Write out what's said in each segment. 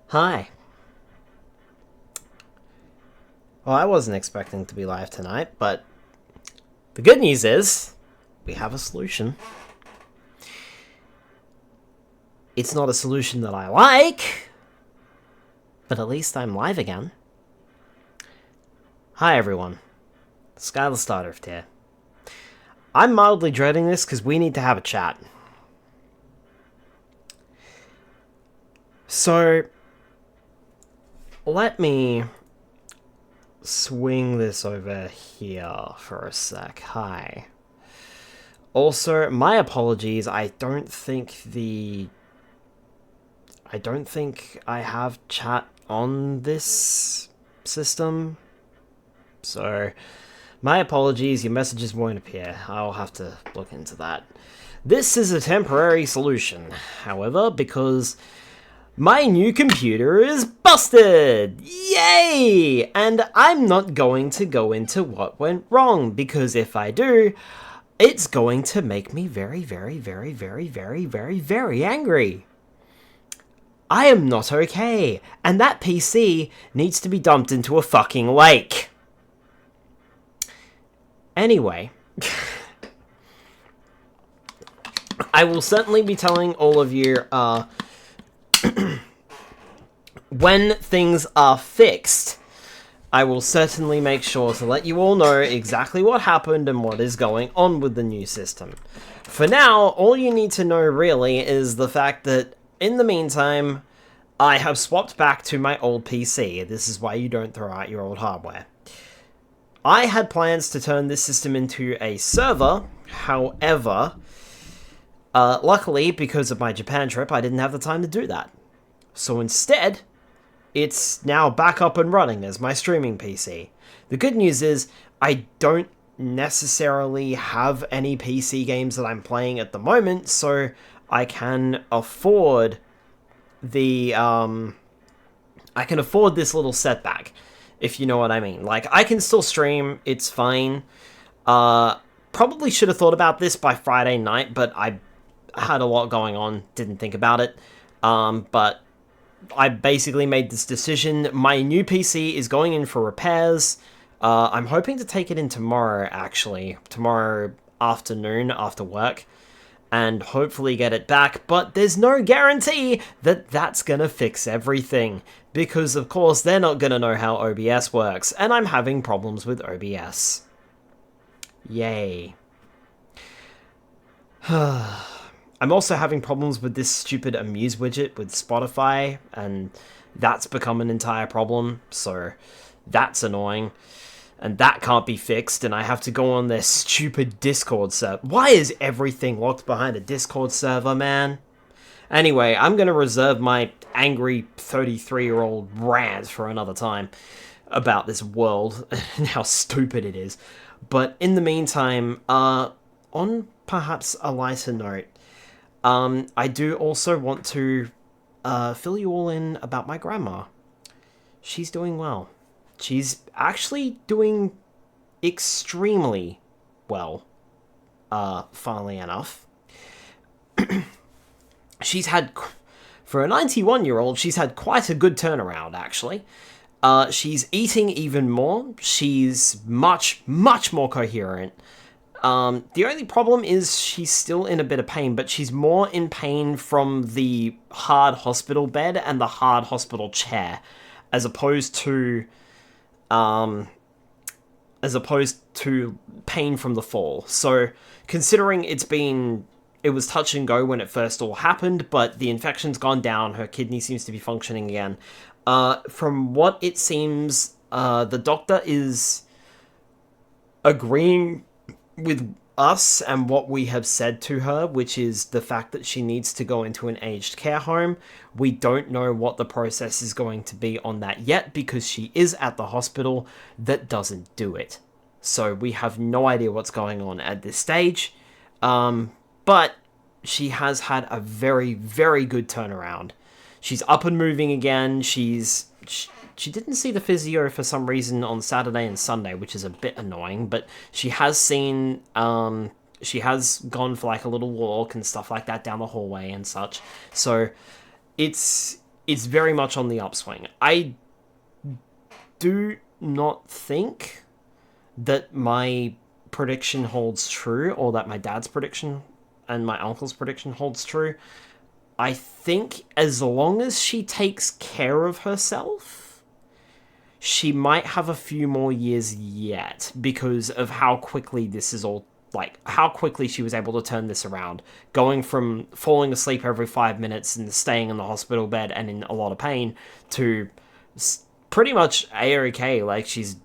Hi. Well, I wasn't expecting to be live tonight, but the good news is we have a solution. It's not a solution that I like, but at least I'm live again. Hi, everyone. Skylar Stardrift here. I'm mildly dreading this because we need to have a chat. So, let me swing this over here for a sec. Hi. Also, my apologies. I don't think I have chat on this system. So, my apologies, your messages won't appear. I'll have to look into that. This is a temporary solution, however, because my new computer is busted! Yay! And I'm not going to go into what went wrong, because if I do, it's going to make me very, very, very, very, very, very, very angry. I am not okay, and that PC needs to be dumped into a fucking lake. Anyway, I will certainly be telling all of you when things are fixed. I will certainly make sure to let you all know exactly what happened and what is going on with the new system. For now, all you need to know really is the fact that in the meantime, I have swapped back to my old PC. This is why you don't throw out your old hardware. I had plans to turn this system into a server, however, luckily, because of my Japan trip, I didn't have the time to do that. So instead, it's now back up and running as my streaming PC. The good news is, I don't necessarily have any PC games that I'm playing at the moment, so I can afford this little setback, if you know what I mean. Like, I can still stream, it's fine. Probably should have thought about this by Friday night, but I had a lot going on, didn't think about it. But I basically made this decision. My new PC is going in for repairs. I'm hoping to take it in tomorrow, actually. Tomorrow afternoon, after work. And hopefully get it back, but there's no guarantee that that's gonna fix everything, because of course they're not gonna know how OBS works, and I'm having problems with OBS. Yay. I'm also having problems with this stupid Amuse widget with Spotify, and that's become an entire problem, so that's annoying. And that can't be fixed, and I have to go on their stupid Discord server. Why is everything locked behind a Discord server, man? Anyway, I'm going to reserve my angry 33-year-old rant for another time about this world and how stupid it is. But in the meantime, on perhaps a lighter note, I do also want to fill you all in about my grandma. She's doing well. She's actually doing extremely well, funnily enough. She's had, for a 91-year-old, she's had quite a good turnaround, actually. She's eating even more. She's much, much more coherent. The only problem is she's still in a bit of pain, but she's more in pain from the hard hospital bed and the hard hospital chair, as opposed to pain from the fall. So, considering it was touch and go when it first all happened, but the infection's gone down, her kidney seems to be functioning again. From what it seems, the doctor is agreeing with us and what we have said to her, which is the fact that she needs to go into an aged care home. We don't know what the process is going to be on that yet, because she is at the hospital that doesn't do it. So we have no idea what's going on at this stage. But she has had a very, very good turnaround. She's up and moving again. She didn't see the physio for some reason on Saturday and Sunday, which is a bit annoying, but she has seen, she has gone for like a little walk and stuff like that down the hallway and such. So it's is very much on the upswing. I do not think that my prediction holds true, or that my dad's prediction and my uncle's prediction holds true. I think as long as she takes care of herself, she might have a few more years yet, because of how quickly this is all, like, how quickly she was able to turn this around. Going from falling asleep every 5 minutes and staying in the hospital bed and in a lot of pain to pretty much A-okay, like, she's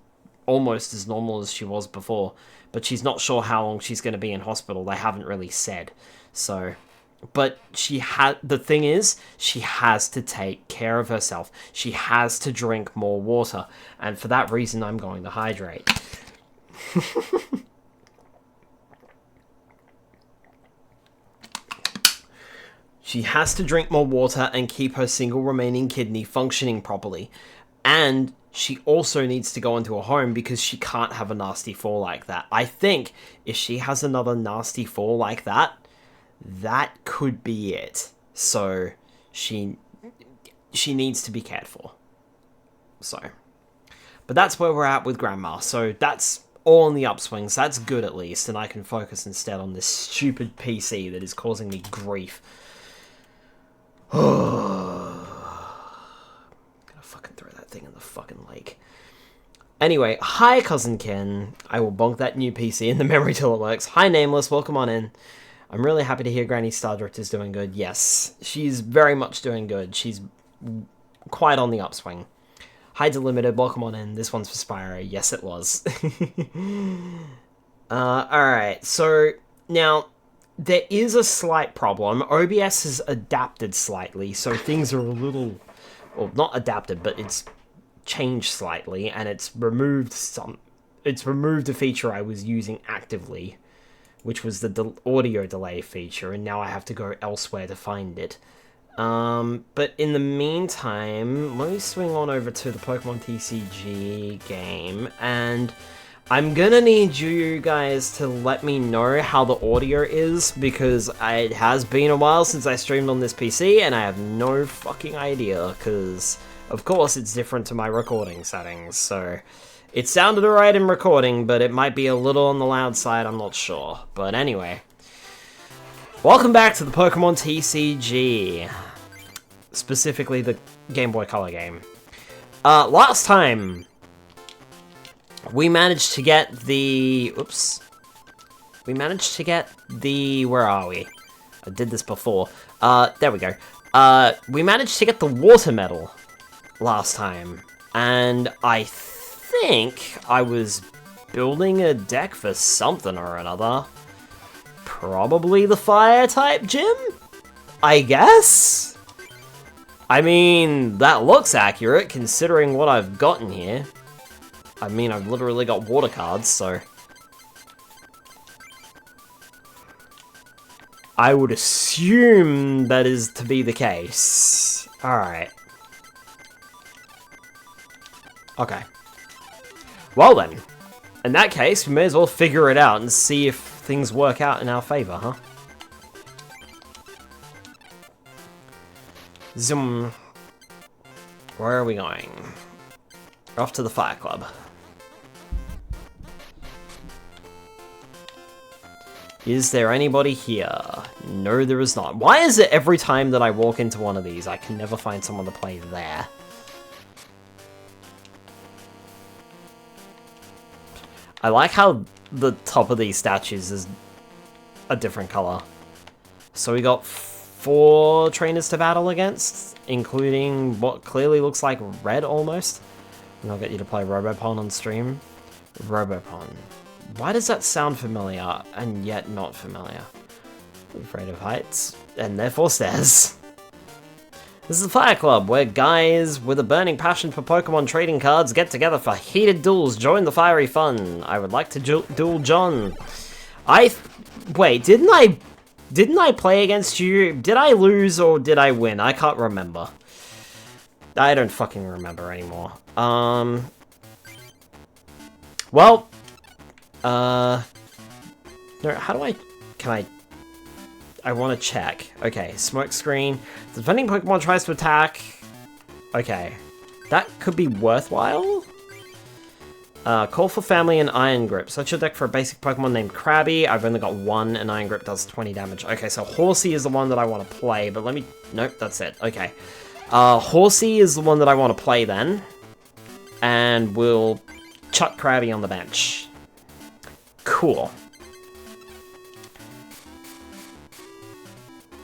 almost as normal as she was before. But she's not sure how long she's going to be in hospital. They haven't really said. So, but the thing is, she has to take care of herself. She has to drink more water. And for that reason, I'm going to hydrate. She has to drink more water and keep her single remaining kidney functioning properly. And she also needs to go into a home because she can't have a nasty fall like that. I think if she has another nasty fall like that, that could be it. So she needs to be cared for. So, but that's where we're at with Grandma. So that's all on the upswings. That's good at least, and I can focus instead on this stupid PC that is causing me grief. Thing in the fucking lake. Anyway, hi Cousin Ken. I will bonk that new PC in the memory till it works. Hi Nameless, welcome on in. I'm really happy to hear Granny Stardrift is doing good. Yes, she's very much doing good. She's quite on the upswing. Hi Delimited, welcome on in. This one's for Spyro. Yes, it was. Alright, so now there is a slight problem. OBS has adapted slightly, so things are a little, well, not adapted, but it's changed slightly, and it's removed a feature I was using actively, which was the audio delay feature, and now I have to go elsewhere to find it. But in the meantime, let me swing on over to the Pokemon TCG game, and I'm gonna need you guys to let me know how the audio is, because it has been a while since I streamed on this PC, and I have no fucking idea, because, of course, it's different to my recording settings, so it sounded alright in recording, but it might be a little on the loud side, I'm not sure. But anyway, welcome back to the Pokemon TCG, specifically the Game Boy Color game. Last time, we managed to get the... Oops. We managed to get the... Where are we? I did this before. There we go. We managed to get the water medal last time. And I think I was building a deck for something or another. Probably the fire type gym? I guess? I mean, that looks accurate considering what I've gotten here. I mean, I've literally got water cards, so... I would assume that is to be the case. Alright. Okay. Well then, in that case, we may as well figure it out and see if things work out in our favor, huh? Zoom. Where are we going? Off to the Fire Club. Is there anybody here? No, there is not. Why is it every time that I walk into one of these, I can never find someone to play there? I like how the top of these statues is a different color. So we got 4 trainers to battle against, including what clearly looks like red almost. And I'll get you to play Robopon on stream. Robopon. Why does that sound familiar and yet not familiar? I'm afraid of heights, and therefore stairs. This is the Fire Club, where guys with a burning passion for Pokemon trading cards get together for heated duels. Join the fiery fun. I would like to duel John. Wait, didn't I play against you? Did I lose or did I win? I can't remember. I don't fucking remember anymore. Well, no, how do I want to check. Okay, smoke screen. The defending Pokemon tries to attack. Okay. That could be worthwhile. Call for family and Iron Grip. Search your deck for a basic Pokemon named Krabby. I've only got one, and Iron Grip does 20 damage. Okay, so Horsey is the one that I want to play, but let me... Nope, that's it. Okay. Horsey is the one that I want to play then. And we'll chuck Krabby on the bench. Cool.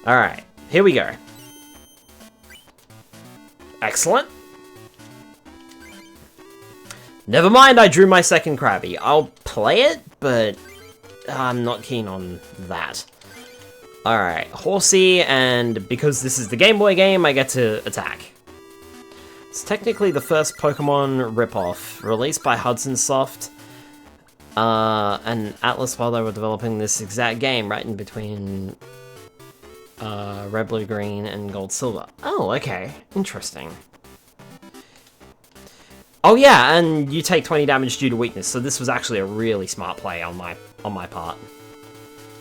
Alright, here we go. Excellent. Never mind, I drew my second Krabby. I'll play it, but I'm not keen on that. Alright, Horsey, and because this is the Game Boy game, I get to attack. It's technically the first Pokemon ripoff, released by Hudson Soft and Atlas while they were developing this exact game, right in between Red, Blue, Green, and Gold, Silver. Oh, okay. Interesting. Oh yeah, and you take 20 damage due to weakness, so this was actually a really smart play on my part.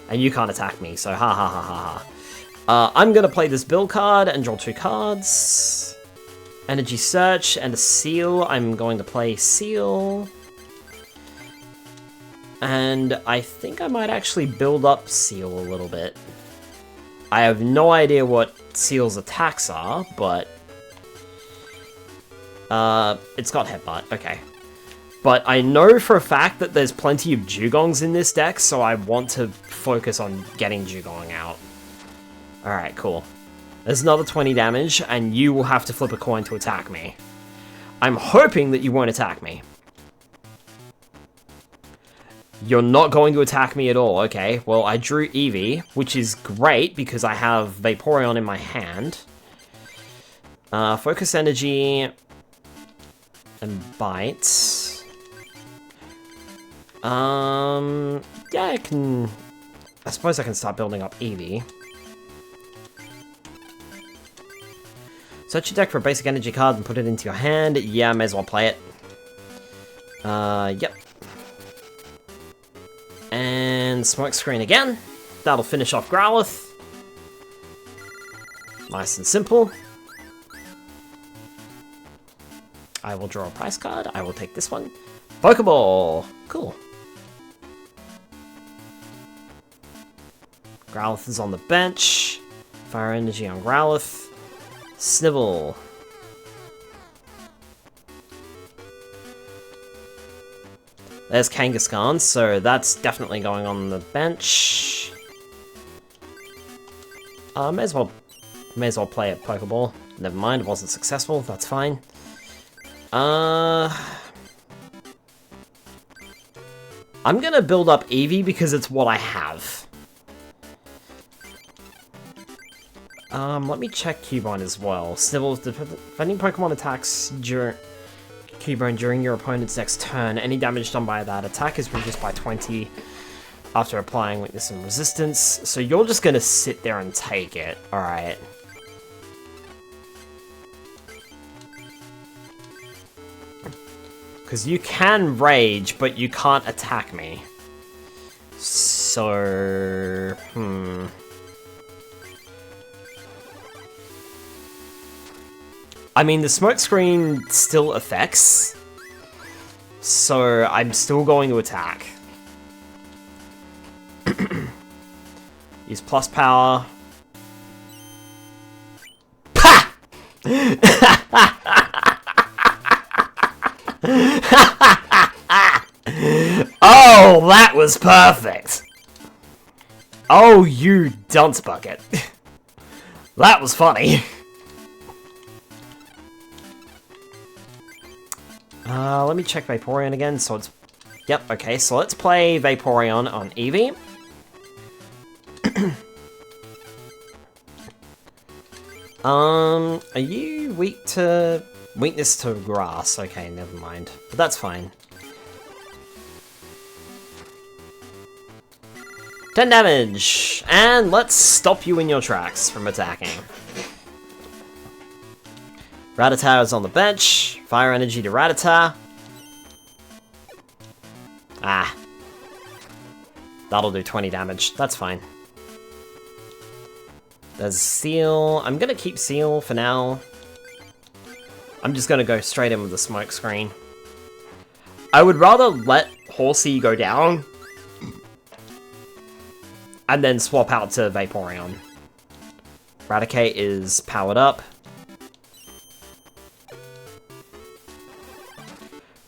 And you can't attack me, so ha ha ha ha ha. I'm gonna play this build card and draw 2 cards. Energy Search and a Seal. I'm going to play Seal. And I think I might actually build up Seal a little bit. I have no idea what Seal's attacks are, but... it's got Headbutt, okay. But I know for a fact that there's plenty of Dugongs in this deck, so I want to focus on getting Dugong out. Alright, cool. There's another 20 damage, and you will have to flip a coin to attack me. I'm hoping that you won't attack me. You're not going to attack me at all, okay. Well, I drew Eevee, which is great because I have Vaporeon in my hand. Focus Energy... and Bite. Yeah, I suppose I can start building up Eevee. Search your deck for a basic energy card and put it into your hand. Yeah, I may as well play it. Yep. And Smokescreen again. That'll finish off Growlithe. Nice and simple. I will draw a price card. I will take this one. Pokeball! Cool. Growlithe is on the bench. Fire Energy on Growlithe. Snivell. There's Kangaskhan, so that's definitely going on the bench. May as well play a Pokeball. Never mind, it wasn't successful. That's fine. I'm gonna build up Eevee because it's what I have. Let me check Cubone as well. Snivell, defending Pokemon attacks Cubone during your opponent's next turn. Any damage done by that attack is reduced by 20 after applying weakness and resistance. So you're just gonna sit there and take it. Alright. Because you can rage, but you can't attack me. So... I mean, the Smokescreen still affects. So I'm still going to attack. Use plus power. PA! Oh, that was perfect! Oh, you dunce bucket. That was funny. Let me check Vaporeon again, so it's... Yep, okay, so let's play Vaporeon on Eevee. Are you weak to... Weakness to grass? Okay, never mind. But that's fine. 10 damage! And let's stop you in your tracks from attacking. Rattata is on the bench. Fire Energy to Rattata. Ah. That'll do 20 damage. That's fine. There's Seal. I'm gonna keep Seal for now. I'm just gonna go straight in with the smoke screen. I would rather let Horsey go down and then swap out to Vaporeon. Raticate is powered up.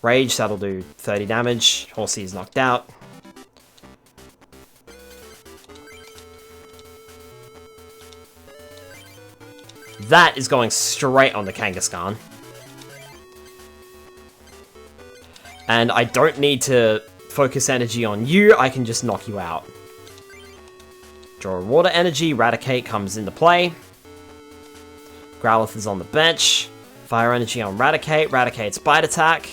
Rage, that'll do 30 damage. Horsey is knocked out. That is going straight on the Kangaskhan. And I don't need to focus energy on you, I can just knock you out. Draw water energy, Raticate comes into play. Growlithe is on the bench. Fire energy on Raticate, Raticate's bite attack.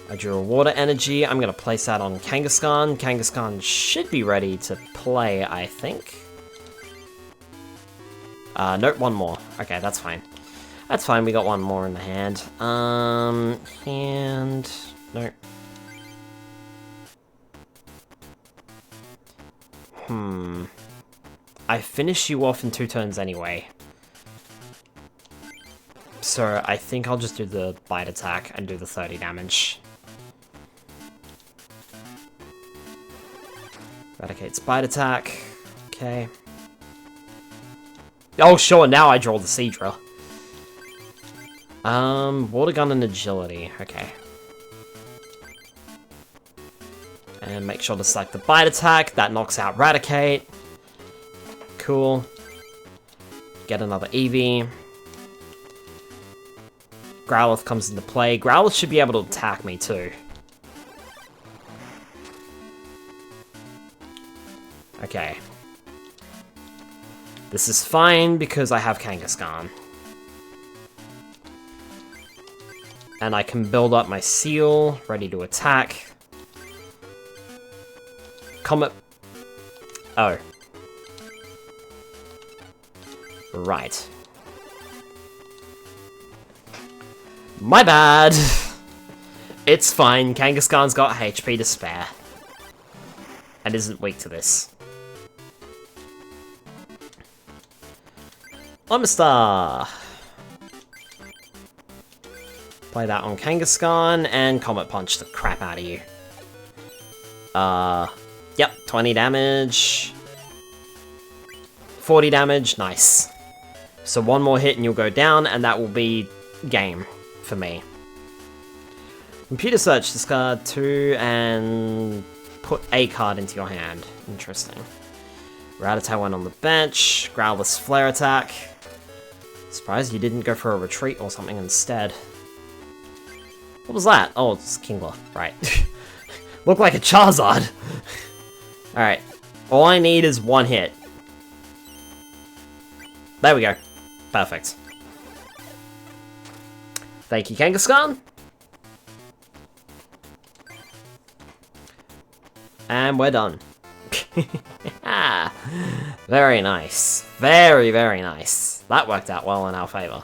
I drew a water energy, I'm going to place that on Kangaskhan. Kangaskhan should be ready to play, I think. Nope, one more. Okay, that's fine. That's fine, we got one more in the hand. Hand... Nope. I finish you off in 2 turns anyway. So I think I'll just do the bite attack and do the 30 damage. Raticate's bite attack. Okay. Oh, sure, now I draw the Seadra. Water Gun and Agility. Okay. And make sure to select the bite attack. That knocks out Raticate. Cool. Get another Eevee. Growlithe comes into play. Growlithe should be able to attack me too. Okay. This is fine because I have Kangaskhan. And I can build up my Seal, ready to attack. Comet... Oh. Right. My bad! It's fine, Kangaskhan's got HP to spare. And isn't weak to this. Omastar! Play that on Kangaskhan, and Comet Punch the crap out of you. Yep, 20 damage. 40 damage, nice. So one more hit and you'll go down, and that will be game for me. Computer search, discard 2, and put a card into your hand. Interesting. Rattata went on the bench, Growlithe's Flare Attack. Surprised you didn't go for a retreat or something instead. What was that? Oh, it's Kingler, right. Looked like a Charizard. Alright, all I need is one hit. There we go. Perfect. Thank you, Kangaskhan. And we're done. Very nice. Very, very nice. That worked out well in our favor.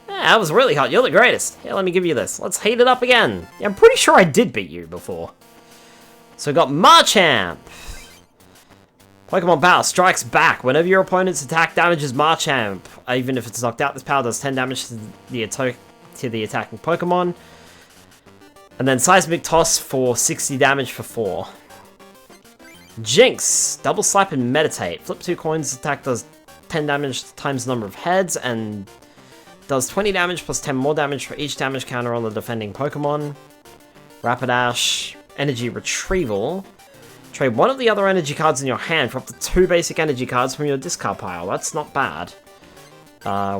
Yeah, that was really hot. You're the greatest. Here, let me give you this. Let's heat it up again. Yeah, I'm pretty sure I did beat you before. So we got Marchamp. Pokemon power strikes back. Whenever your opponent's attack damages Marchamp, even if it's knocked out, this power does 10 damage to the attacking Pokemon. And then Seismic Toss for 60 damage for 4. Jinx, double slap and meditate. Flip 2 coins, attack does 10 damage times the number of heads, and does 20 damage plus 10 more damage for each damage counter on the defending Pokemon. Rapidash, energy retrieval. Trade one of the other energy cards in your hand for up to 2 basic energy cards from your discard pile. That's not bad.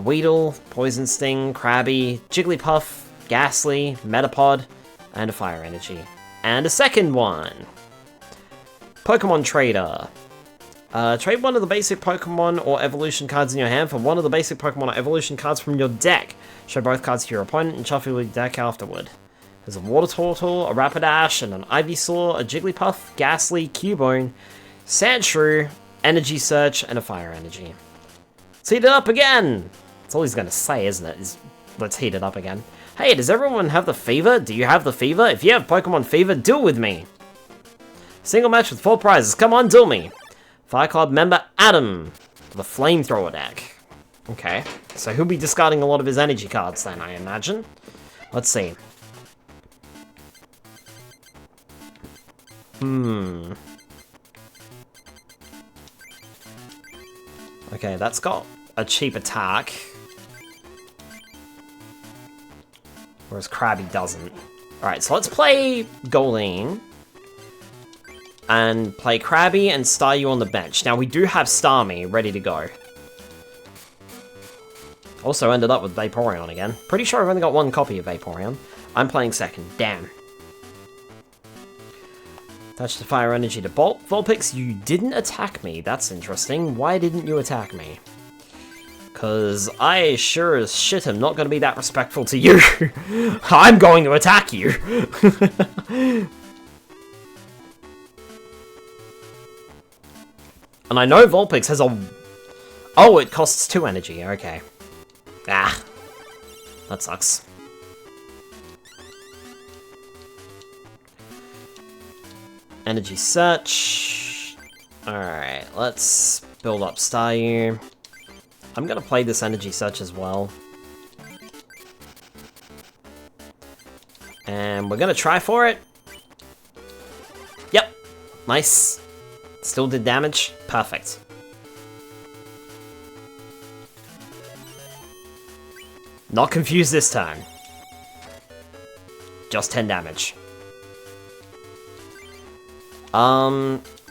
Weedle, Poison Sting, Krabby, Jigglypuff, Ghastly, Metapod, and a Fire Energy. And a second one. Pokemon Trader. Trade one of the basic Pokemon or evolution cards in your hand for one of the basic Pokemon or evolution cards from your deck. Show both cards to your opponent and shuffle your deck afterward. There's a Water Turtle, a Rapidash, and an Ivysaur, a Jigglypuff, Ghastly, Cubone, Sandshrew, Energy Search, and a Fire Energy. Let's heat it up again! That's all he's gonna say, isn't it? Is let's heat it up again. Hey, does everyone have the fever? Do you have the fever? If you have Pokemon fever, duel with me! Single match with 4 prizes. Come on, duel me! Fire Club member Adam, for the Flamethrower deck. Okay, so he'll be discarding a lot of his energy cards then, I imagine. Let's see. Okay, that's got a cheap attack. Whereas Krabby doesn't. Alright, so let's play Goleen. And play Krabby and Staryu on the bench. Now, we do have Starmie ready to go. Also ended up with Vaporeon again. Pretty sure I've only got one copy of Vaporeon. I'm playing second. Damn. Attach the fire energy to Bolt. Vulpix, you didn't attack me. That's interesting. Why didn't you attack me? Because I sure as shit am not going to be that respectful to you. I'm going to attack you. And I know Vulpix has a... Oh, it costs 2 energy. Okay. Ah. That sucks. Energy search. Alright, let's build up Staryu. I'm gonna play this energy search as well. And we're gonna try for it. Yep. Nice. Still did damage. Perfect. Not confused this time. Just 10 damage.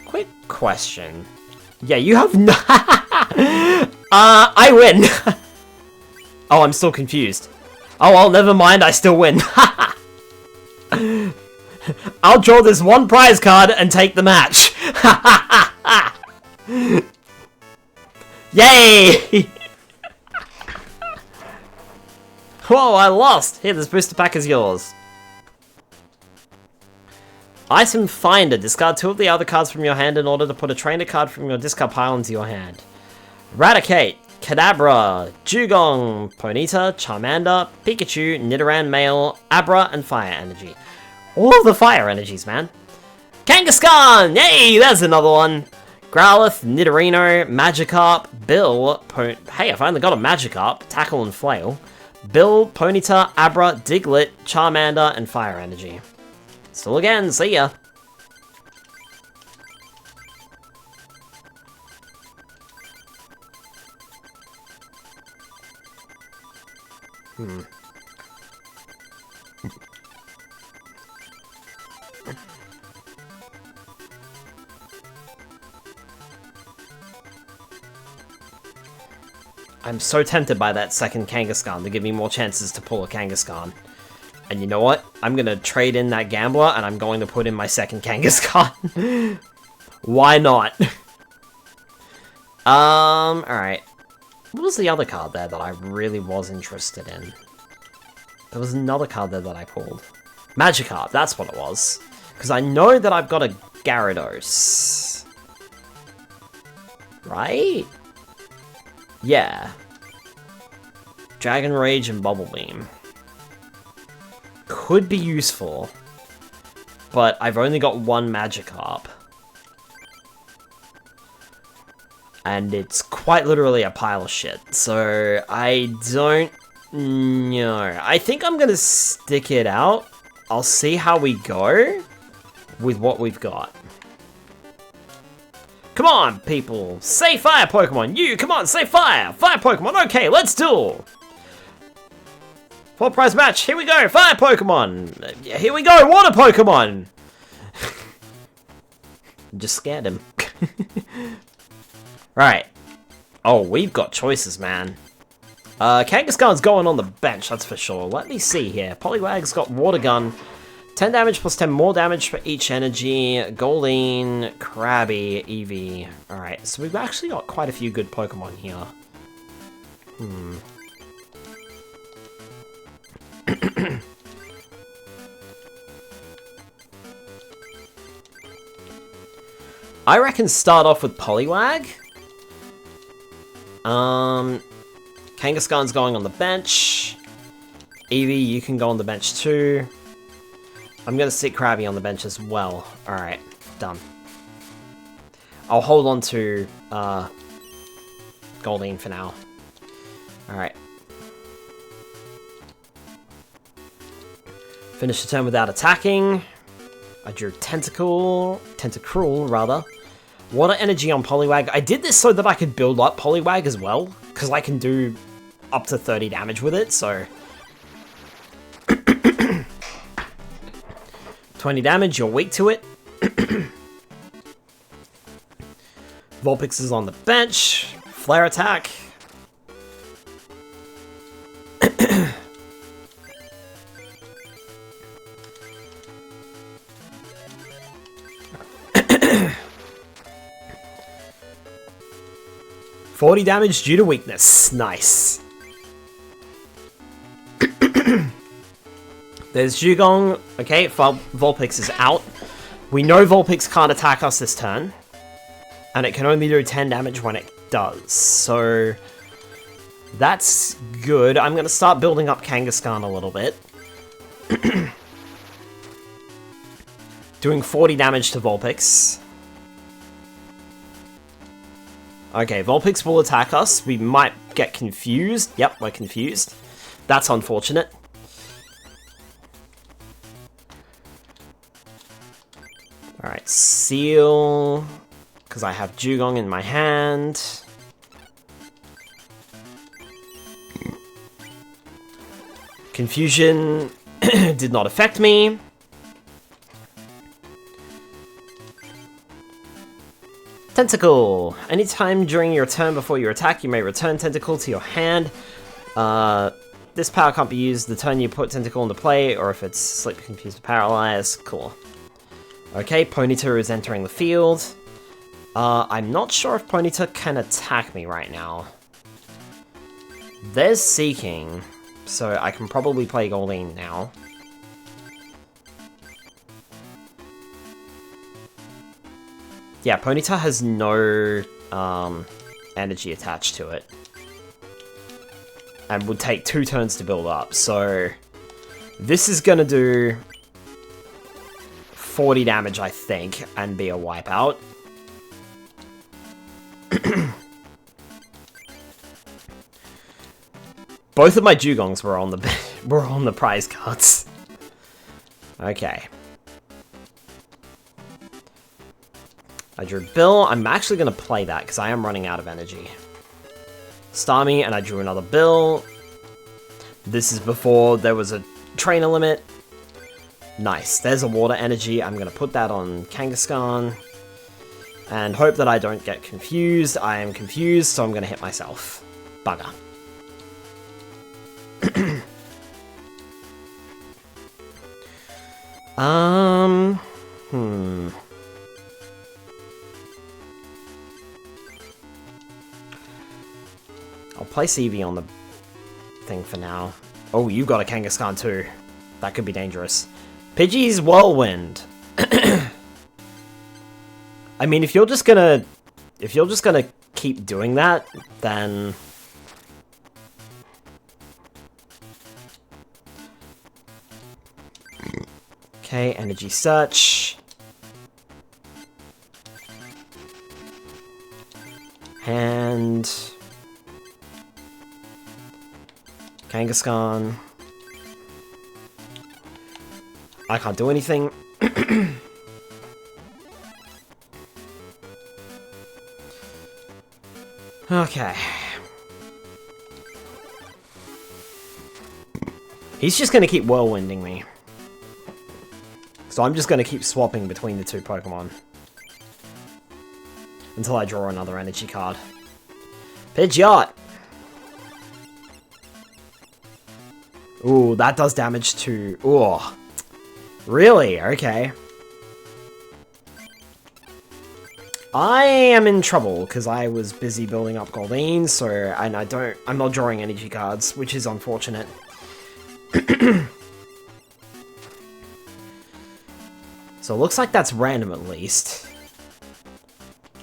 Quick question. Yeah, you have no... I win! Oh, I'm still confused. Oh, well, never mind, I still win. I'll draw this one prize card and take the match. Yay! Whoa, I lost! Here, this booster pack is yours. Item Finder. Discard 2 of the other cards from your hand in order to put a trainer card from your discard pile into your hand. Eradicate, Kadabra, Dugong, Ponyta, Charmander, Pikachu, Nidoran Male, Abra, and Fire Energy. All of the Fire Energies, man. Kangaskhan! Yay, there's another one. Growlithe, Nidorino, Magikarp, Bill, hey, I finally got a Magikarp, Tackle and Flail. Bill, Ponyta, Abra, Diglett, Charmander, and Fire Energy. Still again, see ya! I'm so tempted by that second Kangaskhan to give me more chances to pull a Kangaskhan. And you know what? I'm gonna trade in that Gambler, and I'm going to put in my second Kangaskhan. Why not? Alright. What was the other card there that I really was interested in? There was another card there that I pulled. Magikarp, that's what it was. Because I know that I've got a Gyarados. Right? Yeah. Dragon Rage and Bubble Beam. Could be useful. But I've only got one Magikarp. And it's quite literally a pile of shit. So I don't know. I think I'm gonna stick it out. I'll see how we go with what we've got. Come on, people! Say fire, Pokemon! You, come on, say fire! Fire, Pokemon! Okay, let's duel! Full prize match, here we go! Fire, Pokemon! Here we go, water, Pokemon! Just scared him. Right. Oh, we've got choices, man. Kangaskhan's going on the bench, that's for sure. Let me see here. Poliwag's got Water Gun. 10 damage plus 10 more damage for each energy. Goleen, Krabby, Eevee. Alright, so we've actually got quite a few good Pokemon here. I reckon start off with Poliwag. Kangaskhan's going on the bench. Eevee, you can go on the bench too. I'm gonna sit Krabby on the bench as well. Alright, done. I'll hold on to Goldeen for now. Alright. Finish the turn without attacking. I drew Tentacruel, rather. Water energy on Poliwag. I did this so that I could build up Poliwag as well, because I can do up to 30 damage with it, so... 20 damage, you're weak to it. Vulpix is on the bench. Flare attack. $40 damage due to weakness. Nice. There's Dugong. Okay, Vulpix is out. We know Vulpix can't attack us this turn. And it can only do 10 damage when it does. So that's good. I'm going to start building up Kangaskhan a little bit. Doing 40 damage to Vulpix. Okay, Vulpix will attack us. We might get confused. Yep, we're confused. That's unfortunate. Alright, Seal, because I have Dugong in my hand. Confusion did not affect me. Tentacle. Anytime during your turn before you attack, you may return Tentacle to your hand. This power can't be used the turn you put Tentacle into play, or if it's Sleep, Confused, or Paralyzed. Cool. Okay, Ponyta is entering the field. I'm not sure if Ponyta can attack me right now. There's Seeking, so I can probably play Goldeen now. Yeah, Ponyta has no energy attached to it. And would take 2 turns to build up, so... This is gonna do 40 damage, I think, and be a wipeout. Both of my Dugongs were on the prize cards. Okay. I drew Bill. I'm actually going to play that because I am running out of energy. Starmie, and I drew another Bill. This is before there was a trainer limit. Nice. There's a water energy. I'm going to put that on Kangaskhan. And hope that I don't get confused. I am confused, so I'm going to hit myself. Bugger. I'll place Eevee on the thing for now. Oh, you got a Kangaskhan too. That could be dangerous. Pidgey's Whirlwind. I mean, if you're just gonna keep doing that, then okay, energy search. And Kangaskhan. I can't do anything. Okay. He's just gonna keep whirlwinding me. So I'm just gonna keep swapping between the two Pokemon. Until I draw another energy card. Pidgeot! Ooh, that does damage to... Ooh. Really? Okay. I am in trouble, because I was busy building up Goldeen, so... And I'm not drawing energy cards, which is unfortunate. So it looks like that's random at least.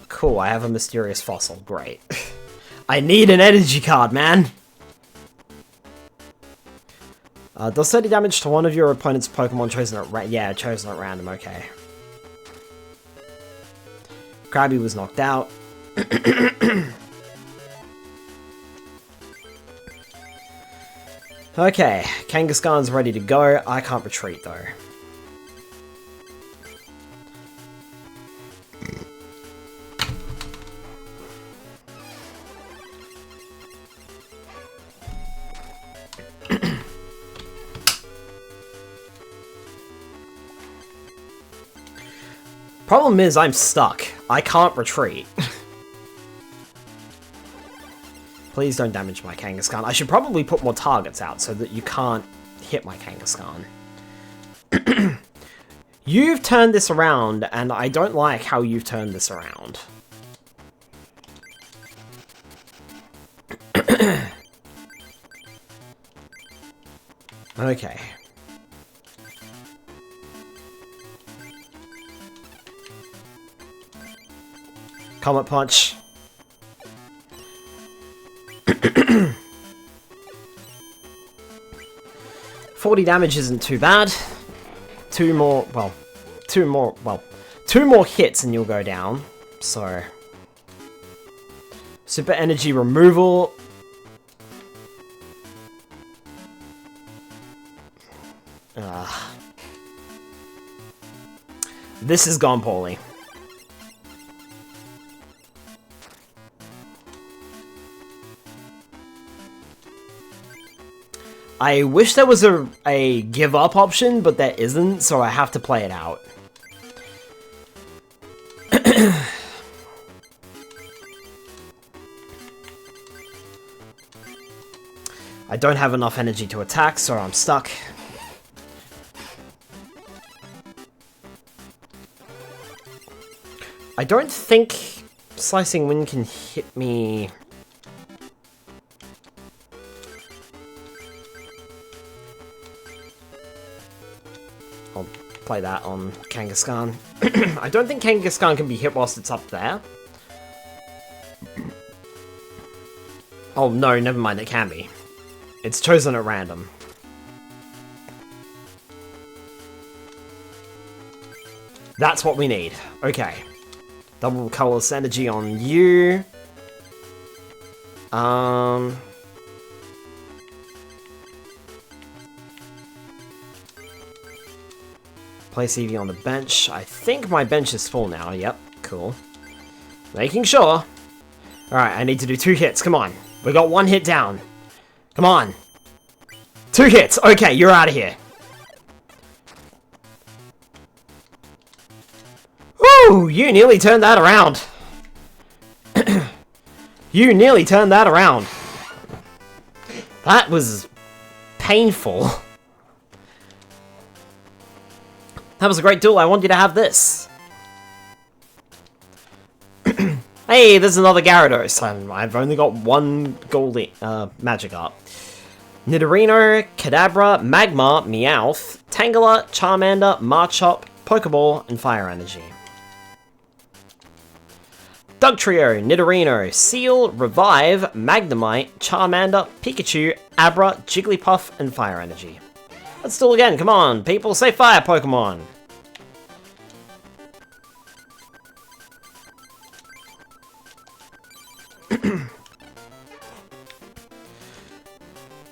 Cool, I have a mysterious fossil. Great. I need an energy card, man! Does 30 damage to one of your opponent's Pokemon chosen at chosen at random, okay. Krabby was knocked out. Okay, Kangaskhan's ready to go. I can't retreat though. Problem is, I'm stuck. I can't retreat. Please don't damage my Kangaskhan. I should probably put more targets out so that you can't hit my Kangaskhan. You've turned this around, and I don't like how you've turned this around. Okay. Comet Punch. 40 damage isn't too bad. Two more hits and you'll go down. So, super energy removal. This has gone poorly. I wish there was a give up option, but there isn't, so I have to play it out. I don't have enough energy to attack, so I'm stuck. I don't think Slicing Wind can hit me. I'll play that on Kangaskhan. I don't think Kangaskhan can be hit whilst it's up there. Oh no, never mind, it can be. It's chosen at random. That's what we need. Okay. Double colorless energy on you. Place Eevee on the bench. I think my bench is full now. Yep, cool. Making sure. Alright, I need to do 2 hits. Come on. We got 1 hit down. Come on. 2 hits. Okay, you're out of here. Woo! You nearly turned that around. You nearly turned that around. That was painful. That was a great duel. I want you to have this. Hey, there's another Gyarados. I've only got 1 gold Magikarp. Nidorino, Kadabra, Magmar, Meowth, Tangela, Charmander, Marchop, Pokeball, and Fire Energy. Dugtrio, Nidorino, Seal, Revive, Magnemite, Charmander, Pikachu, Abra, Jigglypuff, and Fire Energy. Let's do it again, come on, people, say fire Pokemon!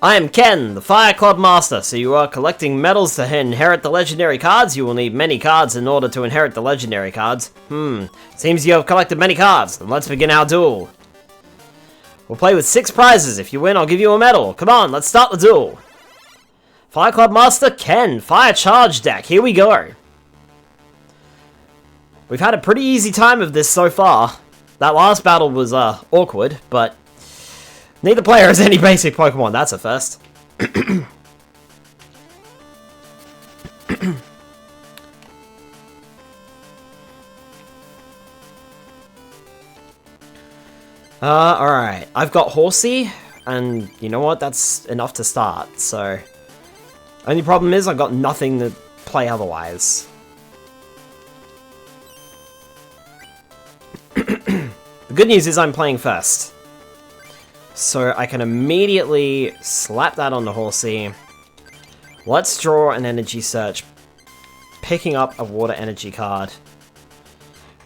I am Ken, the Fire Club Master, so you are collecting medals to inherit the legendary cards. You will need many cards in order to inherit the legendary cards. Seems you have collected many cards, then let's begin our duel. We'll play with 6 prizes. If you win, I'll give you a medal. Come on, let's start the duel. Fire Club Master Ken, Fire Charge deck, here we go. We've had a pretty easy time of this so far. That last battle was awkward, but neither player has any basic Pokemon, that's a first. Alright. I've got Horsey, and you know what? That's enough to start, so. Only problem is I've got nothing to play otherwise. The good news is I'm playing first. So I can immediately slap that on the Horsey. Let's draw an energy search. Picking up a water energy card.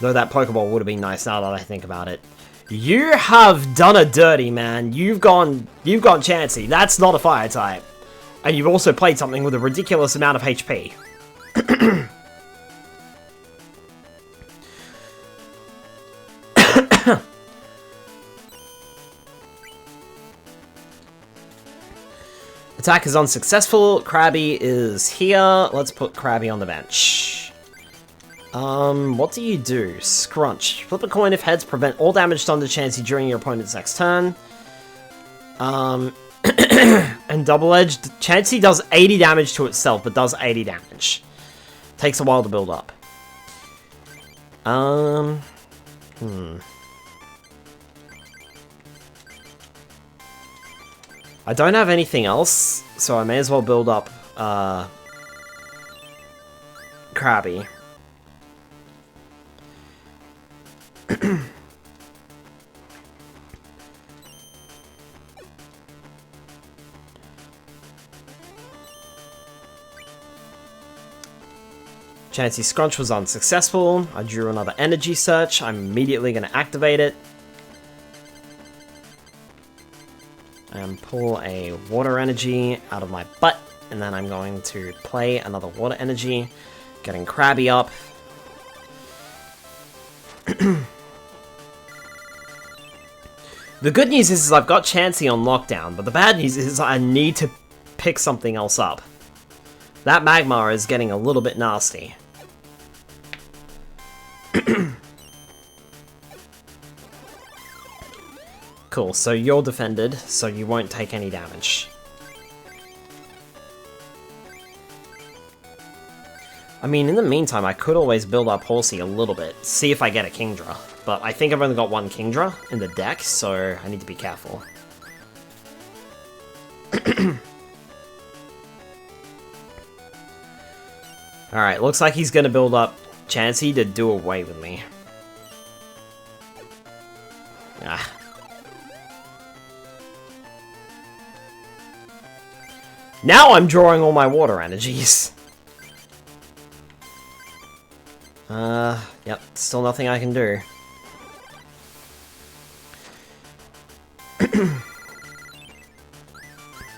Though that Pokeball would have been nice now that I think about it. You have done a dirty, man. You've gone Chansey. That's not a fire type. And you've also played something with a ridiculous amount of HP. Attack is unsuccessful. Krabby is here. Let's put Krabby on the bench. What do you do? Scrunch. Flip a coin if heads. Prevent all damage done to Chansey during your opponent's next turn. And double-edged. Chansey does 80 damage to itself, but does 80 damage. Takes a while to build up. I don't have anything else, so I may as well build up, Krabby. Chansey Scrunch was unsuccessful. I drew another energy search. I'm immediately going to activate it. And pull a water energy out of my butt. And then I'm going to play another water energy. Getting Krabby up. The good news is I've got Chansey on lockdown, but the bad news is I need to pick something else up. That Magmar is getting a little bit nasty. Cool, so you're defended, so you won't take any damage. I mean, in the meantime, I could always build up Horsey a little bit, see if I get a Kingdra. But I think I've only got one Kingdra in the deck, so I need to be careful. Alright, looks like he's gonna build up Chansey to do away with me. Ah. Now I'm drawing all my water energies. Yep, still nothing I can do.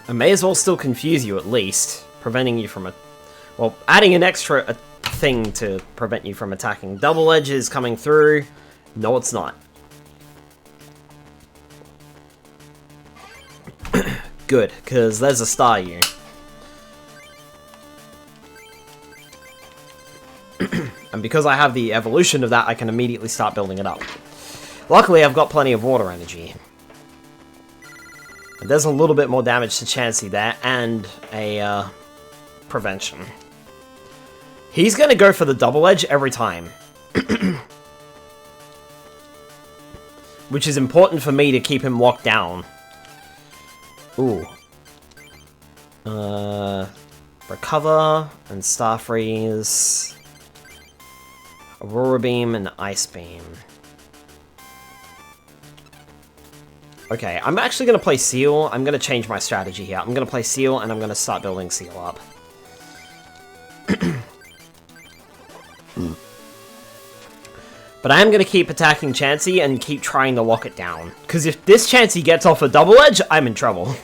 I may as well still confuse you at least, preventing you from well, adding an extra thing to prevent you from attacking. Double Edge is coming through. No, it's not. Good, because there's a Staryu. And because I have the evolution of that, I can immediately start building it up. Luckily, I've got plenty of water energy. And there's a little bit more damage to Chansey there, and a prevention. He's going to go for the double edge every time. Which is important for me to keep him locked down. Ooh. Recover, and Star Freeze. Aurora Beam and Ice Beam. Okay, I'm actually going to play Seal. I'm going to change my strategy here. I'm going to play Seal, and I'm going to start building Seal up. But I am going to keep attacking Chansey and keep trying to lock it down. Because if this Chansey gets off a double edge, I'm in trouble.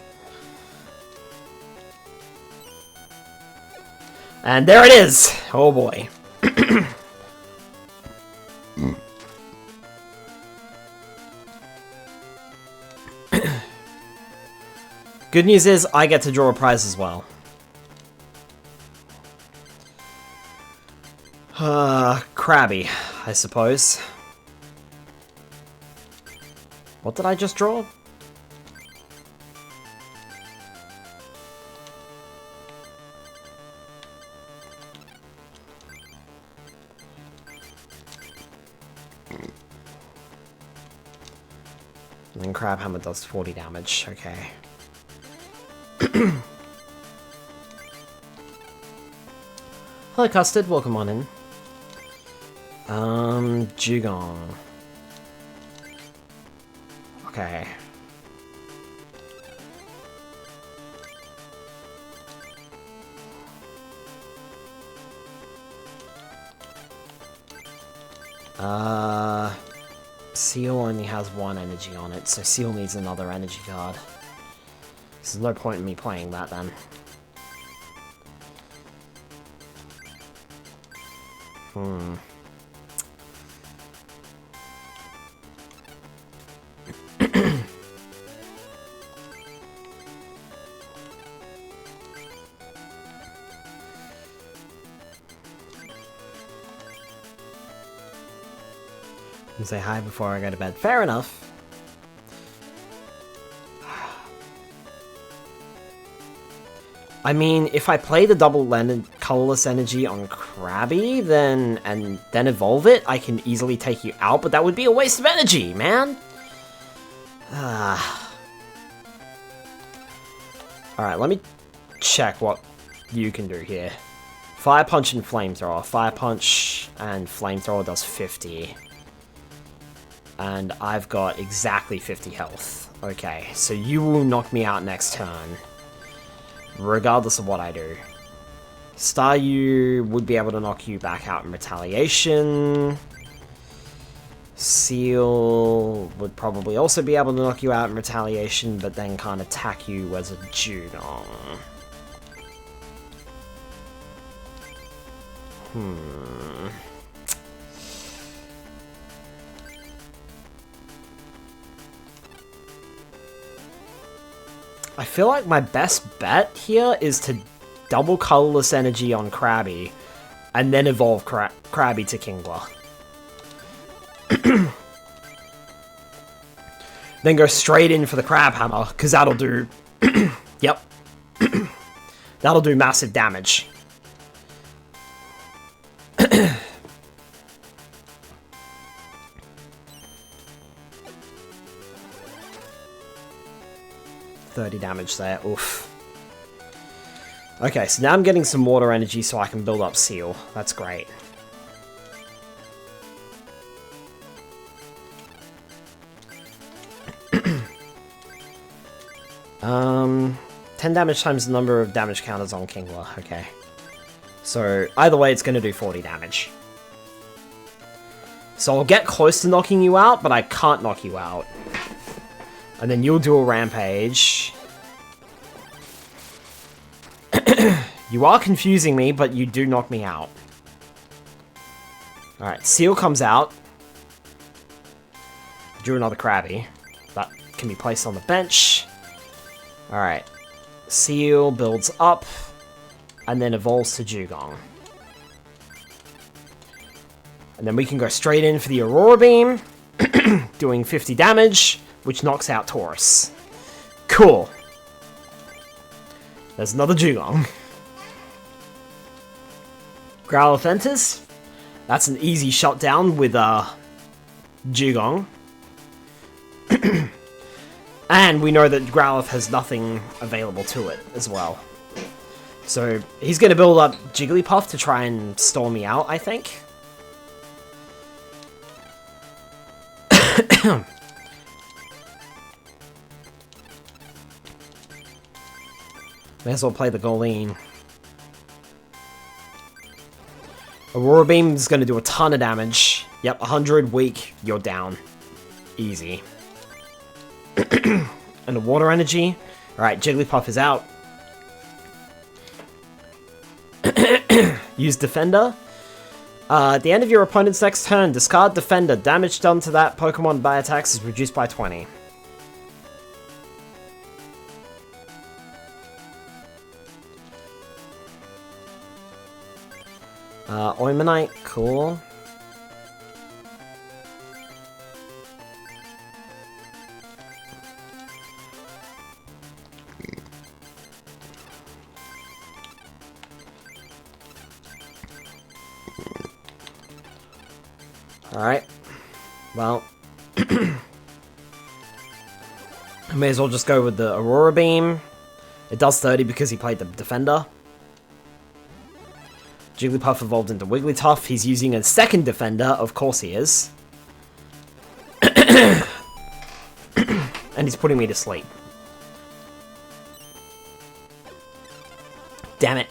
And there it is! Oh boy. Good news is, I get to draw a prize as well. Krabby, I suppose. What did I just draw? And then Crabhammer does 40 damage, okay. Hello Custard, welcome on in. Jugong. Okay. Seal only has one energy on it, so Seal needs another energy card. There's no point in me playing that then. Say hi before I go to bed. Fair enough. I mean, if I play the double colorless energy on Krabby, and then evolve it, I can easily take you out, but that would be a waste of energy, man! Alright, let me check what you can do here. Fire Punch and Flamethrower. Fire Punch and Flamethrower does 50. And I've got exactly 50 health. Okay, so you will knock me out next turn. Regardless of what I do. Staryu would be able to knock you back out in retaliation. Seal would probably also be able to knock you out in retaliation, but then can't attack you as a Dugong. I feel like my best bet here is to double colorless energy on Krabby, and then evolve Krabby to Kingler. Then go straight in for the Crab Hammer, because that'll do... Yep. That'll do massive damage. 30 damage there, oof. Okay, so now I'm getting some water energy so I can build up Seal. That's great. Um, 10 damage times the number of damage counters on Kingler, okay. So, either way, it's going to do 40 damage. So I'll get close to knocking you out, but I can't knock you out. And then you'll do a Rampage. You are confusing me, but you do knock me out. Alright, Seal comes out. Drew another Krabby. That can be placed on the bench. Alright. Seal builds up, and then evolves to Dugong. And then we can go straight in for the Aurora Beam, doing 50 damage, which knocks out Taurus. Cool. There's another Dugong. Growlithe. That's an easy shutdown with Dugong. And we know that Growlithe has nothing available to it as well. So he's going to build up Jigglypuff to try and stall me out, I think. May as well play the Goleen. Aurora Beam is going to do a ton of damage. Yep, 100, weak, you're down. Easy. And the water energy. Alright, Jigglypuff is out. Use Defender. At the end of your opponent's next turn, discard Defender. Damage done to that Pokemon by attacks is reduced by 20. Oimanite, cool. Alright. Well. I may as well just go with the Aurora Beam. It does 30 because he played the Defender. Jigglypuff evolved into Wigglytuff. He's using a second Defender. Of course he is. And he's putting me to sleep. Damn it.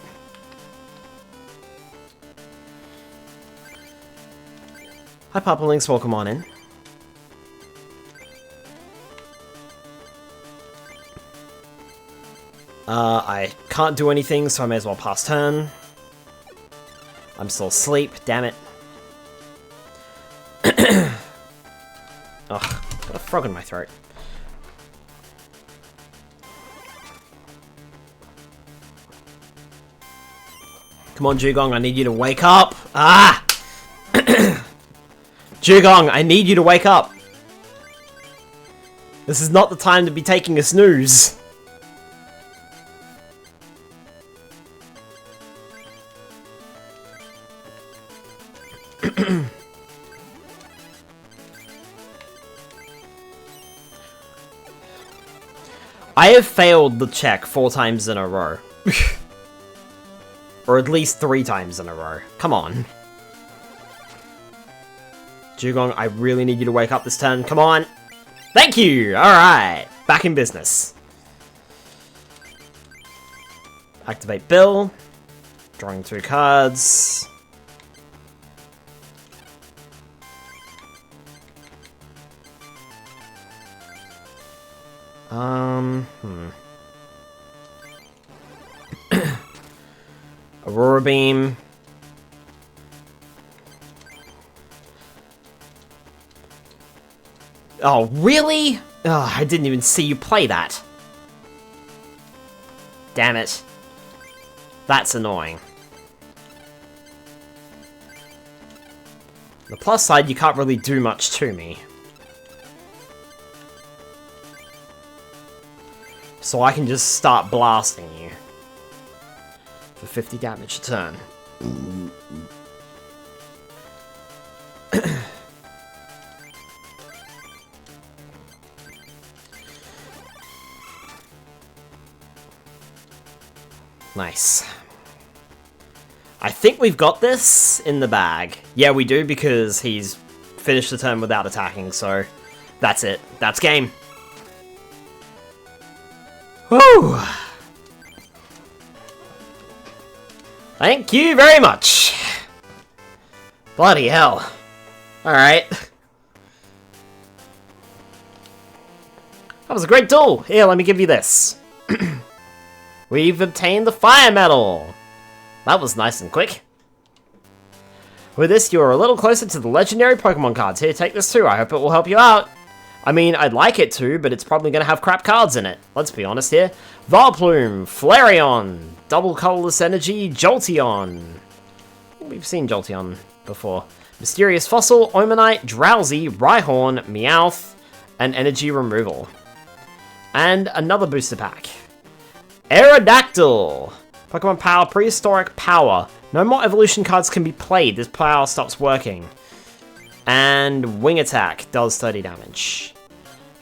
Hi, Papa Links. Welcome on in. I can't do anything, so I may as well pass turn. I'm still asleep, damn it. Ugh, got a frog in my throat. Come on, Jugong, I need you to wake up! Ah! Jugong, I need you to wake up! This is not the time to be taking a snooze. I have failed the check 4 times in a row. Or at least 3 times in a row. Come on. Jugong, I really need you to wake up this turn. Come on. Thank you! Alright. Back in business. Activate Bill. Drawing 2 cards. Aurora Beam. Oh, really? Oh, I didn't even see you play that. Damn it. That's annoying. The plus side, you can't really do much to me. So I can just start blasting you. For 50 damage a turn. Nice. I think we've got this in the bag. Yeah, we do, because he's finished the turn without attacking, so that's it. That's game. Woo! Thank you very much. Bloody hell. Alright. That was a great duel. Here, let me give you this. We've obtained the Fire Medal. That was nice and quick. With this, you're a little closer to the legendary Pokemon cards. Here, take this too. I hope it will help you out. I mean, I'd like it to, but it's probably going to have crap cards in it. Let's be honest here. Vileplume, Flareon, Double Colorless Energy, Jolteon. We've seen Jolteon before. Mysterious Fossil, Omanite, Drowsy, Rhyhorn, Meowth, and Energy Removal. And another booster pack. Aerodactyl! Pokemon Power, Prehistoric Power. No more evolution cards can be played. This power stops working. And Wing Attack does 30 damage.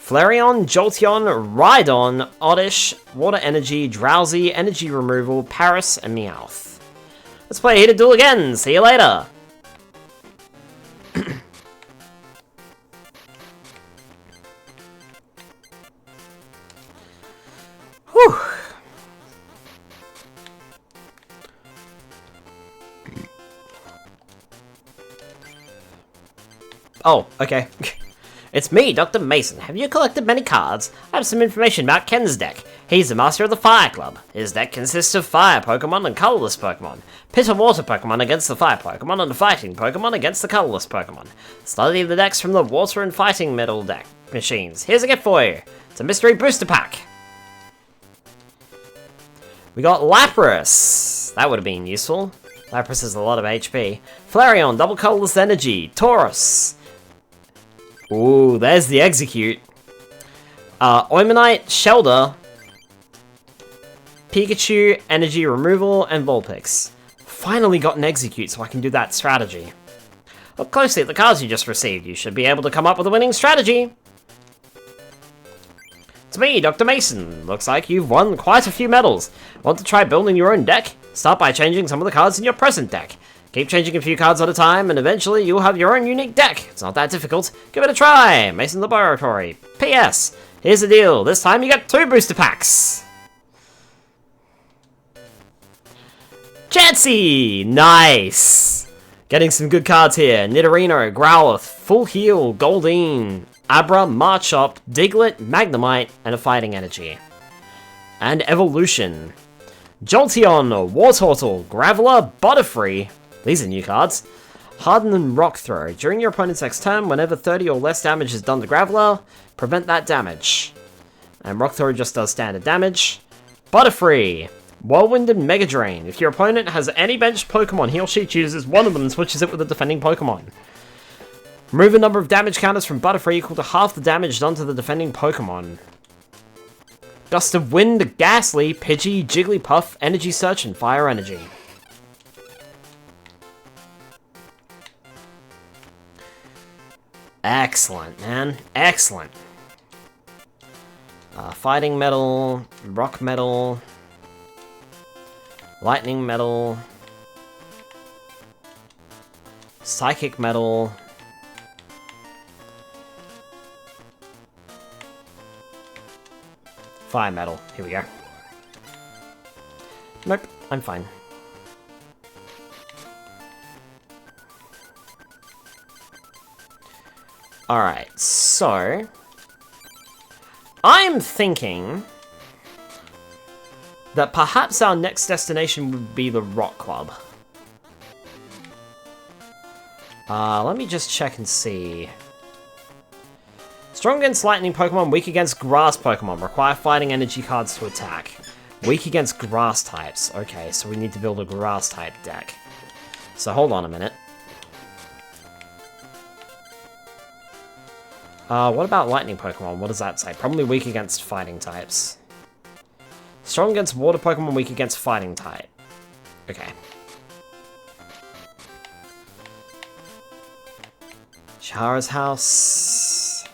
Flareon, Jolteon, Rhydon, Oddish, Water Energy, Drowsy, Energy Removal, Paris, and Meowth. Let's play Heated Duel again. See you later. Whew. Oh, okay. It's me, Dr. Mason. Have you collected many cards? I have some information about Ken's deck. He's the master of the Fire Club. His deck consists of Fire Pokemon and Colorless Pokemon. Pit and Water Pokemon against the Fire Pokemon and Fighting Pokemon against the Colorless Pokemon. Study the decks from the Water and Fighting Metal deck machines. Here's a gift for you. It's a mystery booster pack. We got Lapras. That would have been useful. Lapras has a lot of HP. Flareon, Double Colorless Energy, Taurus. Ooh, there's the Execute. Omanite, Shelder, Pikachu, Energy Removal, and Vulpix. Finally got an Execute, so I can do that strategy. Look closely at the cards you just received. You should be able to come up with a winning strategy. It's me, Dr. Mason. Looks like you've won quite a few medals. Want to try building your own deck? Start by changing some of the cards in your present deck. Keep changing a few cards at a time, and eventually you'll have your own unique deck. It's not that difficult. Give it a try. Mason Laboratory. P.S. Here's the deal. This time you get 2 booster packs. Chansey! Nice! Getting some good cards here. Nidorino, Growlithe, Full Heal, Goldeen, Abra, Marchop, Diglett, Magnemite, and a Fighting Energy. And Evolution. Jolteon, Wartortle, Graveler, Butterfree. These are new cards. Harden and Rock Throw. During your opponent's next turn, whenever 30 or less damage is done to Graveler, prevent that damage. And Rock Throw just does standard damage. Butterfree. Whirlwind and Mega Drain. If your opponent has any benched Pokemon, he or she chooses one of them and switches it with a defending Pokemon. Remove a number of damage counters from Butterfree equal to half the damage done to the defending Pokemon. Gust of Wind, Ghastly, Pidgey, Jigglypuff, Energy Search, and Fire Energy. Excellent, man. Excellent. Fighting Metal, Rock Metal, Lightning Metal, Psychic Metal, Fire Metal. Here we go. Nope, I'm fine. Alright, so I'm thinking that perhaps our next destination would be the Rock Club. Let me just check and see. Strong against lightning Pokemon, weak against grass Pokemon. Require fighting energy cards to attack. Weak against grass types. Okay, so we need to build a grass type deck. So hold on a minute. What about lightning Pokemon? What does that say? Probably weak against fighting types. Strong against water Pokemon, weak against fighting type. Okay. Shahara's House.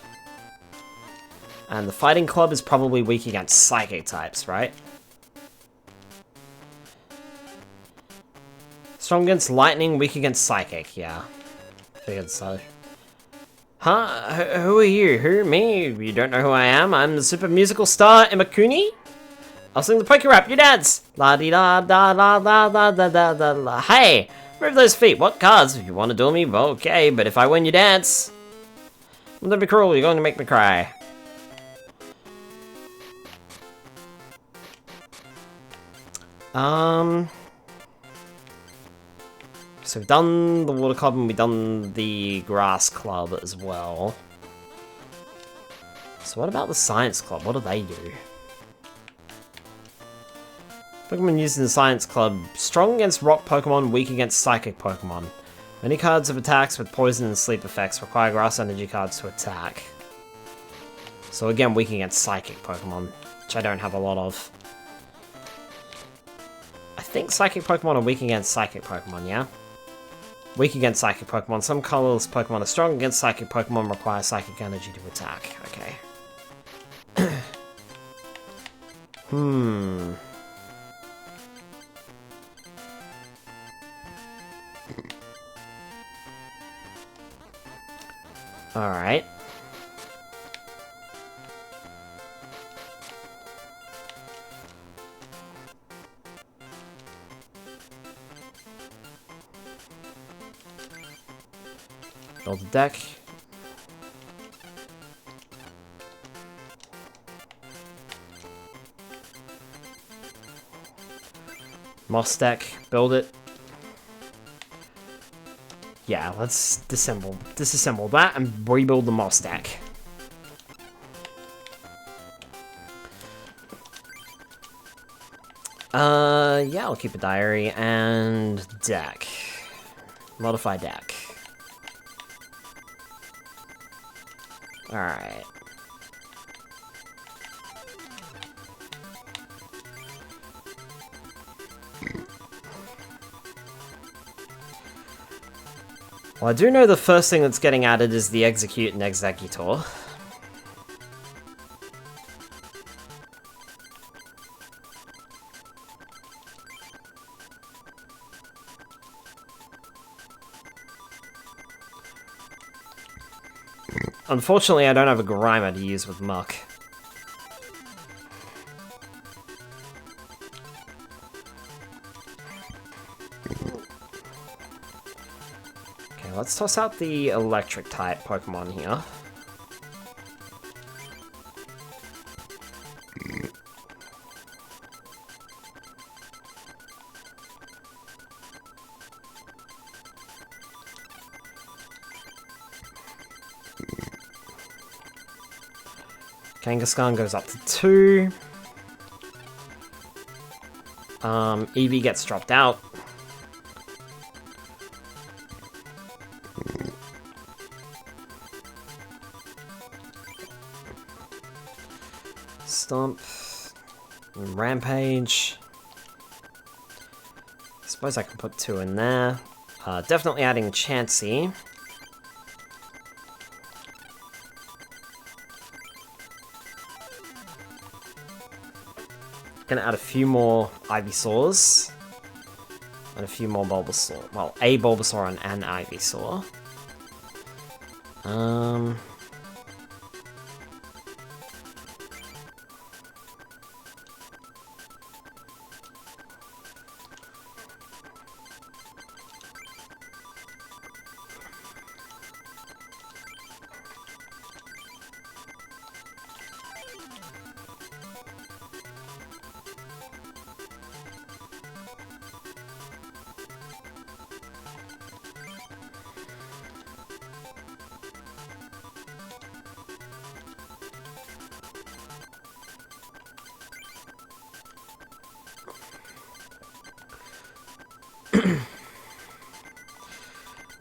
And the Fighting Club is probably weak against psychic types, right? Strong against lightning, weak against psychic, yeah. Figured so. Huh? Who are you? Who? Me? You don't know who I am? I'm the super musical star Imakuni? I'll sing the Poké Rap, you dance! La di da da da da da da da da la. Hey! Move those feet, what cards? If you want to duel me, well, okay, but if I win, you dance. Don't be cruel, you're going to make me cry. So we've done the Water Club and we've done the Grass Club as well. So what about the Science Club? What do they do? Pokemon used in the Science Club. Strong against Rock Pokemon, weak against Psychic Pokemon. Many cards of attacks with Poison and Sleep effects require Grass Energy cards to attack. So again, weak against Psychic Pokemon, which I don't have a lot of. I think Psychic Pokemon are weak against Psychic Pokemon, yeah? Weak against Psychic Pokemon. Some colorless Pokemon are strong against Psychic Pokemon, require Psychic Energy to attack. Okay. Alright. Build a deck. Moss deck. Build it. Yeah, let's disassemble that and rebuild the Moss deck. Yeah, I'll keep a diary and deck. Modify deck. Alright. Well, I do know the first thing that's getting added is the Execute and Executor. Unfortunately, I don't have a Grimer to use with Muck. Okay, let's toss out the Electric-type Pokemon here. Kangaskhan goes up to 2. Eevee gets dropped out. Stomp. Rampage. I suppose I can put 2 in there. Definitely adding Chansey. Gonna add a few more Ivysaurs. And a few more Bulbasaur. Well, a Bulbasaur and an Ivysaur.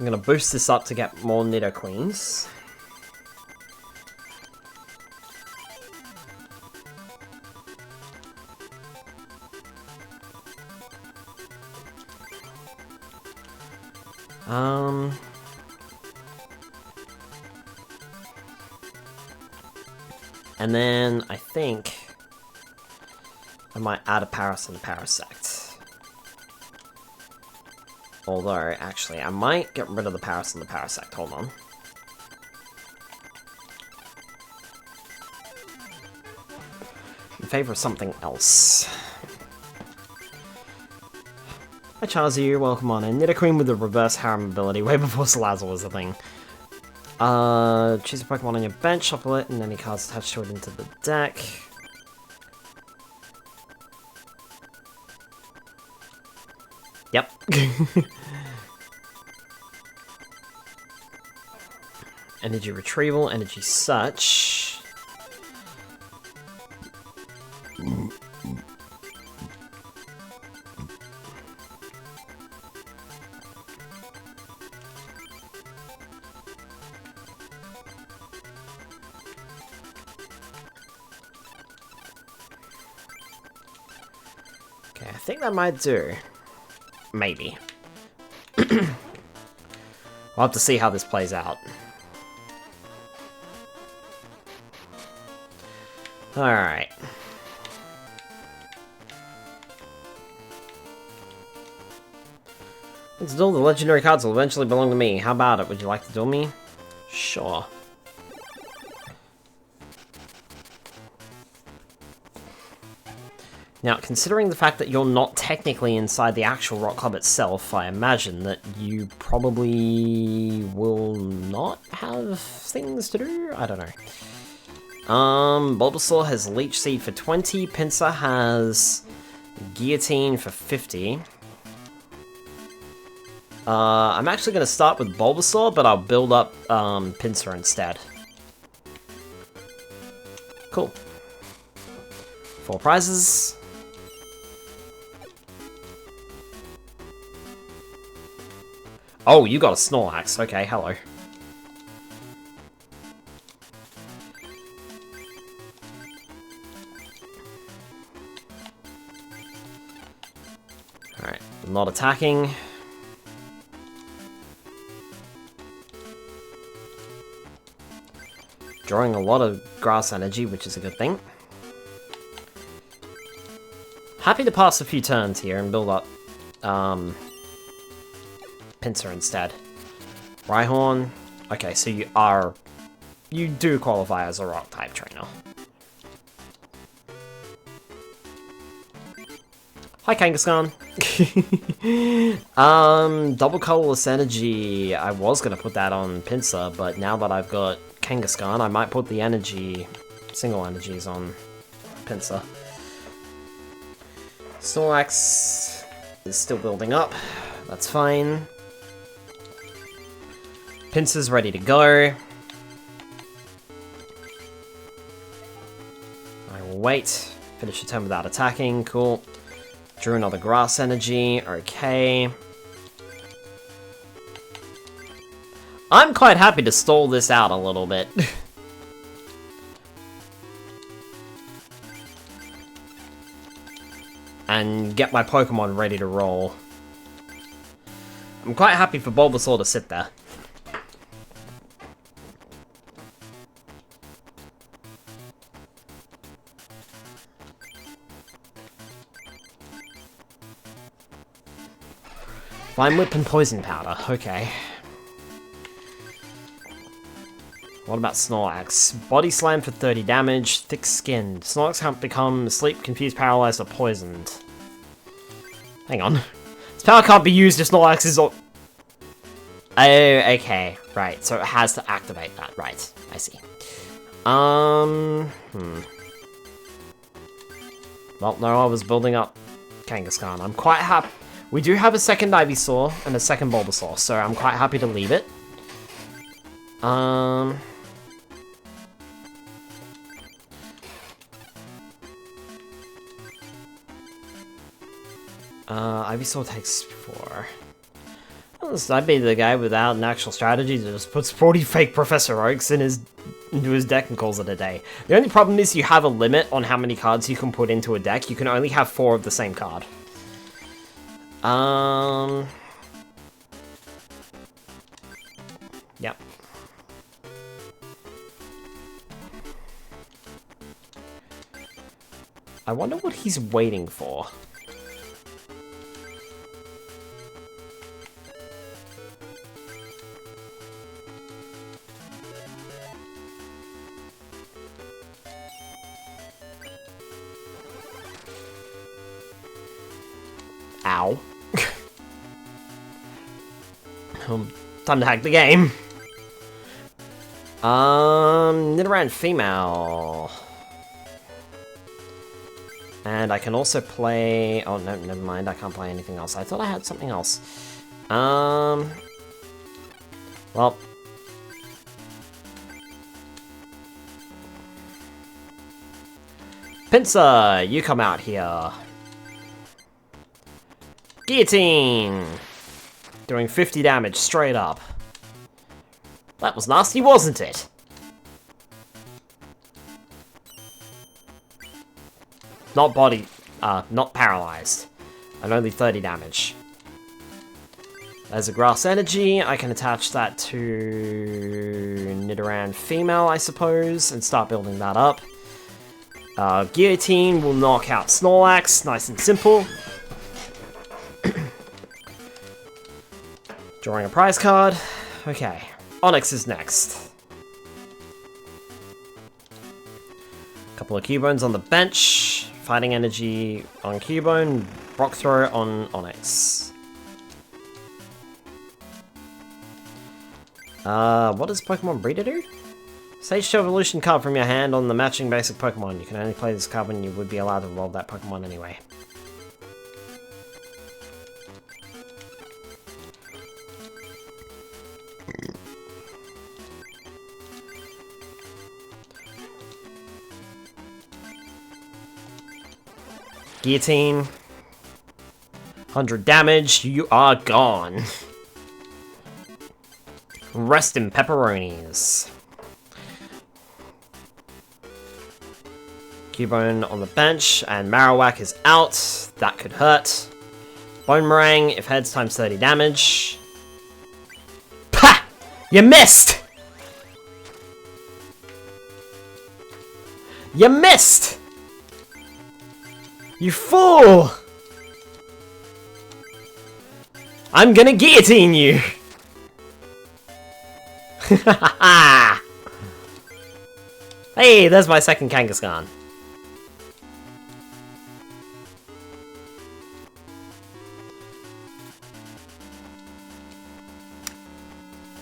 I'm gonna boost this up to get more Nidoqueens. And then I think I might add a Paras and a Parasect. Although, actually, I might get rid of the Paras and the Parasect. Hold on. In favor of something else. Hi Charizard, welcome on in. Nidoqueen with the reverse harem ability way before Salazzle was a thing. Choose a Pokemon on your bench, shuffle it, and any cards attached to it into the deck. Yep. Energy retrieval, energy search. Okay, I think that might do. Maybe. We'll have to see how this plays out. Alright. Let's duel. The legendary cards will eventually belong to me. How about it? Would you like to duel me? Sure. Now, considering the fact that you're not technically inside the actual Rock Club itself, I imagine that you probably will not have things to do? I don't know. Bulbasaur has Leech Seed for 20, Pinsir has Guillotine for 50. I'm actually going to start with Bulbasaur, but I'll build up Pinsir instead. Cool. 4 prizes. Oh, you got a Snorlax. Okay, hello. Alright, not attacking. Drawing a lot of grass energy, which is a good thing. Happy to pass a few turns here and build up Pinsir instead. Rhyhorn. Okay, so you do qualify as a rock type trainer. Hi Kangaskhan. Double colorless energy. I was gonna put that on Pinsir, but now that I've got Kangaskhan, I might put the single energies on Pinsir. Snorlax is still building up. That's fine. Pinsir's ready to go. wait. Finish the turn without attacking, cool. Drew another grass energy, okay. I'm quite happy to stall this out a little bit. And get my Pokemon ready to roll. I'm quite happy for Bulbasaur to sit there. Vine Whip and Poison Powder, okay. What about Snorlax? Body Slam for 30 damage, Thick Skinned. Snorlax can't become asleep, confused, paralyzed, or poisoned. Hang on. This power can't be used if Snorlax is... Oh, okay. Right, so it has to activate that. Right, I see. Well, no, I was building up Kangaskhan. I'm quite happy. We do have a second Ivysaur and a second Bulbasaur, so I'm quite happy to leave it. Ivysaur takes 4. I'd be the guy without an actual strategy that just puts 40 fake Professor Oaks into his deck and calls it a day. The only problem is you have a limit on how many cards you can put into a deck. You can only have 4 of the same card. Yep. I wonder what he's waiting for. Ow. Time to hack the game. Nidoran female. And I can also play... Oh, no, never mind. I can't play anything else. I thought I had something else. Well... Pinsir, you come out here. Guillotine! Doing 50 damage straight up. That was nasty, wasn't it? Not body, not paralyzed. And only 30 damage. There's a grass energy. I can attach that to Nidoran female, I suppose, and start building that up. Guillotine will knock out Snorlax, nice and simple. Drawing a prize card. Okay. Onix is next. Couple of Cubones on the bench. Fighting energy on Cubone. Rock Throw on Onix. What does Pokemon Breeder do? Stage 2 evolution card from your hand on the matching basic Pokemon. You can only play this card when you would be allowed to evolve that Pokemon anyway. Guillotine. 100 damage. You are gone. Rest in pepperonis. Cubone on the bench, and Marowak is out. That could hurt. Bone Meringue, if heads, times 30 damage. Pah! You missed! You missed! You fool! I'm gonna guillotine you! Hey, there's my second Kangaskhan.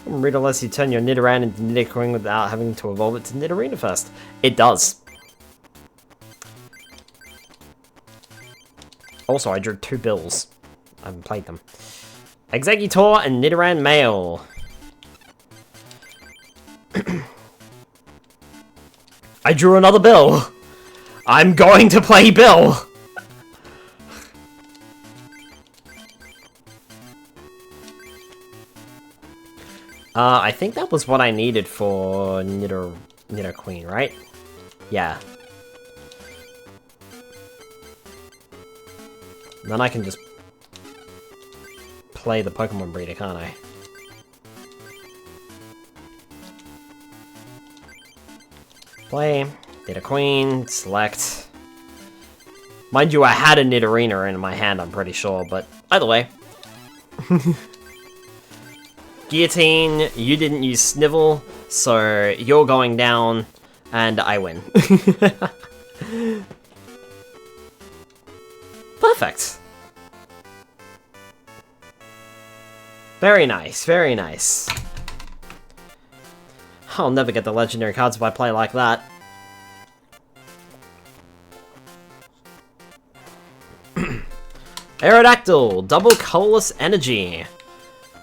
Reader lets you turn your Nidoran into Nidoking without having to evolve it to Nidorina first. It does. Also, I drew 2 bills. I haven't played them. Exeggutor and Nidoran male. I drew another bill. I'm going to play Bill! I think that was what I needed for Nidoqueen, right? Yeah. And then I can just play the Pokemon breeder, can't I? Play, Nidoqueen, select. Mind you, I had a Nidorina in my hand, I'm pretty sure, but either way. Guillotine, you didn't use Snivel, so you're going down, and I win. Perfect. Very nice, very nice. I'll never get the legendary cards if I play like that. Aerodactyl, double colorless energy.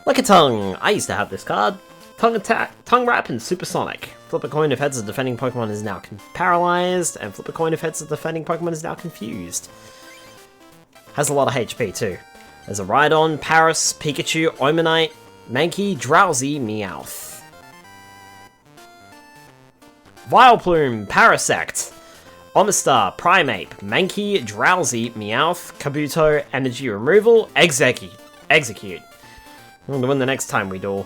Lickitung, I used to have this card. Tongue attack, tongue wrap, and supersonic. Flip a coin if heads the defending Pokemon is now paralyzed, and flip a coin if heads the defending Pokemon is now confused. Has a lot of HP too. There's a Rhydon, Paris, Pikachu, Omanite, Mankey, Drowsy, Meowth. Vileplume, Parasect, Omastar, Primeape, Mankey, Drowsy, Meowth, Kabuto, Energy Removal, Execute. I'm gonna win the next time we duel.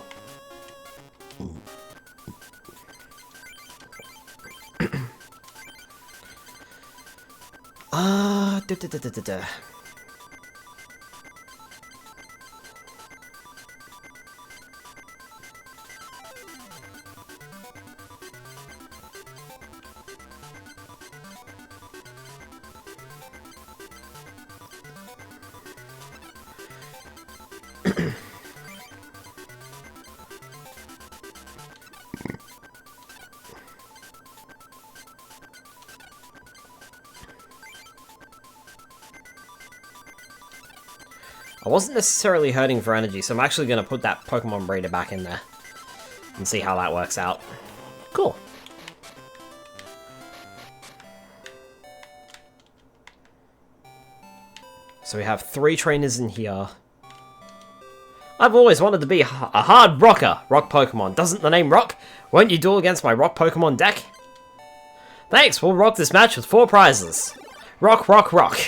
I wasn't necessarily hurting for energy, so I'm actually going to put that Pokemon breeder back in there and see how that works out. Cool. So we have 3 trainers in here. I've always wanted to be a hard rocker, rock Pokemon. Doesn't the name rock? Won't you duel against my rock Pokemon deck? Thanks, we'll rock this match with 4 prizes. Rock, rock, rock.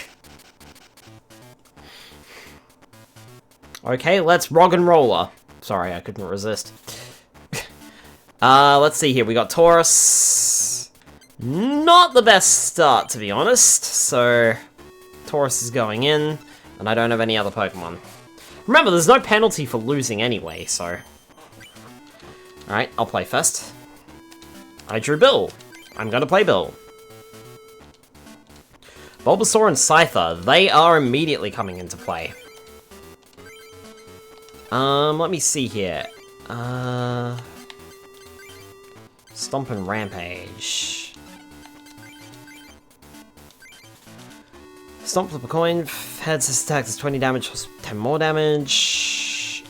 Okay, let's rock and roller. Sorry, I couldn't resist. Let's see here. We got Taurus. Not the best start, to be honest. So, Taurus is going in, and I don't have any other Pokemon. Remember, there's no penalty for losing anyway, so... Alright, I'll play first. I drew Bill. I'm gonna play Bill. Bulbasaur and Scyther, they are immediately coming into play. Let me see here. Stomp and Rampage. Stomp, flip a coin, heads his attack does 20 damage plus 10 more damage.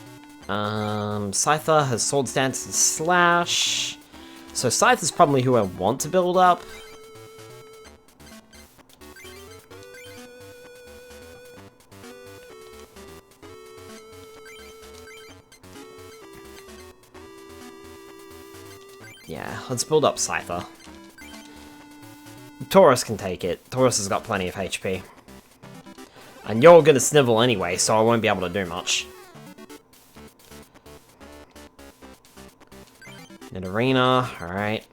Scyther has Sword Stance and Slash. So Scythe is probably who I want to build up. Yeah, let's build up Scyther. Taurus can take it. Taurus has got plenty of HP. And you're gonna Snivel anyway, so I won't be able to do much. Nidorina, alright.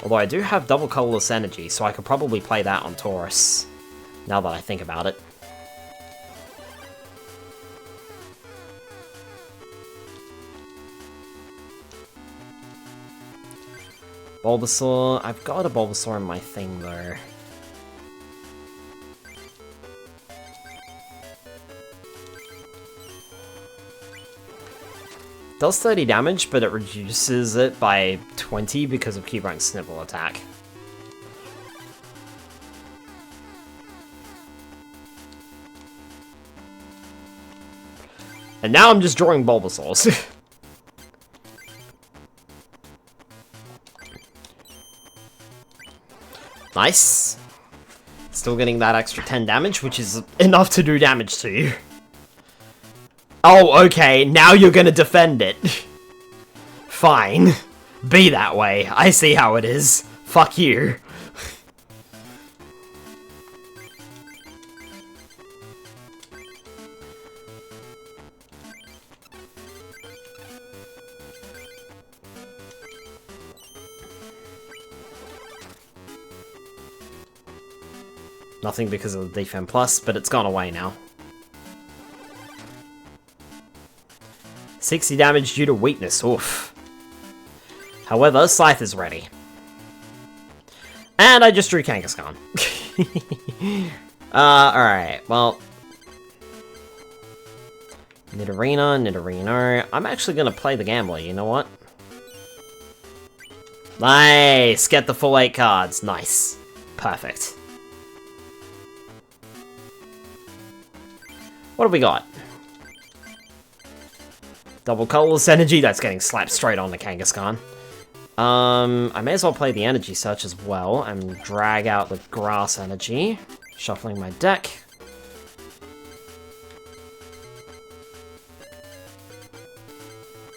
Although I do have double colorless energy, so I could probably play that on Taurus, now that I think about it. Bulbasaur. I've got a Bulbasaur in my thing, though. Does 30 damage, but it reduces it by 20 because of Keyrank Snivel attack. And now I'm just drawing Bulbasaurs. Nice. Still getting that extra 10 damage, which is enough to do damage to you. Oh, okay, now you're gonna defend it. Fine. Be that way. I see how it is. Fuck you. Nothing because of the Defend Plus, but it's gone away now. 60 damage due to weakness, oof. However, Scythe is ready. And I just drew Kangaskhan. Alright, well. Nidorino. I'm actually gonna play the Gambler, you know what? Nice! Get the full 8 cards, nice. Perfect. What have we got? Double colorless energy, that's getting slapped straight on the Kangaskhan. I may as well play the energy search as well and drag out the grass energy. Shuffling my deck.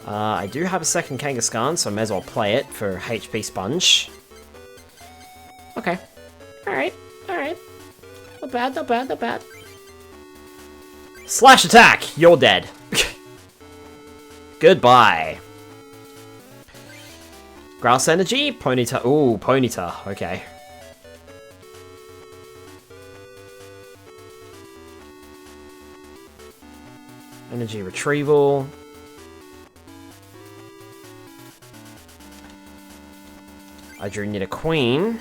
I do have a second Kangaskhan, so I may as well play it for HP Sponge. Okay. Alright. Not bad. Slash attack! You're dead. Goodbye. Grass energy? Ponyta. Ooh, Ponyta. Okay. Energy retrieval. I drew Nidoqueen.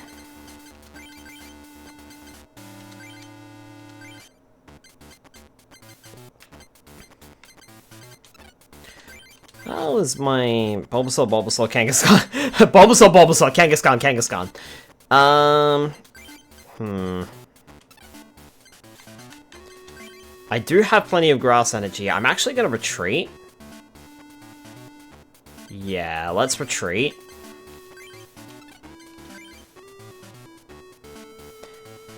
How is my Bulbasaur, Kangaskhan? Bulbasaur, Kangaskhan. I do have plenty of grass energy. I'm actually gonna retreat. Yeah, let's retreat.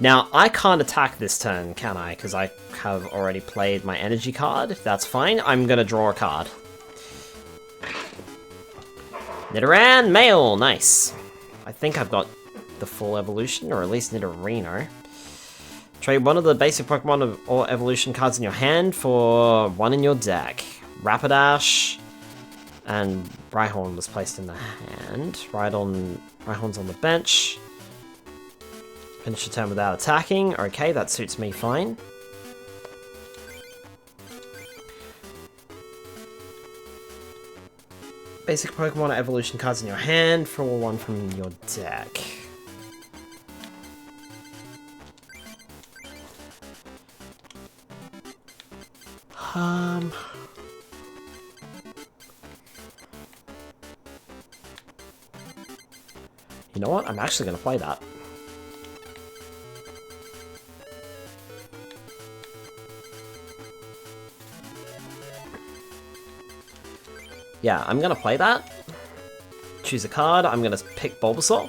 Now, I can't attack this turn, can I? Because I have already played my energy card. That's fine. I'm gonna draw a card. Nidoran, male, nice. I think I've got the full evolution, or at least Nidorino. Trade one of the basic Pokemon or evolution cards in your hand for one in your deck. Rapidash and Rhyhorn was placed in the hand. Rhyhorn's on the bench. Finish your turn without attacking. Okay, that suits me fine. Basic Pokemon evolution cards in your hand for one from your deck. You know what? I'm actually going to play that. Yeah, I'm gonna play that. Choose a card. I'm gonna pick Bulbasaur.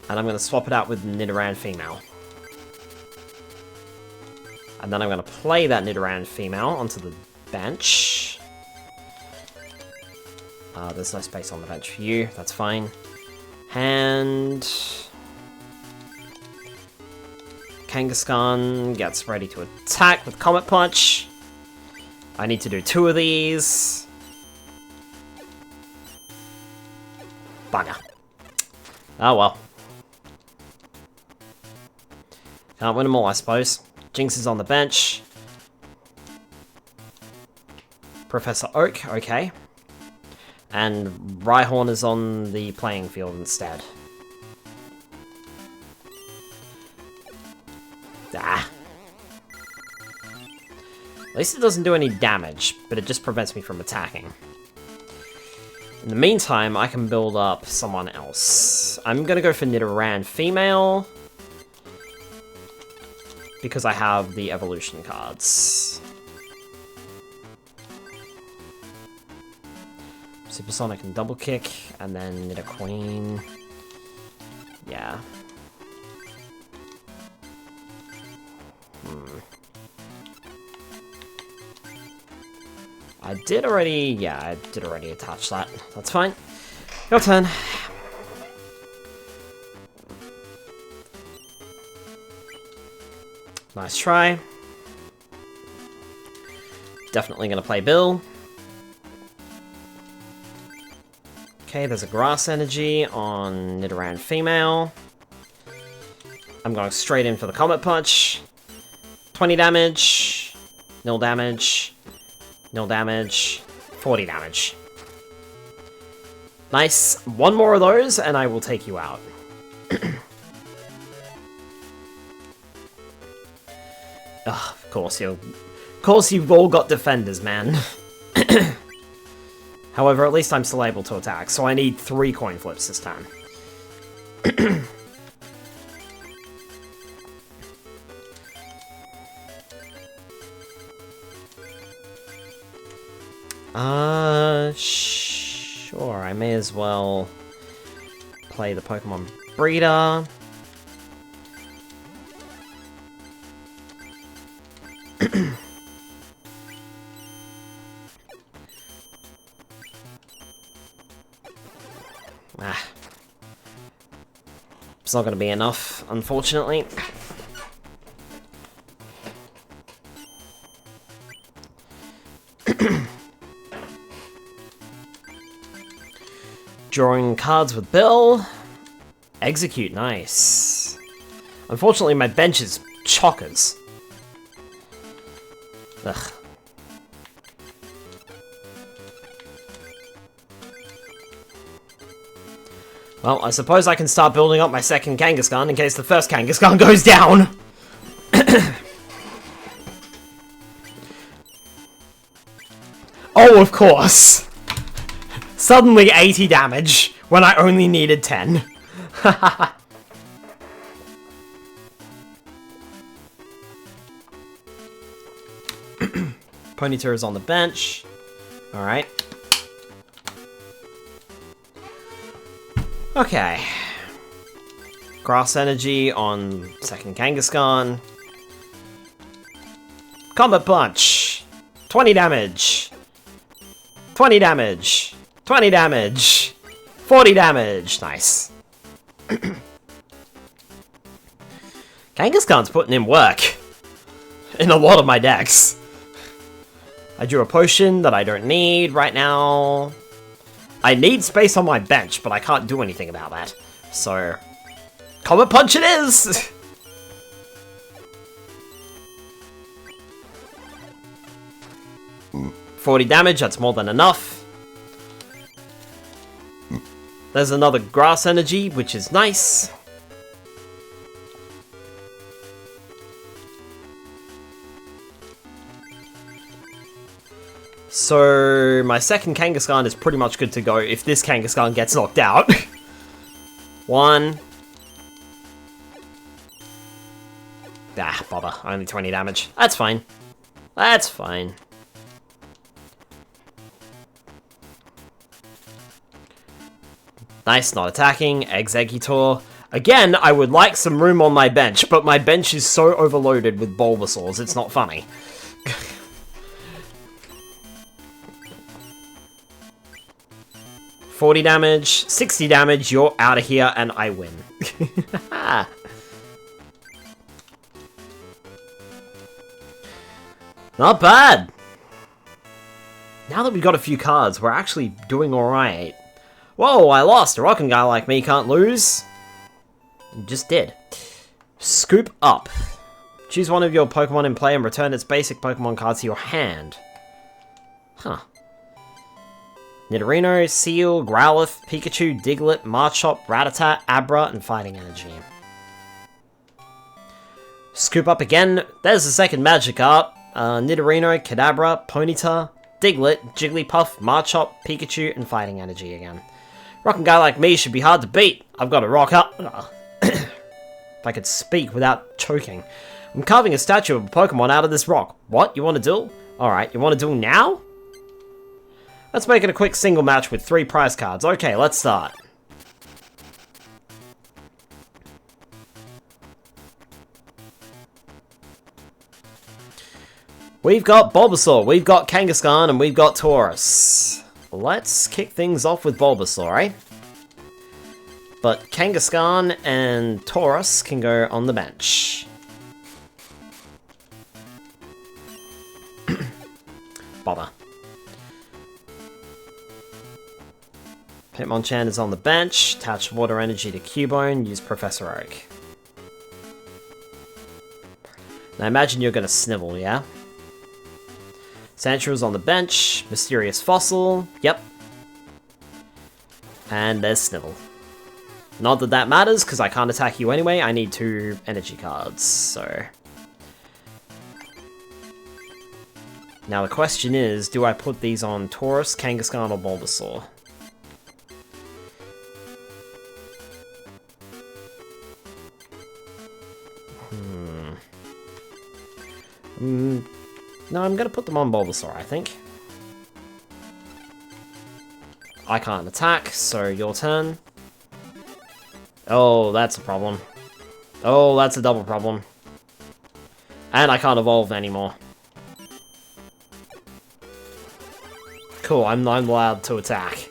And I'm gonna swap it out with Nidoran female. And then I'm gonna play that Nidoran female onto the bench. There's no space on the bench for you. That's fine. And Kangaskhan gets ready to attack with Comet Punch. I need to do 2 of these. Bugger. Oh well. Can't win them all, I suppose. Jinx is on the bench. Professor Oak, okay. And Rhyhorn is on the playing field instead. Ah. At least it doesn't do any damage, but it just prevents me from attacking. In the meantime, I can build up someone else. I'm gonna go for Nidoran female, because I have the evolution cards. Supersonic and Double Kick, and then Nidoqueen. Yeah. I did already... Yeah, I did already attach that. That's fine. Your turn. Nice try. Definitely gonna play Bill. Okay, there's a Grass Energy on Nidoran Female. I'm going straight in for the Comet Punch. 20 damage. Nil damage. Nil damage. 40 damage. Nice. One more of those, and I will take you out. Ugh, of course you've all got defenders, man. However, at least I'm still able to attack, so I need 3 coin flips this time. Sure, I may as well play the Pokemon Breeder. It's not going to be enough, unfortunately. Drawing cards with Bill. Execute, nice. Unfortunately, my bench is chockers. Ugh. Well, I suppose I can start building up my second Kangaskhan in case the first Kangaskhan goes down. Oh, of course. Suddenly 80 damage when I only needed 10. Ponyta is on the bench. Alright. Okay. Grass Energy on second Kangaskhan. Combat Punch! 20 damage! 20 damage! 20 damage! 40 damage! Nice. Kangaskhan's putting in work. In a lot of my decks. I drew a potion that I don't need right now. I need space on my bench, but I can't do anything about that. So, Comet Punch it is! 40 damage, that's more than enough. There's another Grass Energy, which is nice. So, my second Kangaskhan is pretty much good to go if this Kangaskhan gets knocked out. 1. Ah, bother. Only 20 damage. That's fine. That's fine. Nice, not attacking. Exeggutor. Again, I would like some room on my bench, but my bench is so overloaded with Bulbasaurs, it's not funny. 40 damage, 60 damage, you're out of here, and I win. Not bad! Now that we've got a few cards, we're actually doing alright. Whoa, I lost! A rockin' guy like me can't lose. You just did. Scoop up. Choose one of your Pokemon in play and return its basic Pokemon cards to your hand. Huh. Nidorino, Seal, Growlithe, Pikachu, Diglett, Marchop, Rattata, Abra, and Fighting Energy. Scoop up again. There's the second Magikarp. Nidorino, Kadabra, Ponyta, Diglett, Jigglypuff, Marchop, Pikachu, and Fighting Energy again. Rockin' guy like me should be hard to beat. I've got to rock up. If I could speak without choking. I'm carving a statue of a Pokemon out of this rock. What? You want to duel? Alright, you want to duel now? Let's make it a quick single match with 3 prize cards. Okay, let's start. We've got Bulbasaur, we've got Kangaskhan, and we've got Tauros. Let's kick things off with Bulbasaur, eh? But Kangaskhan and Tauros can go on the bench. Bother. Hitmonchan is on the bench. Attach Water Energy to Cubone. Use Professor Oak. Now imagine you're going to Snivel, yeah? Sandshrew is on the bench. Mysterious Fossil. Yep. And there's Snivel. Not that that matters, because I can't attack you anyway. I need 2 energy cards, so... Now the question is, do I put these on Tauros, Kangaskhan, or Bulbasaur? No, I'm gonna put them on Bulbasaur, I think. I can't attack, so your turn. Oh, that's a problem. Oh, that's a double problem. And I can't evolve anymore. Cool, I'm not allowed to attack.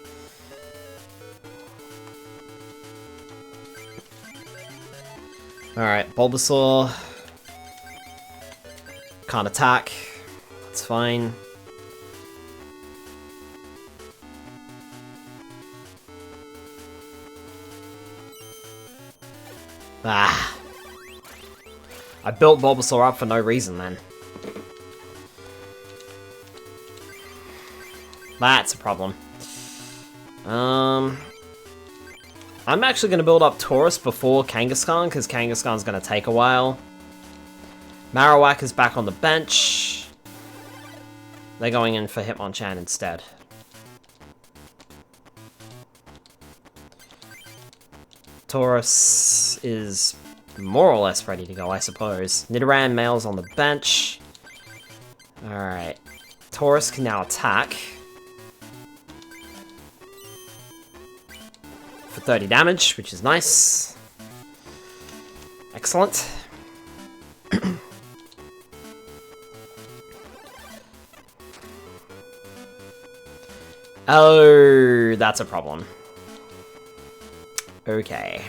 Alright, Bulbasaur. Can't attack. That's fine. Ah. I built Bulbasaur up for no reason then. That's a problem. I'm actually going to build up Tauros before Kangaskhan, because Kangaskhan's going to take a while. Marowak is back on the bench. They're going in for Hitmonchan instead. Tauros is more or less ready to go, I suppose. Nidoran Male's on the bench. Alright. Tauros can now attack. For 30 damage, which is nice. Excellent. Oh, that's a problem. Okay.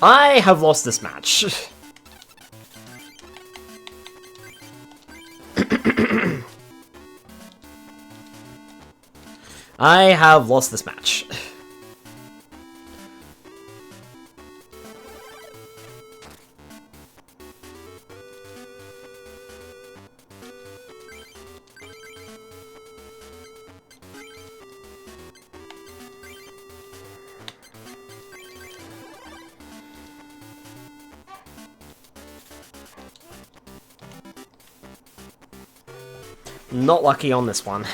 I have lost this match. I have lost this match. Not lucky on this one.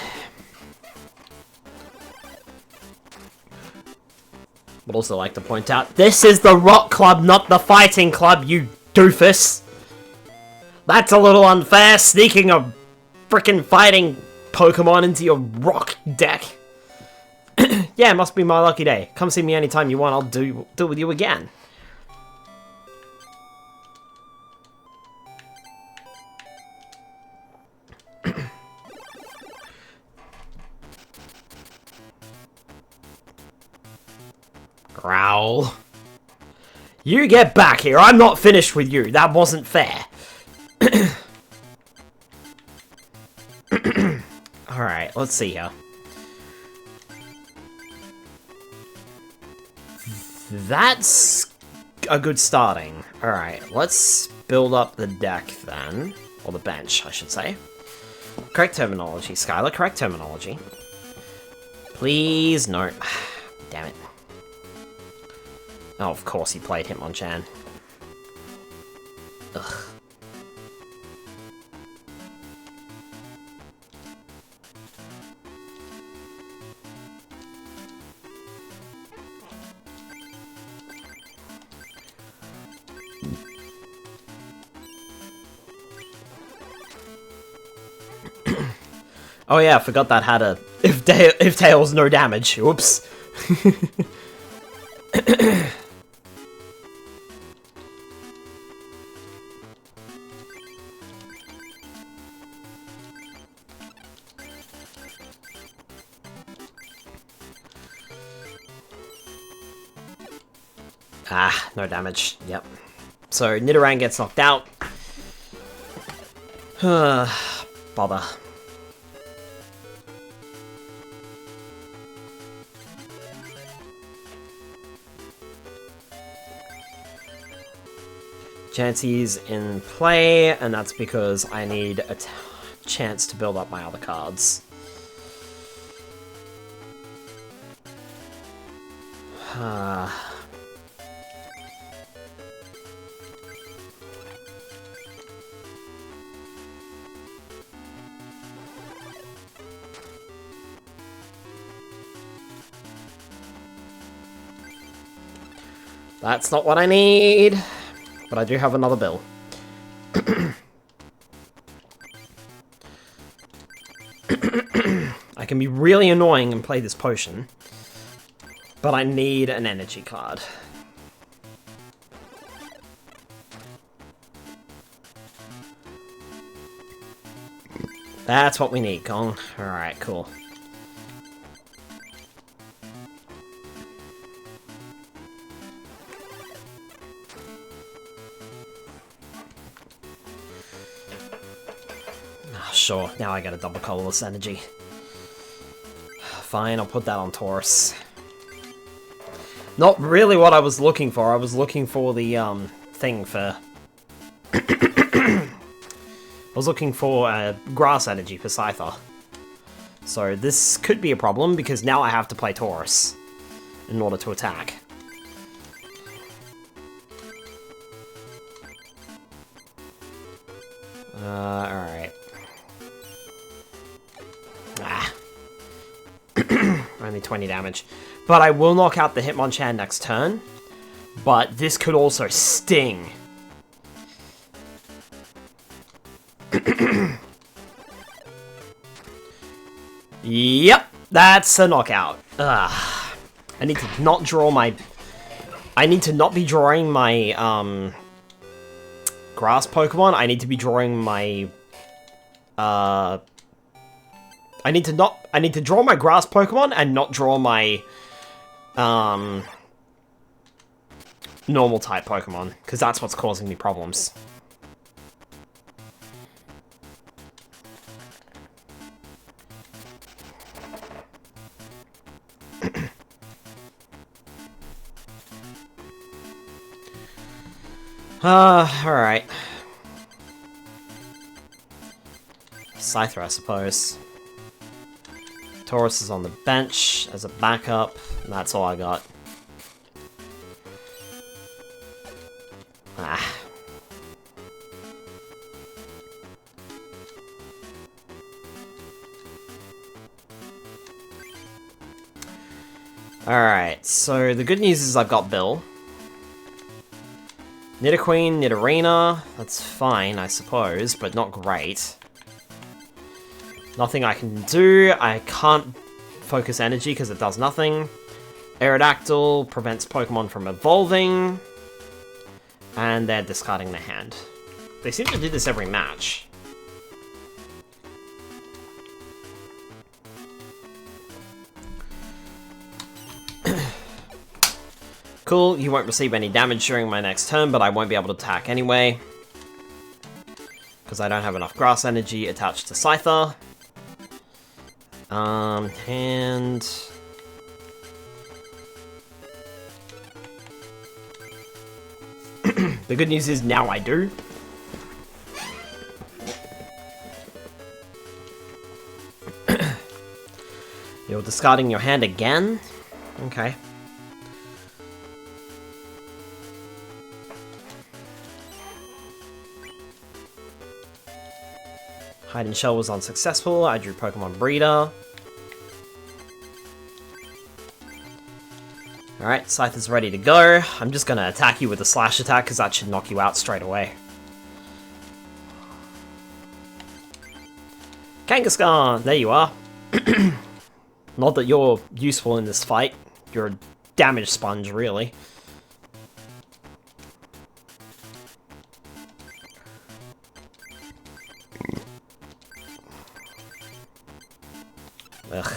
Would also like to point out, this is the Rock Club, not the Fighting Club, you doofus! That's a little unfair, sneaking a frickin' fighting Pokemon into your rock deck. Yeah, it must be my lucky day. Come see me anytime you want, I'll do it with you again. Growl. You get back here, I'm not finished with you, that wasn't fair. Alright, let's see here. That's a good starting. Alright, let's build up the deck then. Or the bench, I should say. Correct terminology, Skylar, correct terminology. Please, no. Damn it. Oh, of course he played Hitmonchan. Ugh. Oh yeah, I forgot that had a if Tails no damage. Oops. Ah, no damage. Yep. So Nidoran gets knocked out. Bother. Chansey's in play, and that's because I need a chance to build up my other cards. That's not what I need, but I do have another bill. I can be really annoying and play this potion, but I need an energy card. That's what we need, Kong. Alright, cool. Sure, now I get a double colorless energy. Fine, I'll put that on Taurus. Not really what I was looking for. I was looking for the, thing for... I was looking for grass energy for Scyther. So this could be a problem, because now I have to play Taurus in order to attack. Alright. Only 20 damage. But I will knock out the Hitmonchan next turn. But this could also sting. Yep, that's a knockout. I need to not draw my... I need to not be drawing my, grass Pokemon. I need to be drawing my, I need to draw my grass Pokemon and not draw my, normal type Pokemon, because that's what's causing me problems. Alright. Scyther, I suppose. Taurus is on the bench as a backup, and that's all I got. Alright, so the good news is I've got Bill. Nidoqueen, Nidorina, that's fine, I suppose, but not great. Nothing I can do. I can't focus energy because it does nothing. Aerodactyl prevents Pokemon from evolving. And they're discarding their hand. They seem to do this every match. Cool, you won't receive any damage during my next turn, but I won't be able to attack anyway. Because I don't have enough grass energy attached to Scyther. And... the good news is now I do. You're discarding your hand again? Okay. Hide and Shell was unsuccessful. I drew Pokemon Breeder. Alright, Scyther's ready to go. I'm just gonna attack you with a slash attack because that should knock you out straight away. Kangaskhan! There you are. Not that you're useful in this fight. You're a damage sponge, really. Ugh.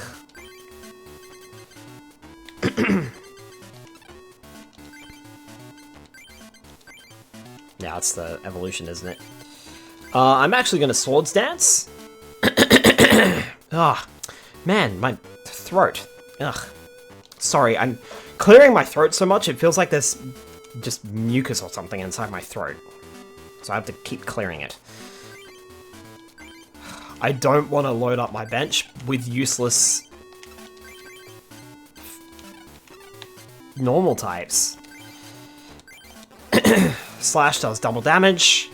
Yeah, that's the evolution, isn't it? I'm actually going to Swords Dance. Ah, man, my throat. Ugh. Sorry, I'm clearing my throat so much, it feels like there's just mucus or something inside my throat. So I have to keep clearing it. I don't want to load up my bench with useless normal types. Slash does double damage.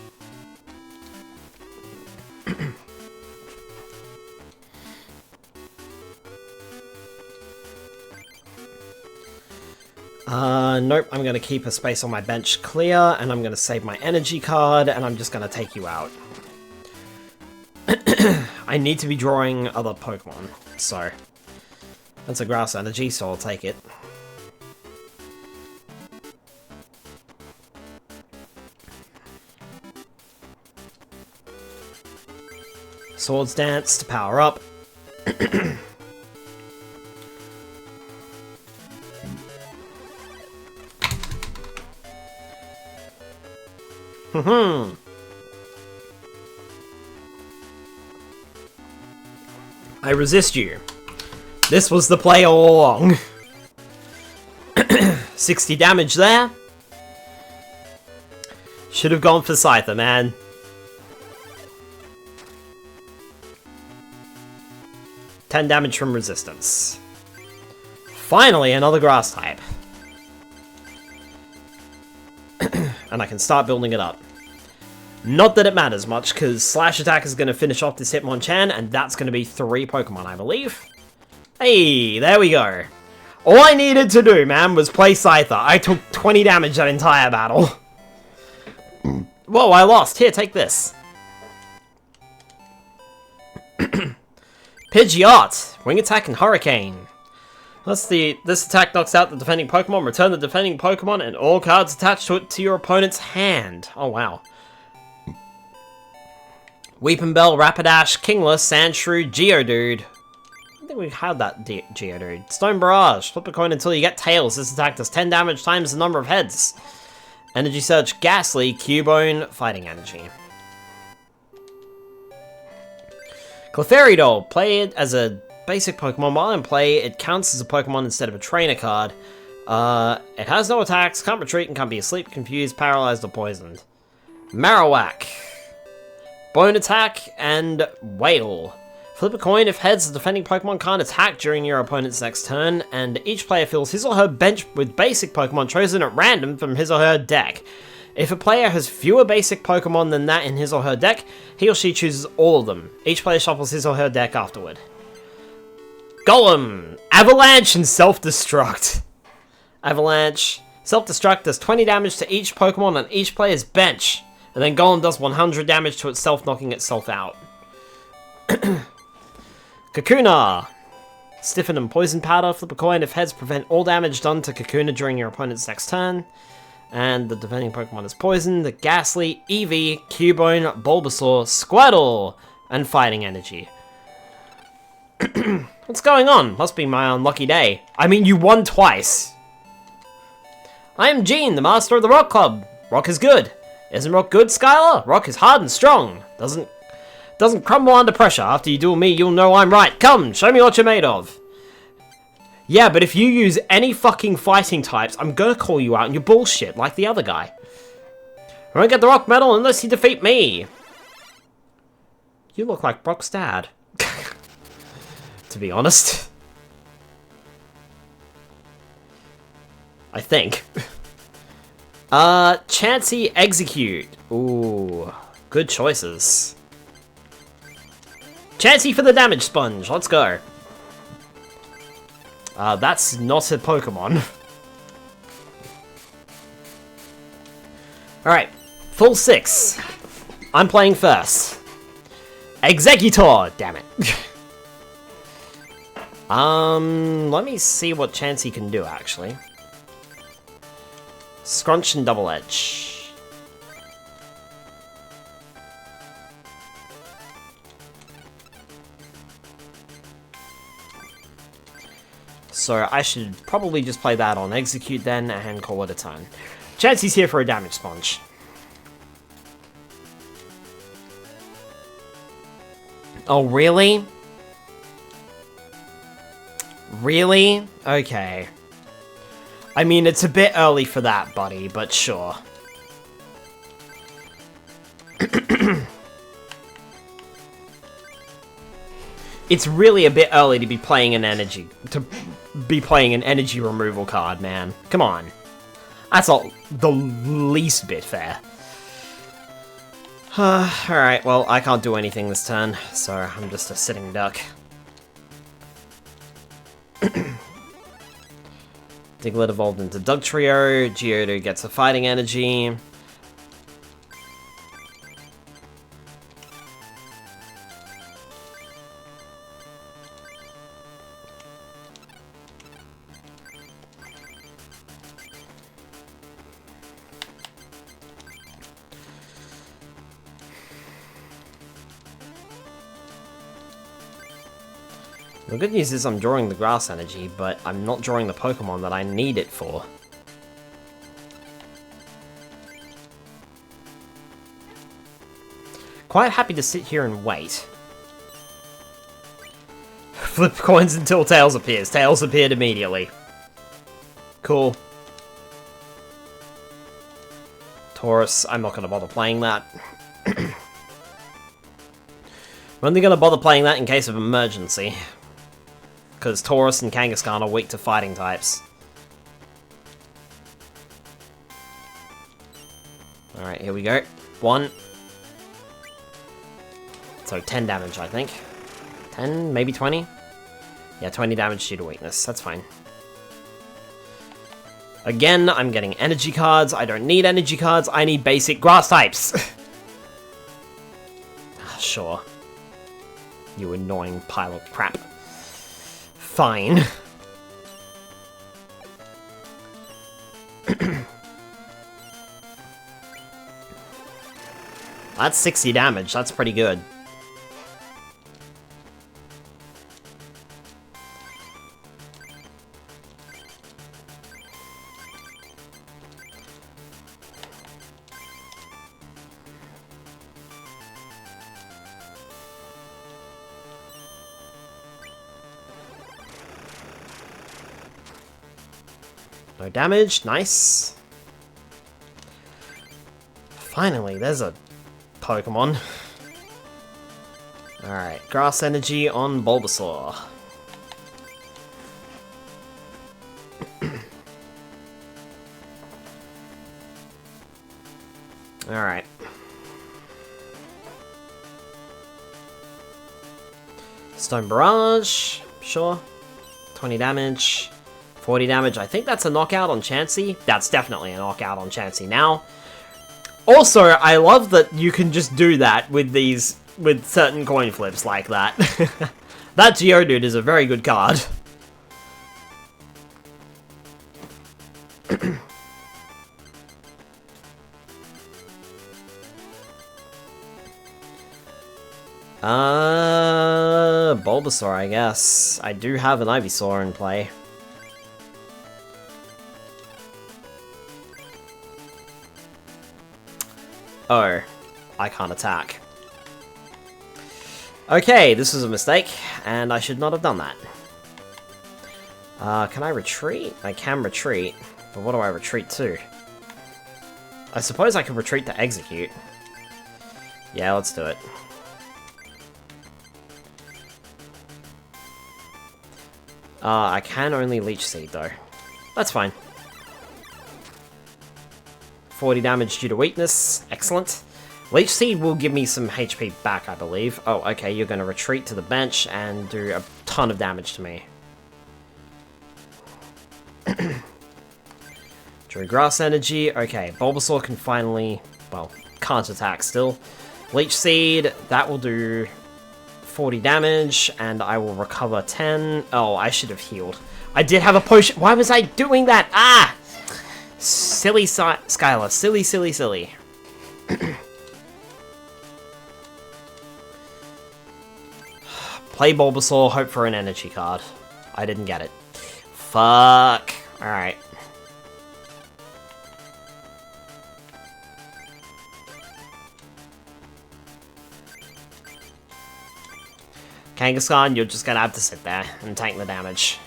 Nope, I'm going to keep a space on my bench clear, and I'm going to save my energy card, and I'm just going to take you out. I need to be drawing other Pokemon, so... That's a grass energy, so I'll take it. Swords Dance to power up. I resist you. This was the play all along. 60 damage there. Should have gone for Scyther, man. $10 damage from resistance. Finally, another grass type. And I can start building it up. Not that it matters much, because Slash Attack is going to finish off this Hitmonchan, and that's going to be 3 Pokemon, I believe. Hey, there we go. All I needed to do, man, was play Scyther. I took 20 damage that entire battle. Whoa, I lost. Here, take this. Pidgeot! Wing Attack and Hurricane. This attack knocks out the defending Pokemon. Return the defending Pokemon and all cards attached to it to your opponent's hand. Oh, wow. Weepinbell, Rapidash, Kingler, Sandshrew, Geodude. I think we had that Geodude. Stone Barrage. Flip a coin until you get tails. This attack does 10 damage times the number of heads. Energy Surge, Ghastly, Cubone, Fighting Energy. Clefairy, play it as a basic Pokemon. While in play, it counts as a Pokemon instead of a trainer card. It has no attacks, can't retreat, and can't be asleep, confused, paralyzed, or poisoned. Marowak. Bone Attack and Wail. Flip a coin. If heads, the defending Pokemon can't attack during your opponent's next turn, and each player fills his or her bench with basic Pokemon chosen at random from his or her deck. If a player has fewer basic Pokemon than that in his or her deck, he or she chooses all of them. Each player shuffles his or her deck afterward. Golem! Avalanche and Self-Destruct. Avalanche. Self-Destruct does 20 damage to each Pokemon on each player's bench. And then Golem does 100 damage to itself, knocking itself out. Kakuna! Stiffen and Poison Powder. Flip a coin. If heads, prevent all damage done to Kakuna during your opponent's next turn. And the defending Pokemon is Poison, the Ghastly, Eevee, Cubone, Bulbasaur, Squirtle, and Fighting Energy. What's going on? Must be my unlucky day. I mean, you won twice. I am Gene, the master of the Rock Club. Rock is good. Isn't Rock good, Skylar? Rock is hard and strong. Doesn't crumble under pressure. After you duel me, you'll know I'm right. Come, show me what you're made of. Yeah, but if you use any fucking fighting types, I'm gonna call you out on your bullshit, like the other guy. I won't get the rock medal unless you defeat me. You look like Brock's dad. To be honest. I think. Chansey Execute. Ooh, good choices. Chansey for the damage sponge, let's go. That's not a Pokemon. Alright, full 6. I'm playing first. Executor! Damn it. Let me see what Chansey can do, actually. Scrunch and Double Edge. So I should probably just play that on Execute then and call it a turn. Chansey's here for a damage sponge. Oh, really? Really? Okay. I mean, it's a bit early for that, buddy, but sure. It's really a bit early to be playing an energy removal card, man. Come on. That's all the least bit fair. Alright, well, I can't do anything this turn, so I'm just a sitting duck. Diglett evolved into Dugtrio, Geodude gets a fighting energy. The good news is I'm drawing the grass energy, but I'm not drawing the Pokemon that I need it for. Quite happy to sit here and wait. Flip coins until Tails appears. Tails appeared immediately. Cool. Taurus, I'm not going to bother playing that. I'm only going to bother playing that in case of emergency. Because Taurus and Kangaskhan are weak to fighting types. Alright, here we go. 1. So 10 damage, I think. 10, maybe 20? Yeah, 20 damage due to weakness. That's fine. Again, I'm getting energy cards. I don't need energy cards. I need basic grass types. Sure. You annoying pile of crap. Fine. That's 60 damage. That's pretty good. No damage, nice. Finally, there's a Pokemon. Alright, Grass Energy on Bulbasaur. Alright. Stone Barrage, sure. 20 damage. 40 damage, I think that's a knockout on Chansey. That's definitely a knockout on Chansey now. Also, I love that you can just do that with certain coin flips like that. That Geodude is a very good card. Bulbasaur, I guess. I do have an Ivysaur in play. Oh, I can't attack. Okay, this was a mistake, and I should not have done that. Can I retreat? I can retreat, but what do I retreat to? I suppose I can retreat to execute. Yeah, let's do it. I can only Leech Seed, though. That's fine. 40 damage due to weakness. Excellent. Leech Seed will give me some HP back, I believe. Oh, okay, you're going to retreat to the bench and do a ton of damage to me. Drew Grass Energy. Okay, Bulbasaur can finally... well, can't attack still. Leech Seed, that will do 40 damage, and I will recover 10. Oh, I should have healed. I did have a potion. Why was I doing that? Ah! Silly Skylar. Silly, silly, silly. Play Bulbasaur, hope for an energy card. I didn't get it. Fuck. Alright. Kangaskhan, you're just gonna have to sit there and tank the damage.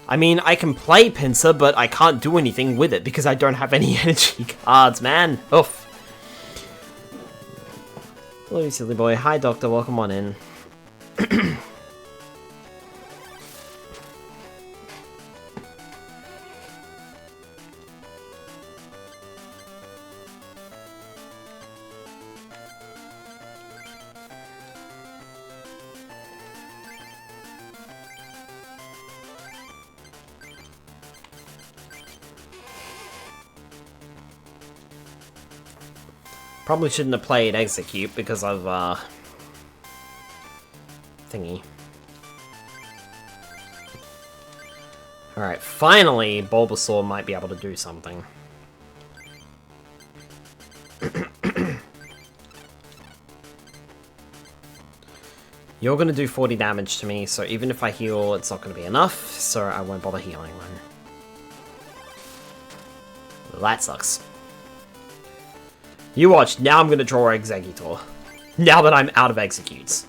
I mean, I can play Pinsir, but I can't do anything with it because I don't have any energy cards, man. Oof. Hello, you silly boy. Hi, Doctor. Welcome on in. Probably shouldn't have played Execute because of, thingy. Alright, finally, Bulbasaur might be able to do something. You're gonna do 40 damage to me, so even if I heal, it's not gonna be enough, so I won't bother healing then. That sucks. You watch, now I'm gonna draw Executor. Now that I'm out of Executes.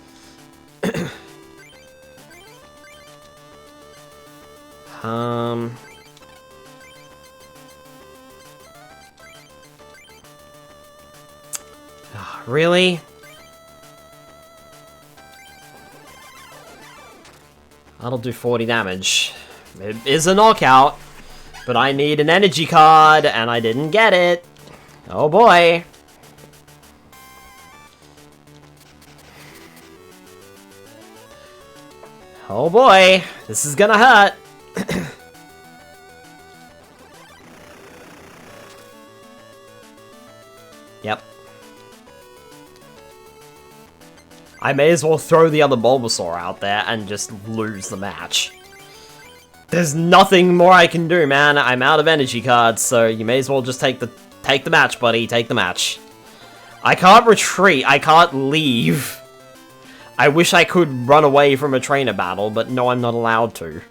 Really? That'll do 40 damage. It is a knockout, but I need an energy card, and I didn't get it. Oh boy. Oh boy, this is gonna hurt. Yep. I may as well throw the other Bulbasaur out there and just lose the match. There's nothing more I can do, man. I'm out of energy cards, so you may as well just take the match, buddy. Take the match. I can't retreat. I can't leave. I wish I could run away from a trainer battle, but no, I'm not allowed to.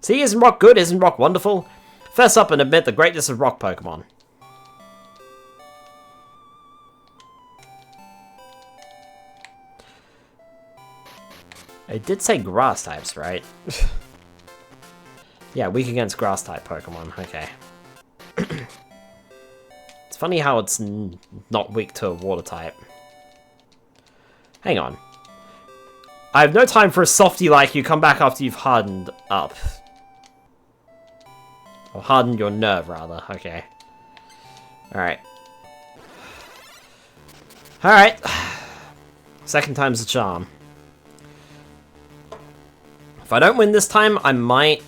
See, isn't Rock good? Isn't Rock wonderful? Fess up and admit the greatness of Rock Pokemon. It did say grass types, right? Yeah, weak against grass type Pokemon. Okay. It's funny how it's not weak to a water type. Hang on. I have no time for a softie like you. Come back after you've hardened up. Or hardened your nerve, rather. Okay. Alright. Alright. Second time's a charm. If I don't win this time, I might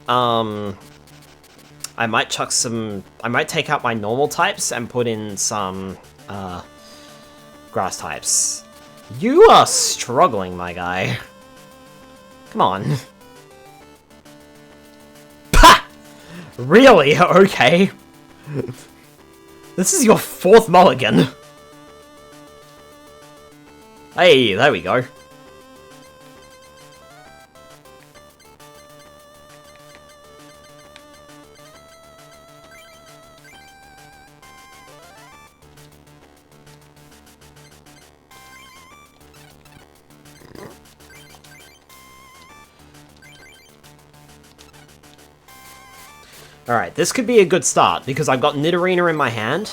chuck some... I might take out my normal types and put in some, grass types. You are struggling, my guy. Come on. Pah! Really? Okay. This is your 4th mulligan. Hey, there we go. Alright, this could be a good start, because I've got Nidorina in my hand.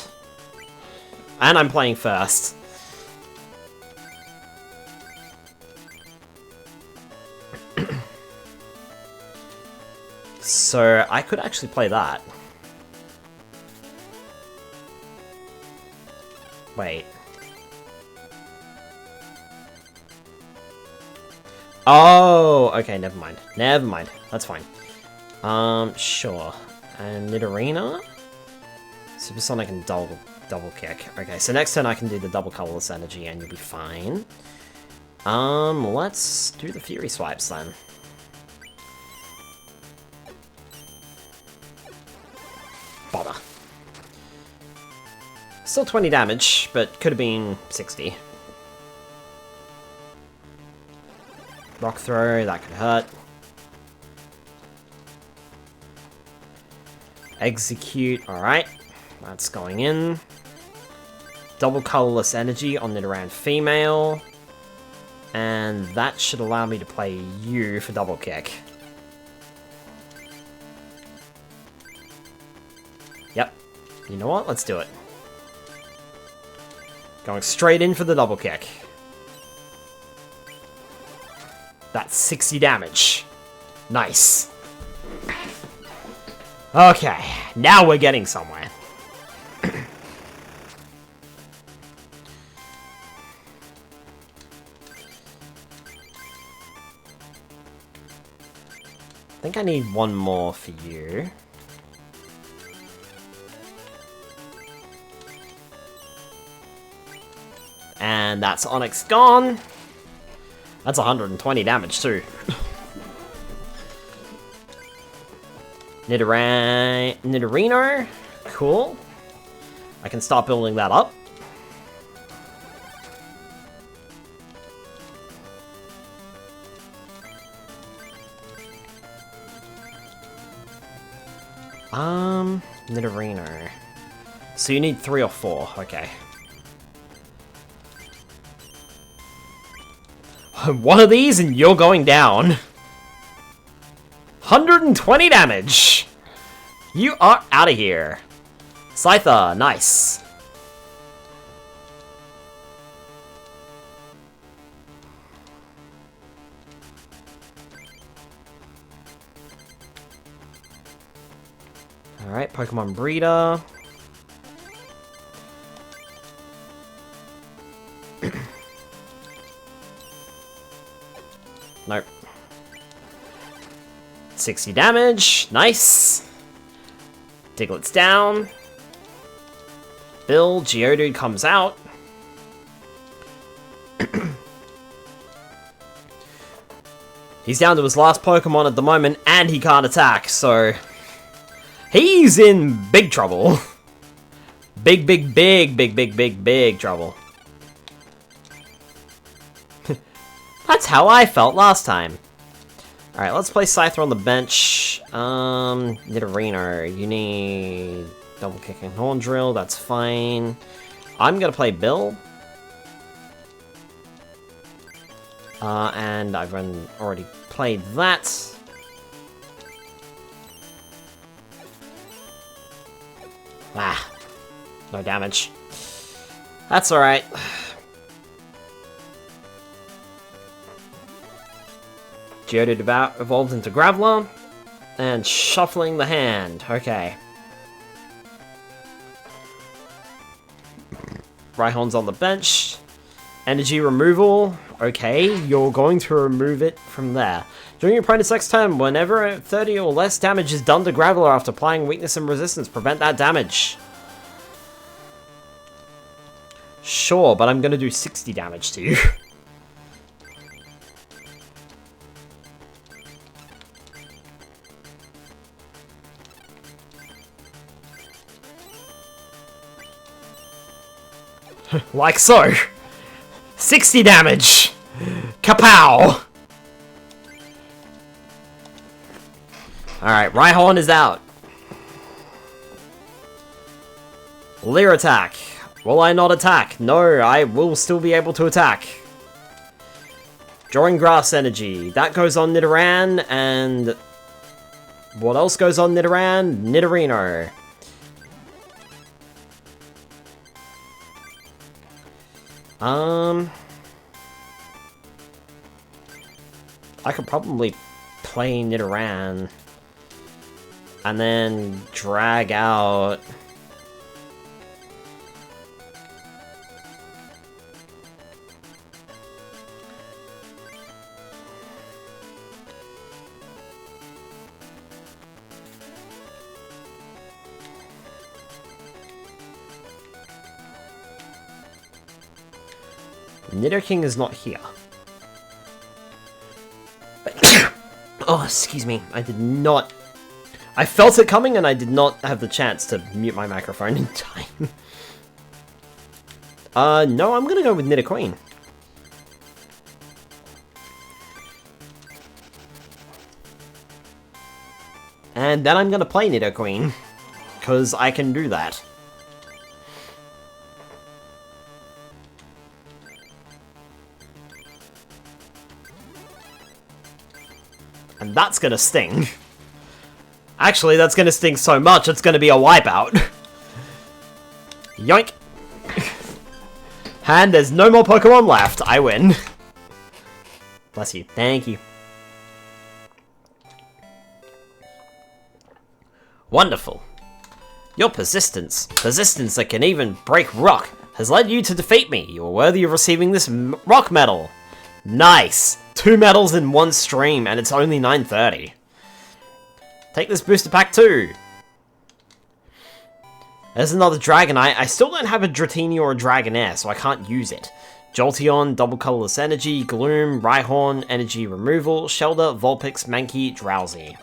And I'm playing first. So, I could actually play that. Wait. Oh, okay, never mind. Never mind. That's fine. Sure. And Nidorina? Supersonic and double kick. Okay, so next turn I can do the double colorless energy and you'll be fine. Let's do the Fury Swipes then. Bother. Still 20 damage, but could have been 60. Rock throw, that could hurt. Execute, alright. That's going in. Double colorless energy on Nidoran female. And that should allow me to play you for double kick. Yep. You know what? Let's do it. Going straight in for the double kick. That's 60 damage. Nice. Okay, now we're getting somewhere. I think I need one more for you. And that's Onyx gone. That's 120 damage too. Nidorino. Cool. I can start building that up. Nidorino. So you need 3 or 4. Okay. One of these and you're going down. 120 damage! You are out of here. Scyther, nice. Alright, Pokemon Breeder. Nope. 60 damage. Nice. Diglett's down. Bill, Geodude comes out. He's down to his last Pokemon at the moment, and he can't attack, so... he's in big trouble. Big trouble. That's how I felt last time. Alright, let's play Scyther on the bench. Nidorino, you need double kick and horn drill, that's fine. I'm gonna play Bill. And I've already played that. Ah, no damage. That's alright. Geodude evolved into Graveler, and shuffling the hand. Okay. Rhyhorn's on the bench. Energy removal. Okay, you're going to remove it from there. During your opponent's next turn, whenever 30 or less damage is done to Graveler after applying weakness and resistance, prevent that damage. Sure, but I'm going to do 60 damage to you. Like so. 60 damage. Kapow. Alright, Rhyhorn is out. Leer attack. Will I not attack? No, I will still be able to attack. Drawing Grass Energy. That goes on Nidoran, and... what else goes on Nidoran? Nidorino. I could probably play Nidoran and then drag out Nidoking is not here. Oh, excuse me. I did not... I felt it coming and I did not have the chance to mute my microphone in time. No, I'm gonna go with Nidoqueen. and then I'm gonna play Nidoqueen. Because I can do that. And that's gonna sting. Actually, that's gonna sting so much, it's gonna be a wipeout. Yoink! And there's no more Pokemon left. I win. Bless you. Thank you. Wonderful. Your persistence that can even break rock, has led you to defeat me. You are worthy of receiving this rock medal. Nice! 2 medals in one stream, and it's only 9:30. Take this booster pack too. There's another Dragonite. I still don't have a Dratini or a Dragonair, so I can't use it. Jolteon, Double Colorless Energy, Gloom, Rhyhorn, Energy Removal, Shelter, Vulpix, Mankey, Drowsy.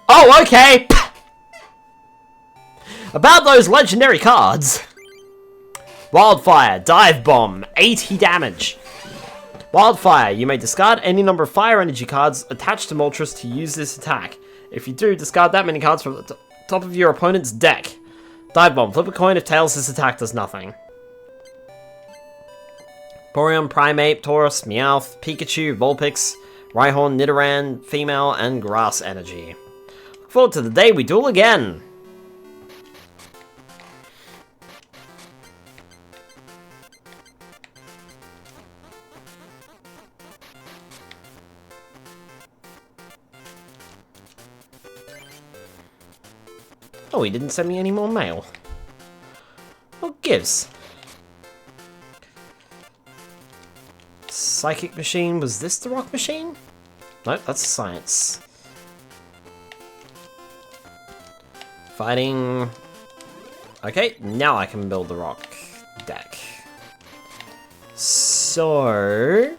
Oh, okay! About those legendary cards. Wildfire, Dive Bomb, 80 damage. Wildfire, you may discard any number of fire energy cards attached to Moltres to use this attack. If you do, discard that many cards from the top of your opponent's deck. Dive Bomb, flip a coin, if tails, this attack does nothing. Porygon, Primeape, Tauros, Meowth, Pikachu, Vulpix, Rhyhorn, Nidoran, Female, and Grass Energy. Look forward to the day we duel again! Oh, he didn't send me any more mail. What gives? Psychic Machine, was this the Rock Machine? Nope, that's Science. Fighting... Okay, now I can build the Rock deck. So...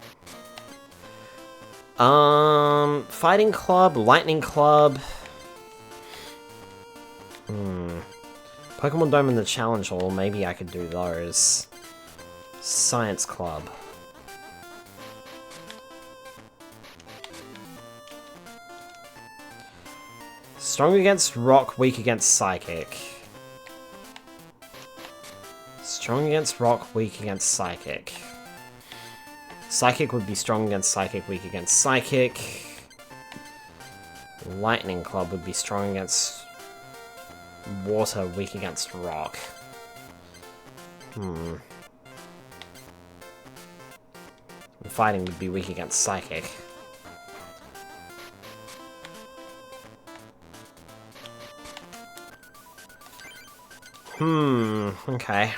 Fighting Club, Lightning Club... Pokemon Dome and the Challenge Hall, maybe I could do those. Science Club. Strong against Rock, weak against Psychic. Strong against Rock, weak against Psychic. Psychic would be strong against Psychic, weak against Psychic. Lightning Club would be strong against Water, weak against Rock. Fighting would be weak against Psychic. Okay.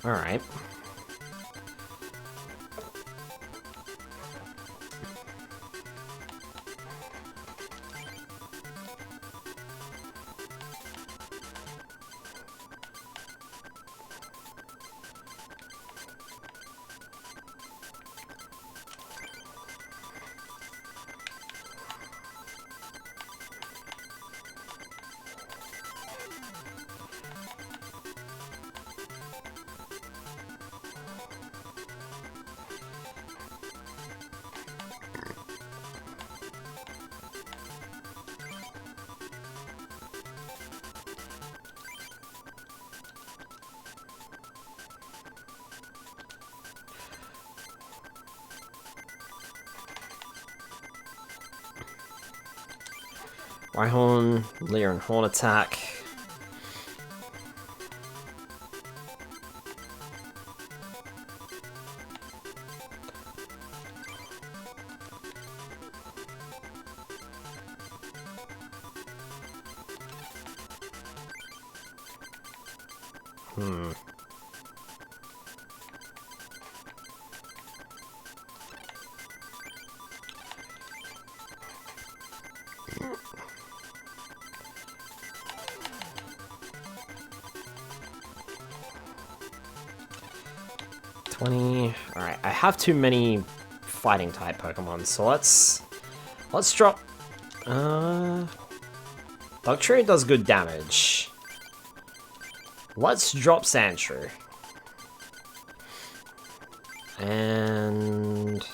Alright. Rhyhorn, Leer and Horn attack. $20. Alright, I have too many fighting type Pokemon, so let's drop Dugtrio does good damage. Let's drop Sandshrew. And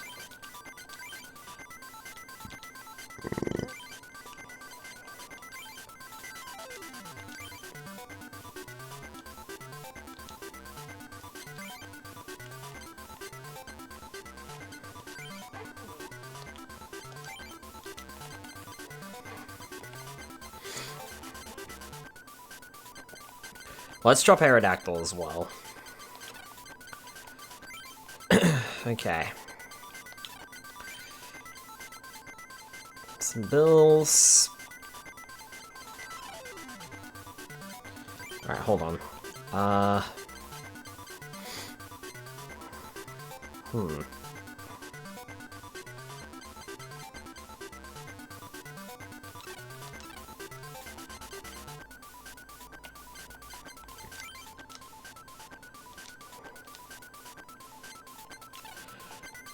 let's drop Aerodactyl as well. Okay. Some bills. Alright, hold on.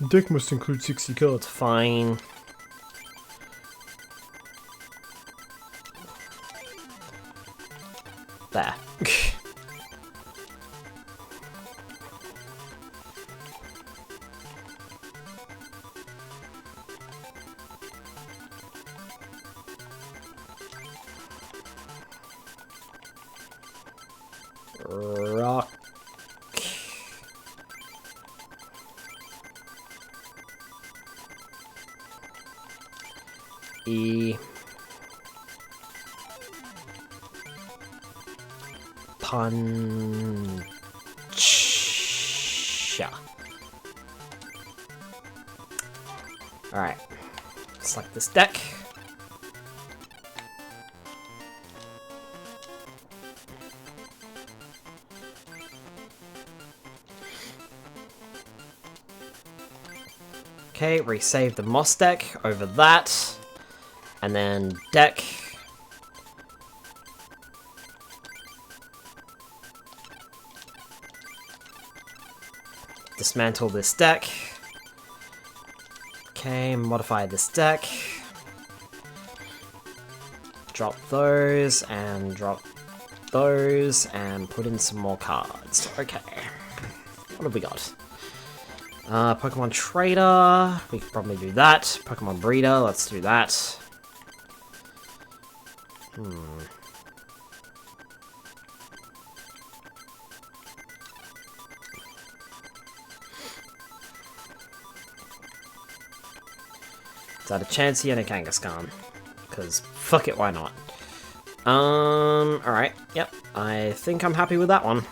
Deck must include 60 cards. Fine. There. Rock. E. Punch. Alright. Select this deck. Okay, resave the Moss deck over that. And then deck. Dismantle this deck. Okay, modify this deck. Drop those, and drop those, and put in some more cards. Okay. What have we got? Pokemon Trader. We could probably do that. Pokemon Breeder. Let's do that. Is that a Chansey and a Kangaskhan? Because fuck it, why not? Alright, yep. I think I'm happy with that one.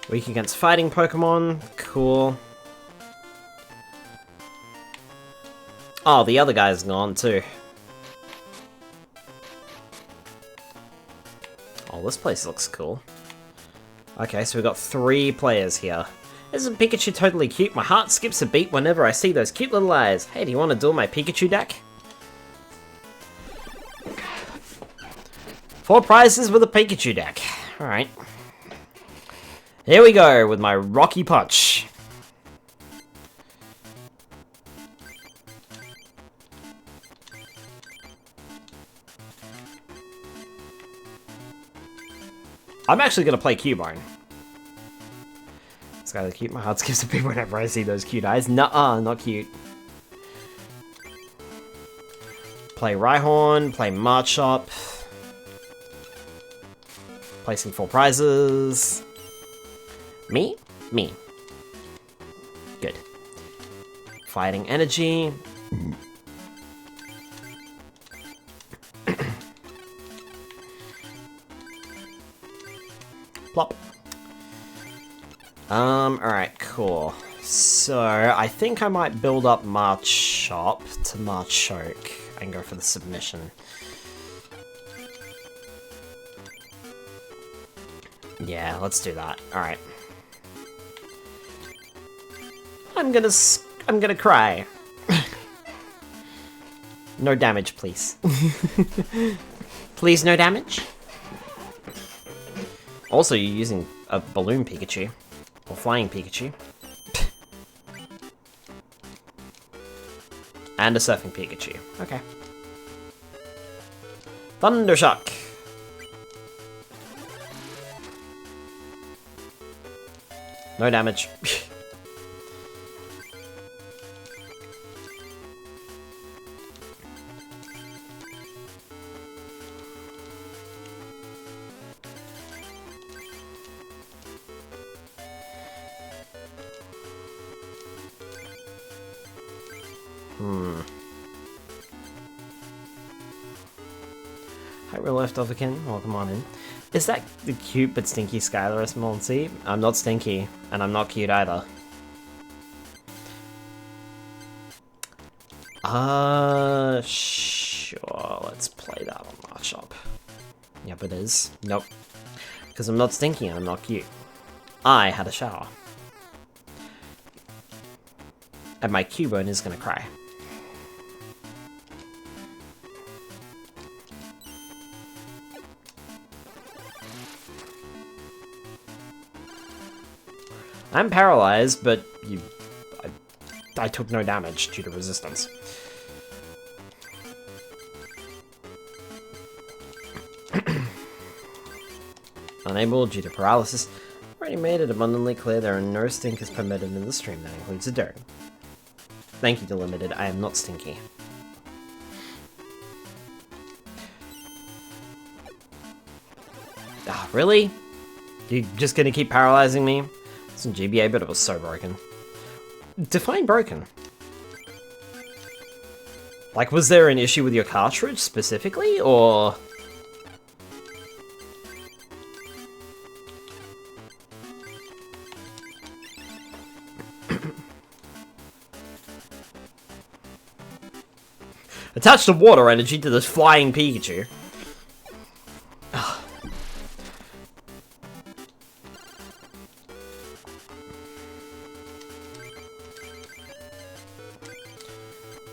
Weak against fighting Pokemon. Cool. Oh, the other guy's gone too. Oh, this place looks cool. Okay, so we've got 3 players here. Isn't Pikachu totally cute? My heart skips a beat whenever I see those cute little eyes. Hey, do you want to duel my Pikachu deck? 4 prizes with a Pikachu deck. Alright. Here we go with my Rocky Punch. I'm actually going to play Cubone. This guy's cute. My heart skips a beat whenever I see those cute eyes. Nuh-uh, not cute. Play Rhyhorn, play Marchop. Placing 4 prizes. Me? Me. Good. Fighting Energy. Plop. Alright, cool. So, I think I might build up Marchop to Machoke and go for the submission. Yeah, let's do that. Alright. I'm gonna cry. No damage, please. Please, no damage. Also, you're using a balloon Pikachu. Or flying Pikachu. And a surfing Pikachu. Okay. Thundershock. No damage. Hi, we're left over again. Welcome on in. Is that the cute but stinky Skylar SMLC? I'm not stinky, and I'm not cute either. Sure. Let's play that on Marchop. Yep, it is. Nope. Because I'm not stinky and I'm not cute. I had a shower. And my Cubone is gonna cry. I'm paralyzed, but I took no damage due to resistance. Unable due to paralysis. Already made it abundantly clear there are no stinkers permitted in the stream. That includes a dirt. Thank you, Delimited. I am not stinky. Ah, really? You just gonna keep paralyzing me? It's in GBA, but it was so broken. Define broken. Like, was there an issue with your cartridge specifically, or...? Attach the water energy to this flying Pikachu.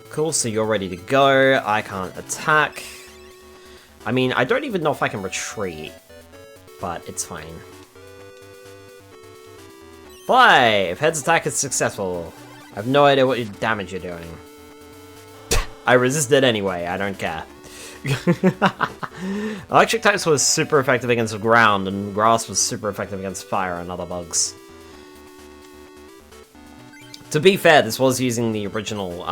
Cool, so you're ready to go. I can't attack. I mean, I don't even know if I can retreat, but it's fine. 5! Head's attack is successful. I have no idea what damage you're doing. I resisted anyway, I don't care. Electric types was super effective against ground, and grass was super effective against fire and other bugs. To be fair, this was using the original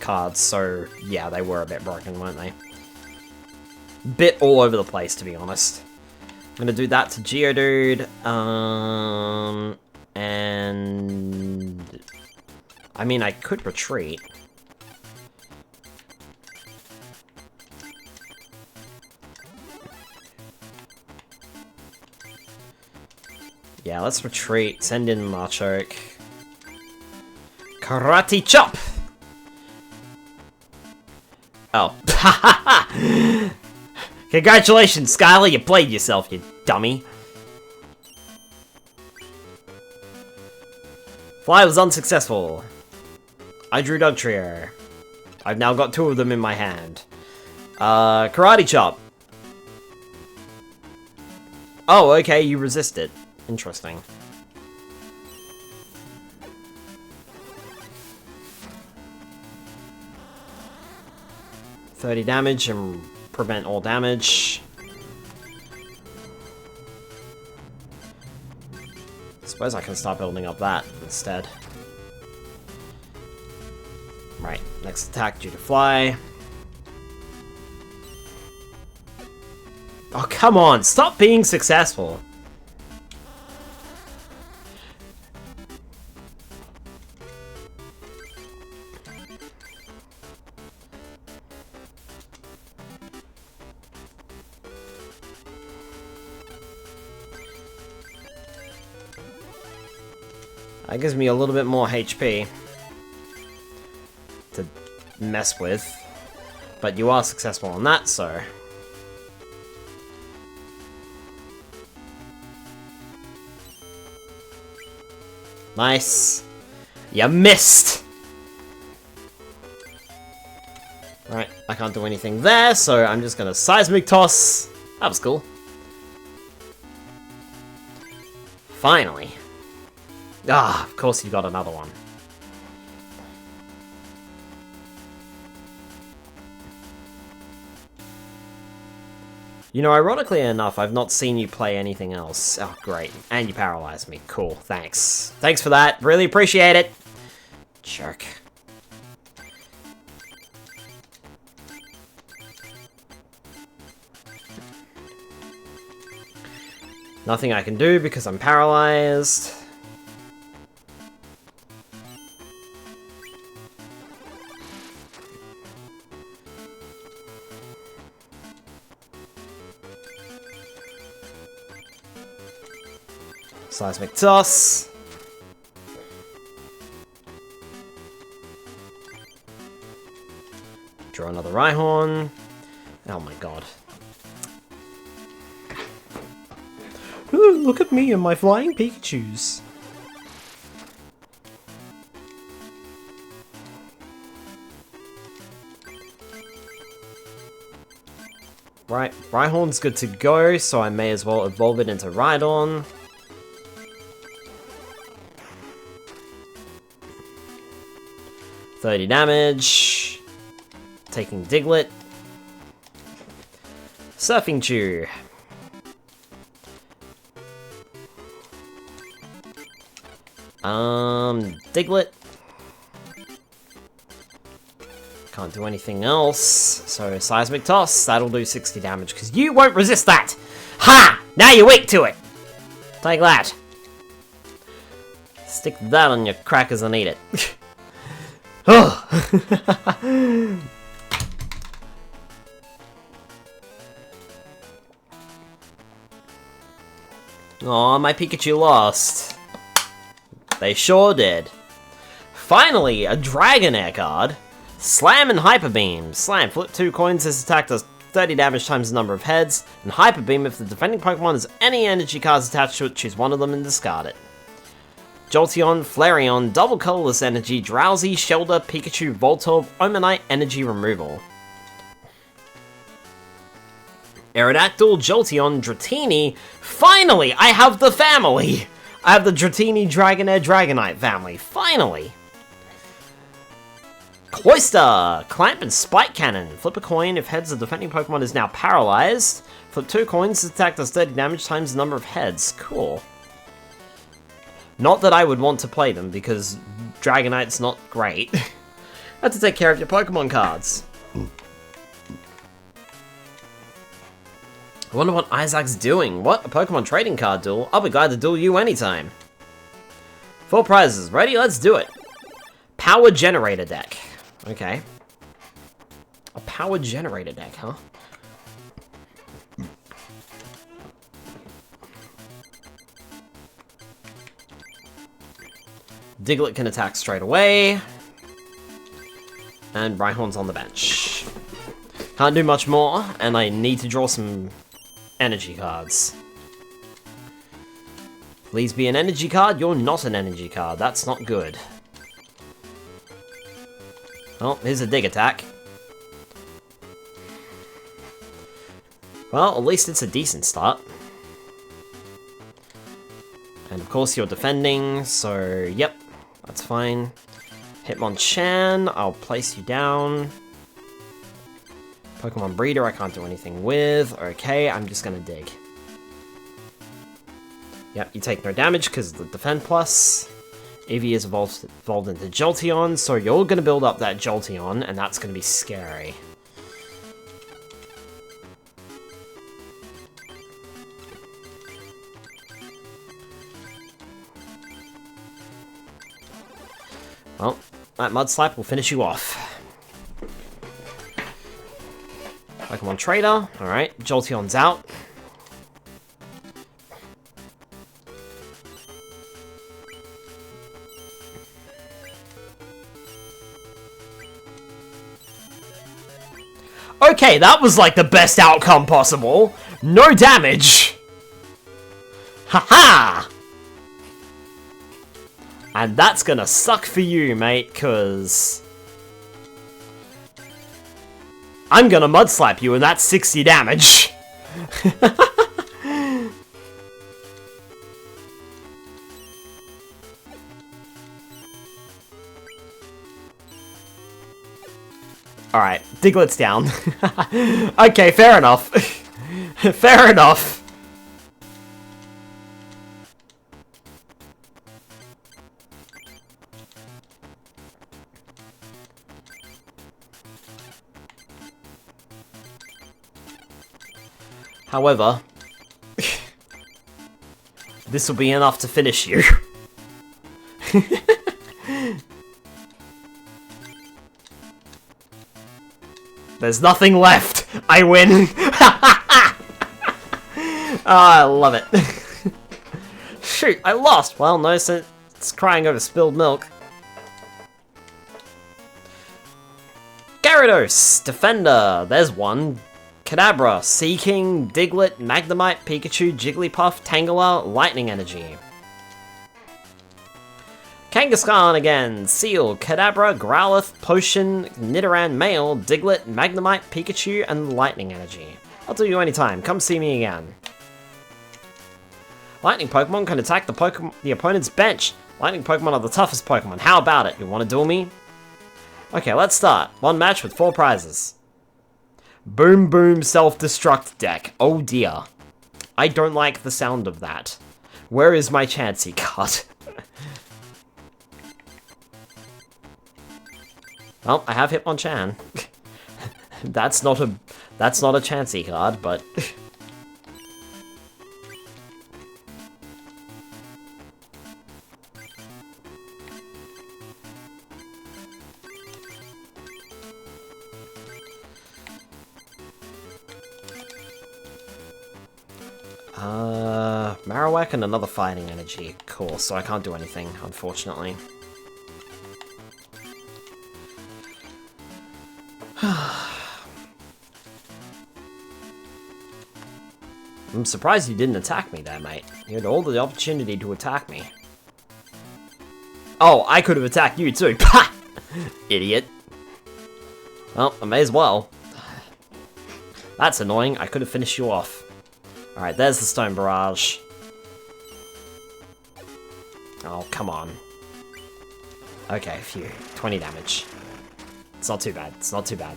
cards, so yeah, they were a bit broken, weren't they? Bit all over the place, to be honest. I'm gonna do that to Geodude, and... I mean, I could retreat. Yeah, let's retreat. Send in Machoke. Karate Chop! Oh. Congratulations, Skylar, you played yourself, you dummy. Fly was unsuccessful. I drew Dugtrio. I've now got 2 of them in my hand. Karate Chop. Oh, okay, you resist it. Interesting. $30 damage and prevent all damage. Suppose I can start building up that instead. Right, next attack due to fly. Oh, come on, stop being successful. That gives me a little bit more HP to mess with. But you are successful on that, so... Nice. You missed! Right, I can't do anything there, so I'm just gonna Seismic Toss. That was cool. Finally. Ah, of course you got another one. You know, ironically enough, I've not seen you play anything else. Oh, great. And you paralyzed me. Cool, thanks. Thanks for that. Really appreciate it. Jerk. Nothing I can do because I'm paralyzed. Seismic Toss. Draw another Rhyhorn. Oh my god. Ooh, look at me and my flying Pikachus. Right, Rhyhorn's good to go, so I may as well evolve it into Rhydon. $30 damage. Taking Diglett. Surfing Chew. Diglett. Can't do anything else. So Seismic Toss, that'll do 60 damage, because you won't resist that! Ha! Now you're weak to it! Take that. Stick that on your crackers and eat it. Oh. Aw, my Pikachu lost. They sure did. Finally, a Dragonair card. Slam and Hyper Beam. Slam, flip 2 coins, this attack does 30 damage times the number of heads. And Hyper Beam, if the defending Pokemon has any energy cards attached to it, choose one of them and discard it. Jolteon, Flareon, double colorless energy, Drowsy, Shelter, Pikachu, Voltorb, Omanite, energy removal. Aerodactyl, Jolteon, Dratini. Finally, I have the family! I have the Dratini, Dragonair, Dragonite family. Finally! Cloyster, Clamp and Spike Cannon. Flip a coin if heads the defending Pokemon is now paralyzed. Flip 2 coins, this attack does 30 damage times the number of heads. Cool. Not that I would want to play them, because Dragonite's not great. Have to take care of your Pokemon cards. I wonder what Isaac's doing. What? A Pokemon trading card duel? I'll be glad to duel you anytime. 4 prizes. Ready? Let's do it. Power generator deck. Okay. A power generator deck, huh? Diglett can attack straight away. And Rhyhorn's on the bench. Can't do much more, and I need to draw some energy cards. Please be an energy card. You're not an energy card. That's not good. Oh, here's a dig attack. Well, at least it's a decent start. And of course you're defending, so yep, that's fine. Hitmonchan, I'll place you down. Pokemon Breeder, I can't do anything with. Okay, I'm just gonna dig. Yep, you take no damage because of the Defend Plus. Eevee is evolved into Jolteon, so you're gonna build up that Jolteon, and that's gonna be scary. Well, that Mud Slap will finish you off. Pokemon Trader, alright, Jolteon's out. Okay, that was like the best outcome possible. No damage. Haha! And that's gonna suck for you, mate, cause I'm gonna mud slap you and that's 60 damage. Alright, Diglett's down. Okay, fair enough. Fair enough. However, this will be enough to finish you. There's nothing left. I win. I love it. Shoot, I lost. Well, no sense. It's crying over spilled milk. Gyarados, Defender. There's one. Kadabra, Seaking, Diglett, Magnemite, Pikachu, Jigglypuff, Tangela, Lightning Energy. Kangaskhan again, Seal, Kadabra, Growlithe, Potion, Nidoran, Male, Diglett, Magnemite, Pikachu, and Lightning Energy. I'll do you anytime, come see me again. Lightning Pokemon can attack the opponent's bench. Lightning Pokemon are the toughest Pokemon, how about it? You wanna duel me? Okay, let's start. One match with 4 prizes. Boom Boom Self-Destruct deck. Oh dear. I don't like the sound of that. Where is my Chansey card? Well, I have Hitmonchan. That's not a Chansey card, but Marowak and another Fighting Energy. Cool, so I can't do anything, unfortunately. I'm surprised you didn't attack me there, mate. You had all the opportunity to attack me. Oh, I could have attacked you too. Pah! Idiot. Well, I may as well. That's annoying. I could have finished you off. Alright, there's the Stone Barrage. Oh, come on. Okay, phew. 20 damage. It's not too bad. It's not too bad.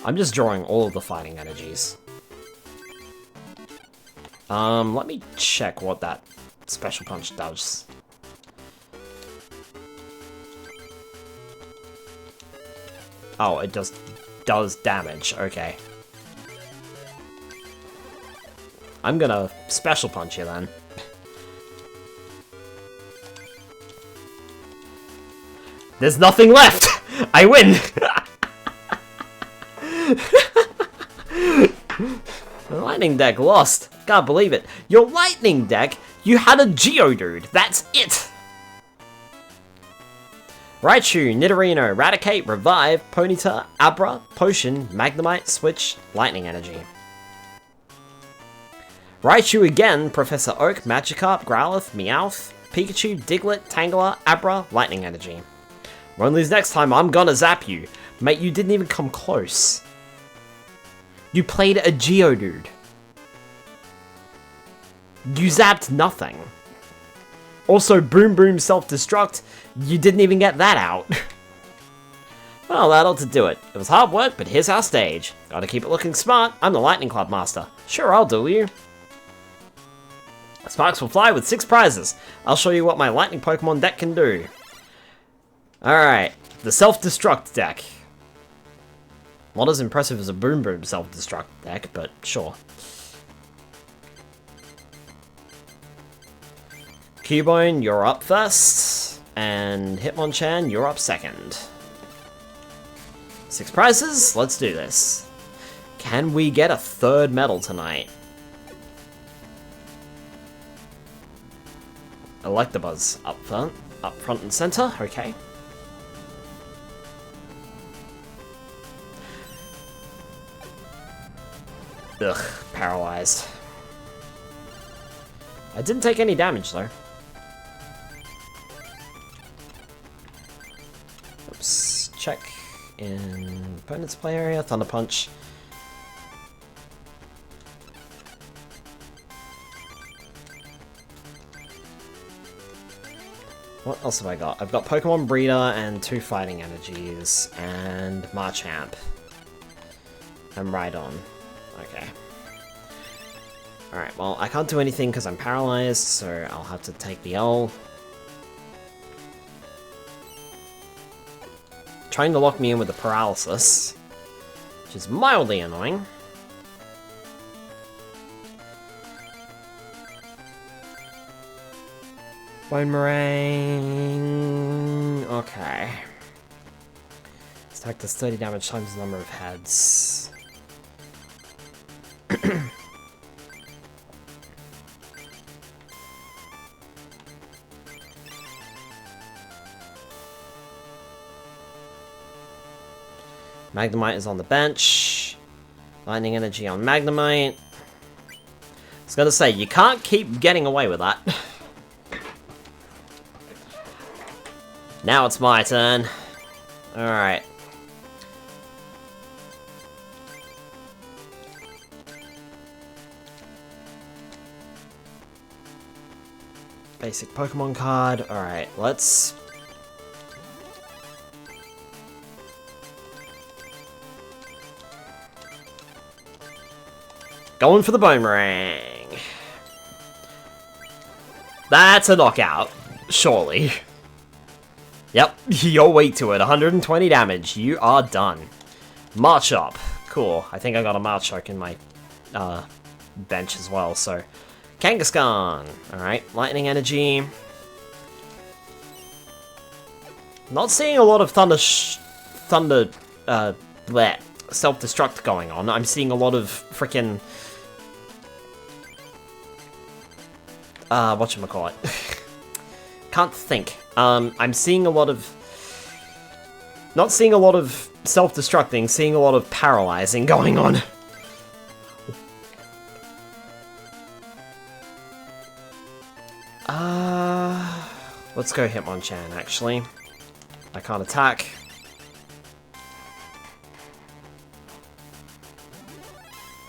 I'm just drawing all of the Fighting Energies. Let me check what that Special Punch does. Oh, it just does damage. Okay. I'm gonna Special Punch you then. There's nothing left! I win! The Lightning deck lost. Can't believe it. Your Lightning deck? You had a Geodude. That's it! Raichu, Nidorino, Raticate, Revive, Ponyta, Abra, Potion, Magnemite, Switch, Lightning Energy. Raichu again, Professor Oak, Magikarp, Growlithe, Meowth, Pikachu, Diglett, Tangela, Abra, Lightning Energy. Won't lose next time, I'm gonna zap you. Mate, you didn't even come close. You played a Geodude. You zapped nothing. Also, Boom Boom Self-Destruct, you didn't even get that out. Well, that ought to do it. It was hard work, but here's our stage. Gotta keep it looking smart. I'm the Lightning Club Master. Sure, I'll duel you. Sparks will fly with 6 prizes. I'll show you what my Lightning Pokemon deck can do. Alright, the Self-Destruct deck. Not as impressive as a Boom Boom Self-Destruct deck, but sure. Cubone, you're up first, and Hitmonchan, you're up second. 6 prizes, let's do this. Can we get a 3rd medal tonight? Electabuzz up front and center, okay. Ugh, paralyzed. I didn't take any damage, though. Oops. Check in opponent's play area. Thunder Punch. What else have I got? I've got Pokemon Breeder and 2 Fighting Energies and Marchamp. And Rhydon. Okay. Alright, well, I can't do anything because I'm paralyzed, so I'll have to take the L. Trying to lock me in with the paralysis, which is mildly annoying. Boomerang. Okay. This attack does 30 damage times the number of heads. Magnemite is on the bench. Lightning Energy on Magnemite. I was gonna say, you can't keep getting away with that. Now it's my turn. Alright. Basic Pokemon card. Alright, let's... Going for the Boomerang. That's a knockout. Surely. Yep, you're weak to it. 120 damage. You are done. March up. Cool. I think I got a Marchoke in my bench as well, so... Kangaskhan. Alright, Lightning Energy. Not seeing a lot of Thunder self-destruct going on. I'm seeing a lot of frickin' whatchamacallit. Can't think. I'm seeing a lot of... Not seeing a lot of self-destructing, seeing a lot of paralyzing going on. Let's go Hitmonchan, actually. I can't attack.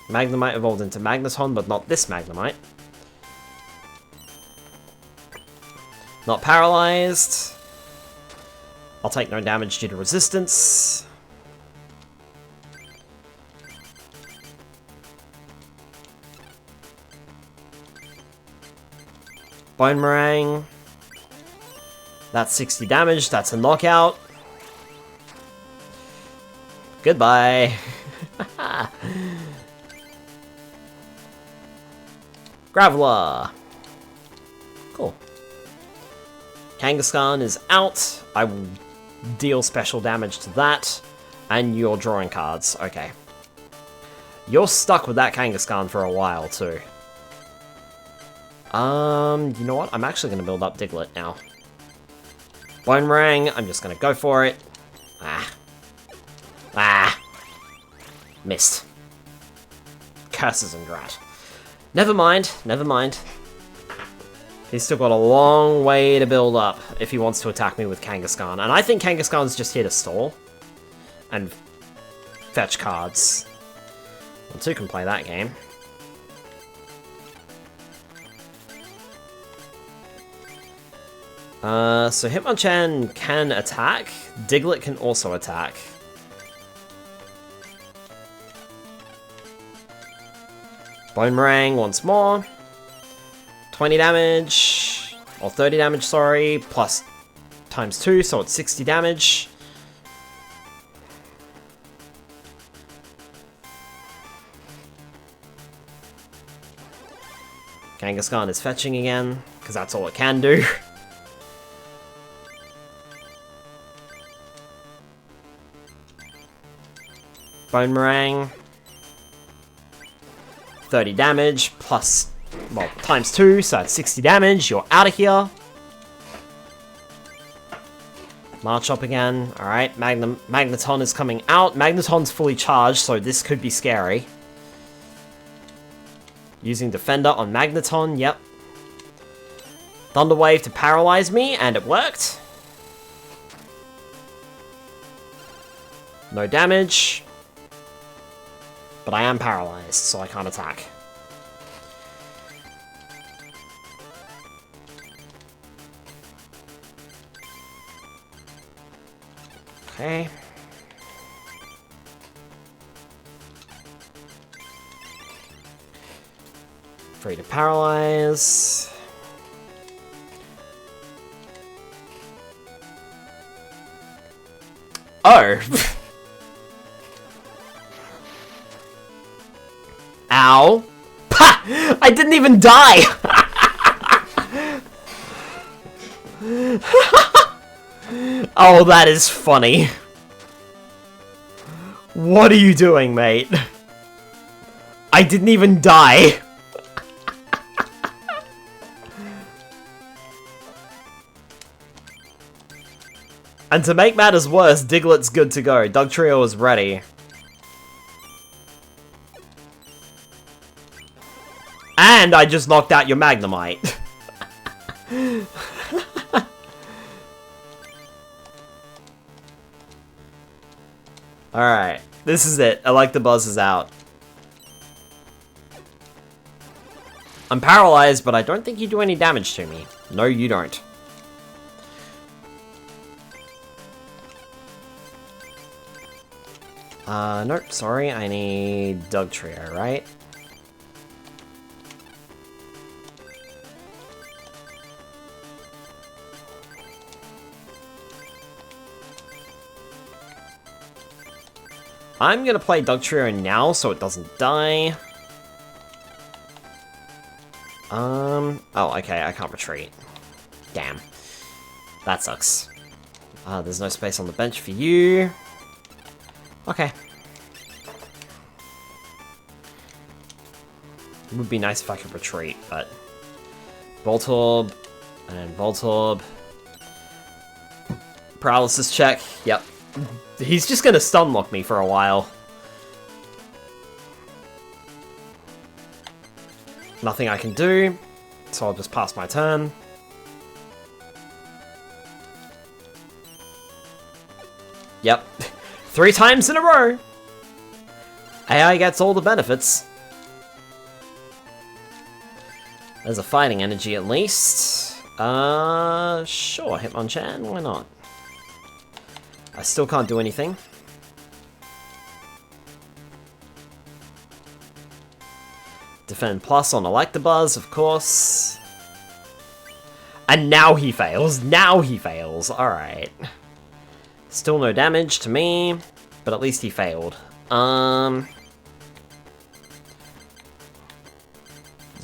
Magnemite evolved into Magneton, but not this Magnemite. Not paralyzed. I'll take no damage due to resistance. Boomerang. That's 60 damage. That's a knockout. Goodbye. Graveler. Cool. Kangaskhan is out. I will deal special damage to that. And you're drawing cards. Okay. You're stuck with that Kangaskhan for a while, too. You know what? I'm actually going to build up Diglett now. Boomerang. I'm just going to go for it. Missed. Curses and drat. Never mind, never mind. He's still got a long way to build up if he wants to attack me with Kangaskhan. And I think Kangaskhan's just here to stall. And fetch cards. Well, 2 can play that game. So Hitmonchan can attack. Diglett can also attack. Boomerang once more. 20 damage. Or 30 damage, sorry. Plus times 2, so it's 60 damage. Kangaskhan is fetching again, because that's all it can do. Boomerang. 30 damage, plus, well, times 2, so that's 60 damage. You're out of here. March up again. Alright, Magneton is coming out. Magneton's fully charged, so this could be scary. Using Defender on Magneton, yep. Thunder Wave to paralyze me, and it worked. No damage. But I am paralyzed, so I can't attack. Okay. Free to paralyze. Oh! Ow. Pa! I didn't even die! Oh, that is funny. What are you doing, mate? I didn't even die. And to make matters worse, Diglett's good to go. Dugtrio is ready. And I just knocked out your Magnemite. Alright, this is it. Electabuzz is out. I'm paralyzed, but I don't think you do any damage to me. No, you don't. Nope, sorry, I need Dugtrio, right? I'm gonna play Dugtrio now so it doesn't die. Oh, okay, I can't retreat. Damn. That sucks. There's no space on the bench for you. Okay. It would be nice if I could retreat, but... Voltorb, and Voltorb. Paralysis check, yep. He's just gonna stun lock me for a while. Nothing I can do, so I'll just pass my turn. Yep. 3 times in a row! AI gets all the benefits. There's a fighting energy at least. Sure, Hitmonchan, why not? I still can't do anything. Defend Plus on Electabuzz, of course. And now he fails. Now he fails. Alright. Still no damage to me, but at least he failed.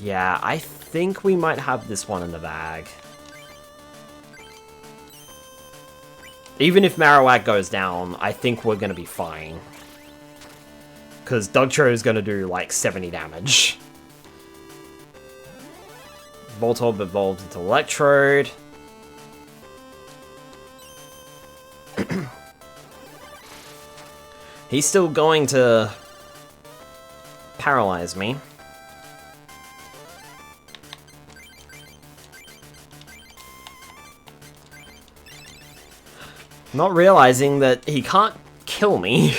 Yeah, I think we might have this one in the bag. Even if Marowak goes down, I think we're gonna be fine. Because Dugtrio is gonna do like 70 damage. Voltorb evolved into Electrode. He's still going to paralyze me. Not realizing that he can't kill me.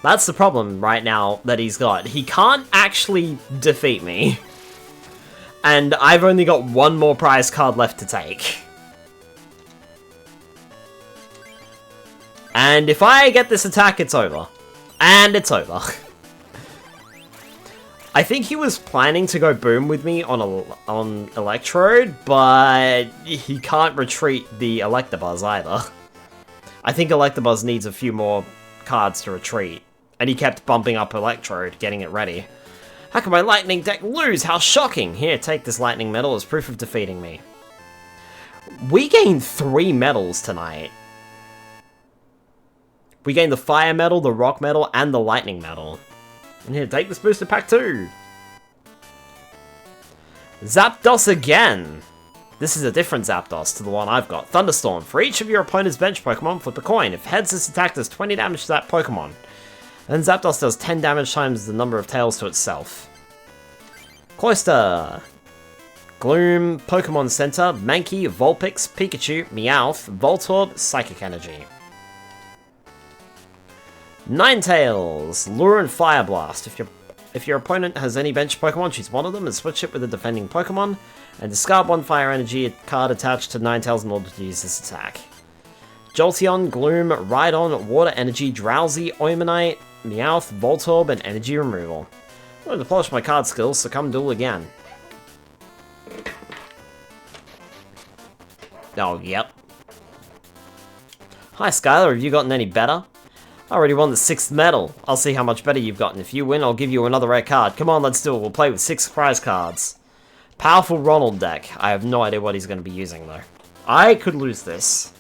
That's the problem right now that he's got. He can't actually defeat me. And I've only got one more prize card left to take. And if I get this attack, it's over. And it's over. I think he was planning to go boom with me on Electrode, but he can't retreat the Electabuzz either. I think Electabuzz needs a few more cards to retreat. And he kept bumping up Electrode, getting it ready. How can my lightning deck lose? How shocking! Here, take this lightning medal as proof of defeating me. We gained 3 medals tonight. We gained the fire medal, the rock medal, and the lightning medal. And here, take this booster pack too. Zapdos again. This is a different Zapdos to the one I've got. Thunderstorm. For each of your opponent's bench Pokemon, flip a coin. If heads, this attack does 20 damage to that Pokemon. Then Zapdos does 10 damage times the number of tails to itself. Cloister. Gloom, Pokemon Center, Mankey, Vulpix, Pikachu, Meowth, Voltorb, Psychic Energy. Ninetales, Lure and Fire Blast. If your opponent has any bench Pokemon, choose one of them and switch it with a defending Pokemon, and discard one Fire Energy card attached to Ninetales in order to use this attack. Jolteon, Gloom, Rhydon, Water Energy, Drowsy, Oimanite, Meowth, Voltorb, and Energy Removal. I'm going to polish my card skills, so come duel again. Oh, yep. Hi, Skylar, have you gotten any better? I already won the 6th medal. I'll see how much better you've gotten. If you win, I'll give you another rare card. Come on, let's do it. We'll play with 6 prize cards. Powerful Ronald deck. I have no idea what he's going to be using, though. I could lose this.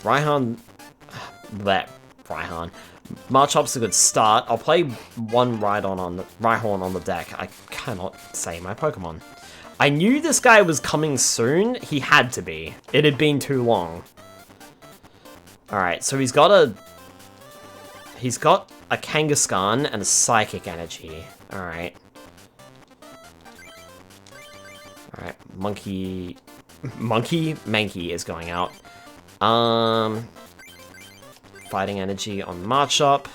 Raihan... Raihan. Marchop's a good start. I'll play one Rhydon on the deck. I cannot say my Pokemon. I knew this guy was coming soon. He had to be. It had been too long. Alright, so he's got a Kangaskhan and a Psychic Energy. Alright. Alright, Mankey is going out. Fighting Energy on Marchop.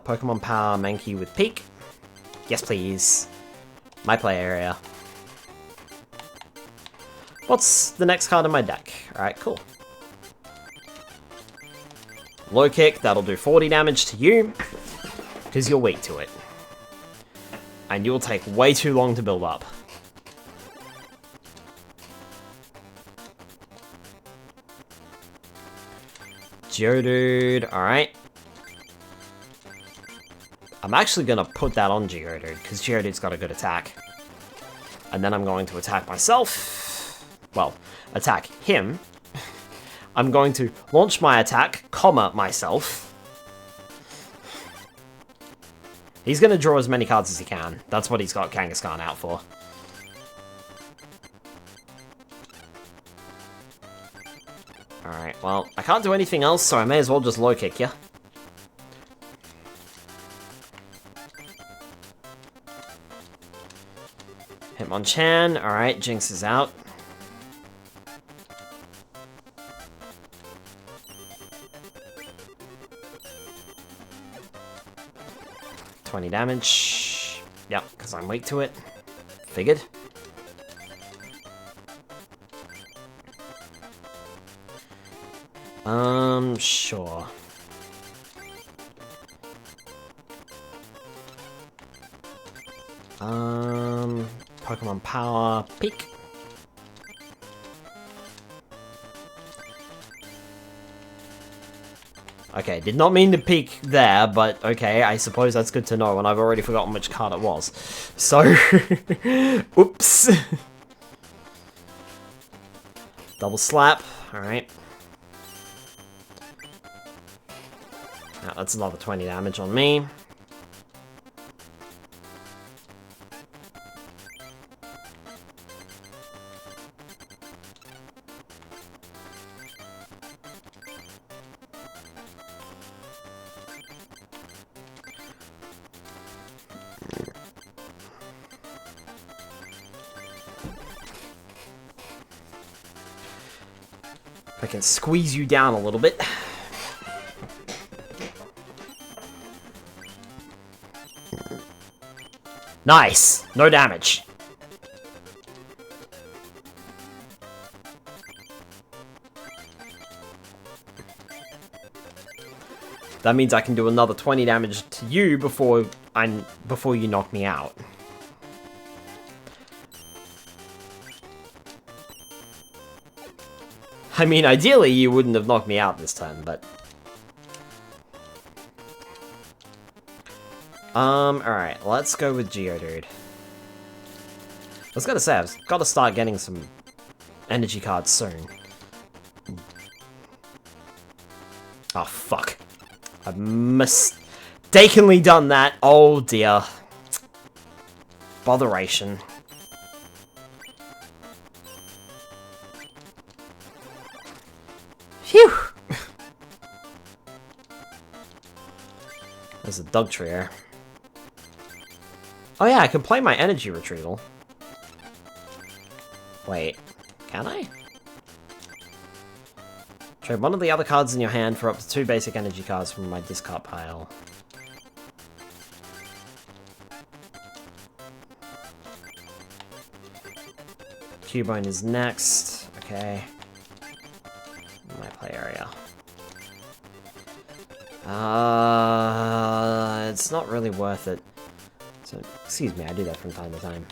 Pokemon Power Mankey with Peak. Yes, please. My play area. What's the next card in my deck? Alright, cool. Low Kick, that'll do 40 damage to you, because you're weak to it. And you'll take way too long to build up. Geodude, alright. I'm actually going to put that on Geodude, because Geodude's got a good attack. And then I'm going to attack myself. Well, attack him. I'm going to launch my attack, comma, myself. He's going to draw as many cards as he can. That's what he's got Kangaskhan out for. Alright, well, I can't do anything else, so I may as well just low kick you. Hitmonchan, alright, Jinx is out. $20 damage. Yep, because I'm weak to it. Figured. Sure. Pokemon Power Peak. Okay, did not mean to peek there, but okay, I suppose that's good to know, and I've already forgotten which card it was. So, oops. Double slap, alright. Now that's another 20 damage on me. I can squeeze you down a little bit. Nice! No damage. That means I can do another 20 damage to you before you knock me out. I mean, ideally, you wouldn't have knocked me out this turn, but... alright, let's go with Geodude. I was gonna say, I've gotta start getting some energy cards soon. Oh, fuck. I've mistakenly done that. Oh, dear. Botheration. Phew! There's a dog trio. Oh yeah, I can play my energy retrieval. Wait, can I? Trade one of the other cards in your hand for up to 2 basic energy cards from my discard pile. Cubone is next. Okay. My play area. It's not really worth it. So, excuse me, I do that from time to time.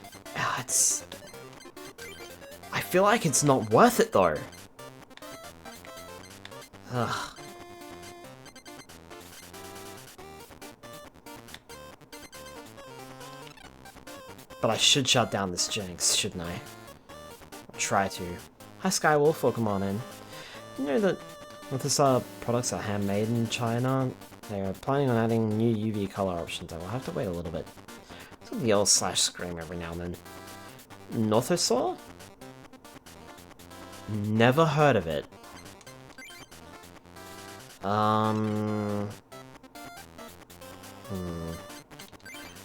It's... I feel like it's not worth it, though. Ugh. But I should shut down this Jinx, shouldn't I? I'll try to. Hi, Skywolf, welcome on in. You know that with this products are handmade in China, they are planning on adding new UV color options. I will have to wait a little bit. So yell / scream every now and then. Northosaur? Never heard of it. I'm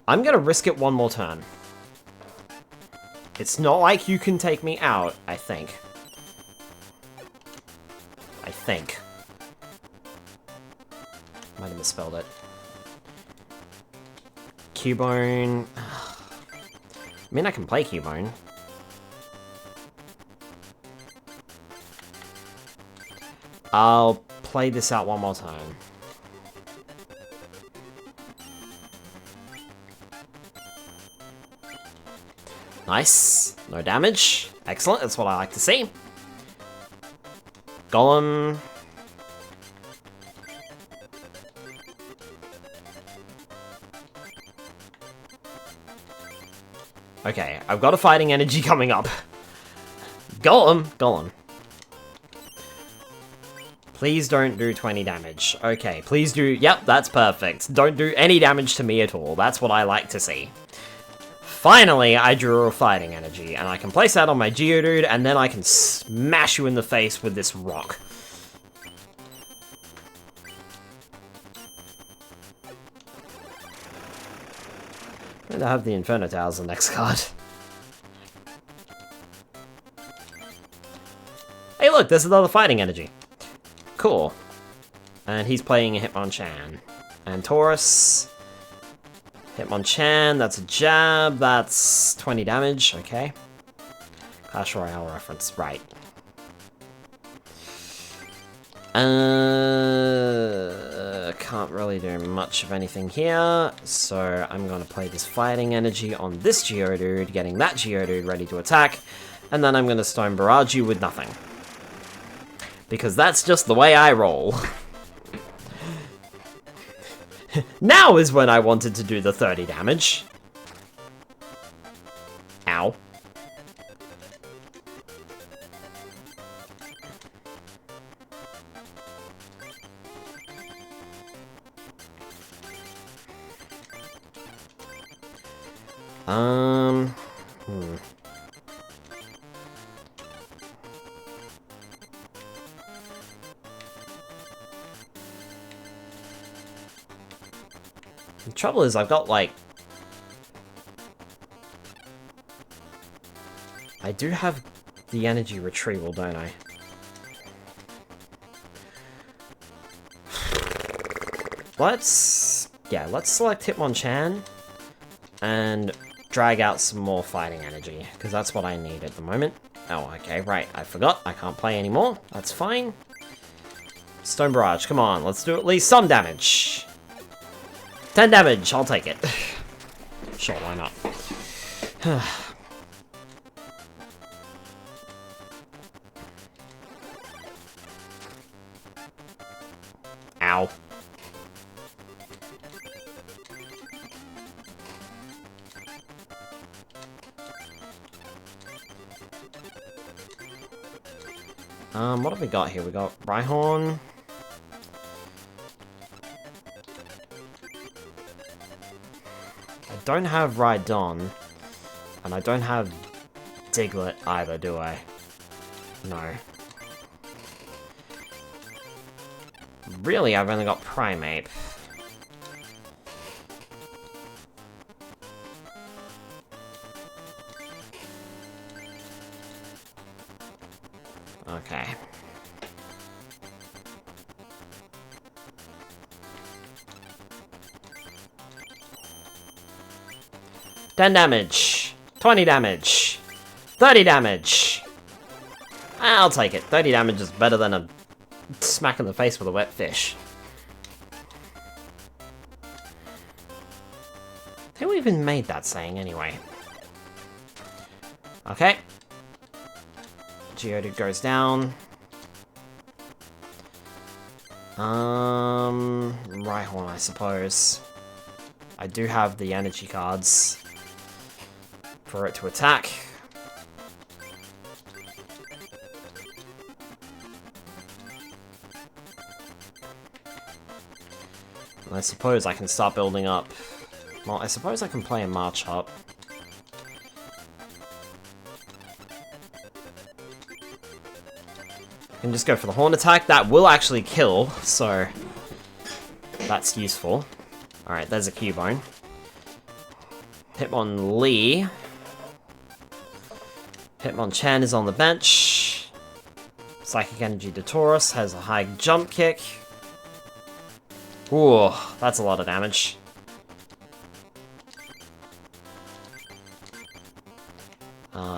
gonna risk it one more turn. It's not like you can take me out, I think. Might have misspelled it. Cubone. I mean, I can play Cubone. I'll play this out one more time. Nice. No damage. Excellent. That's what I like to see. Golem. Okay, I've got a fighting energy coming up. Golem. Please don't do 20 damage. Okay, please do... Yep, that's perfect. Don't do any damage to me at all. That's what I like to see. Finally, I drew a fighting energy, and I can place that on my Geodude, and then I can smash you in the face with this rock. I'm gonna have the Inferno Tower as the next card. Hey look, there's another fighting energy. Cool. And he's playing a Hitmonchan. And Taurus. Hitmonchan, that's a jab, that's 20 damage, okay. Clash Royale reference, right. Can't really do much of anything here, so I'm gonna play this fighting energy on this Geodude, getting that Geodude ready to attack, and then I'm gonna Stone Barrage you with nothing. Because that's just the way I roll. Now is when I wanted to do the 30 damage. Ow. The trouble is, I've got, like... I do have the energy retrieval, don't I? Let's select Hitmonchan and drag out some more fighting energy, because that's what I need at the moment. Oh, okay, right, I forgot. I can't play anymore. That's fine. Stone Barrage, come on, let's do at least some damage. 10 damage, I'll take it. Sure, why not? Ow. What have we got here? We got Rhyhorn. don't have Rhydon, and I don't have Diglett either, do I? No. Really, I've only got Primeape. Okay. $10 damage, 20 damage, 30 damage. I'll take it. 30 damage is better than a smack in the face with a wet fish. Who even made that saying anyway? Okay. Geodude goes down. Rhyhorn, I suppose. I do have the energy cards for it to attack. And I suppose I can start building up. Well, I suppose I can play a March up. I can just go for the Horn attack. That will actually kill, so that's useful. Alright, there's a Cubone. Hitmonlee. Hitmonchan is on the bench. Psychic Energy to Taurus has a high jump kick. Ooh, that's a lot of damage.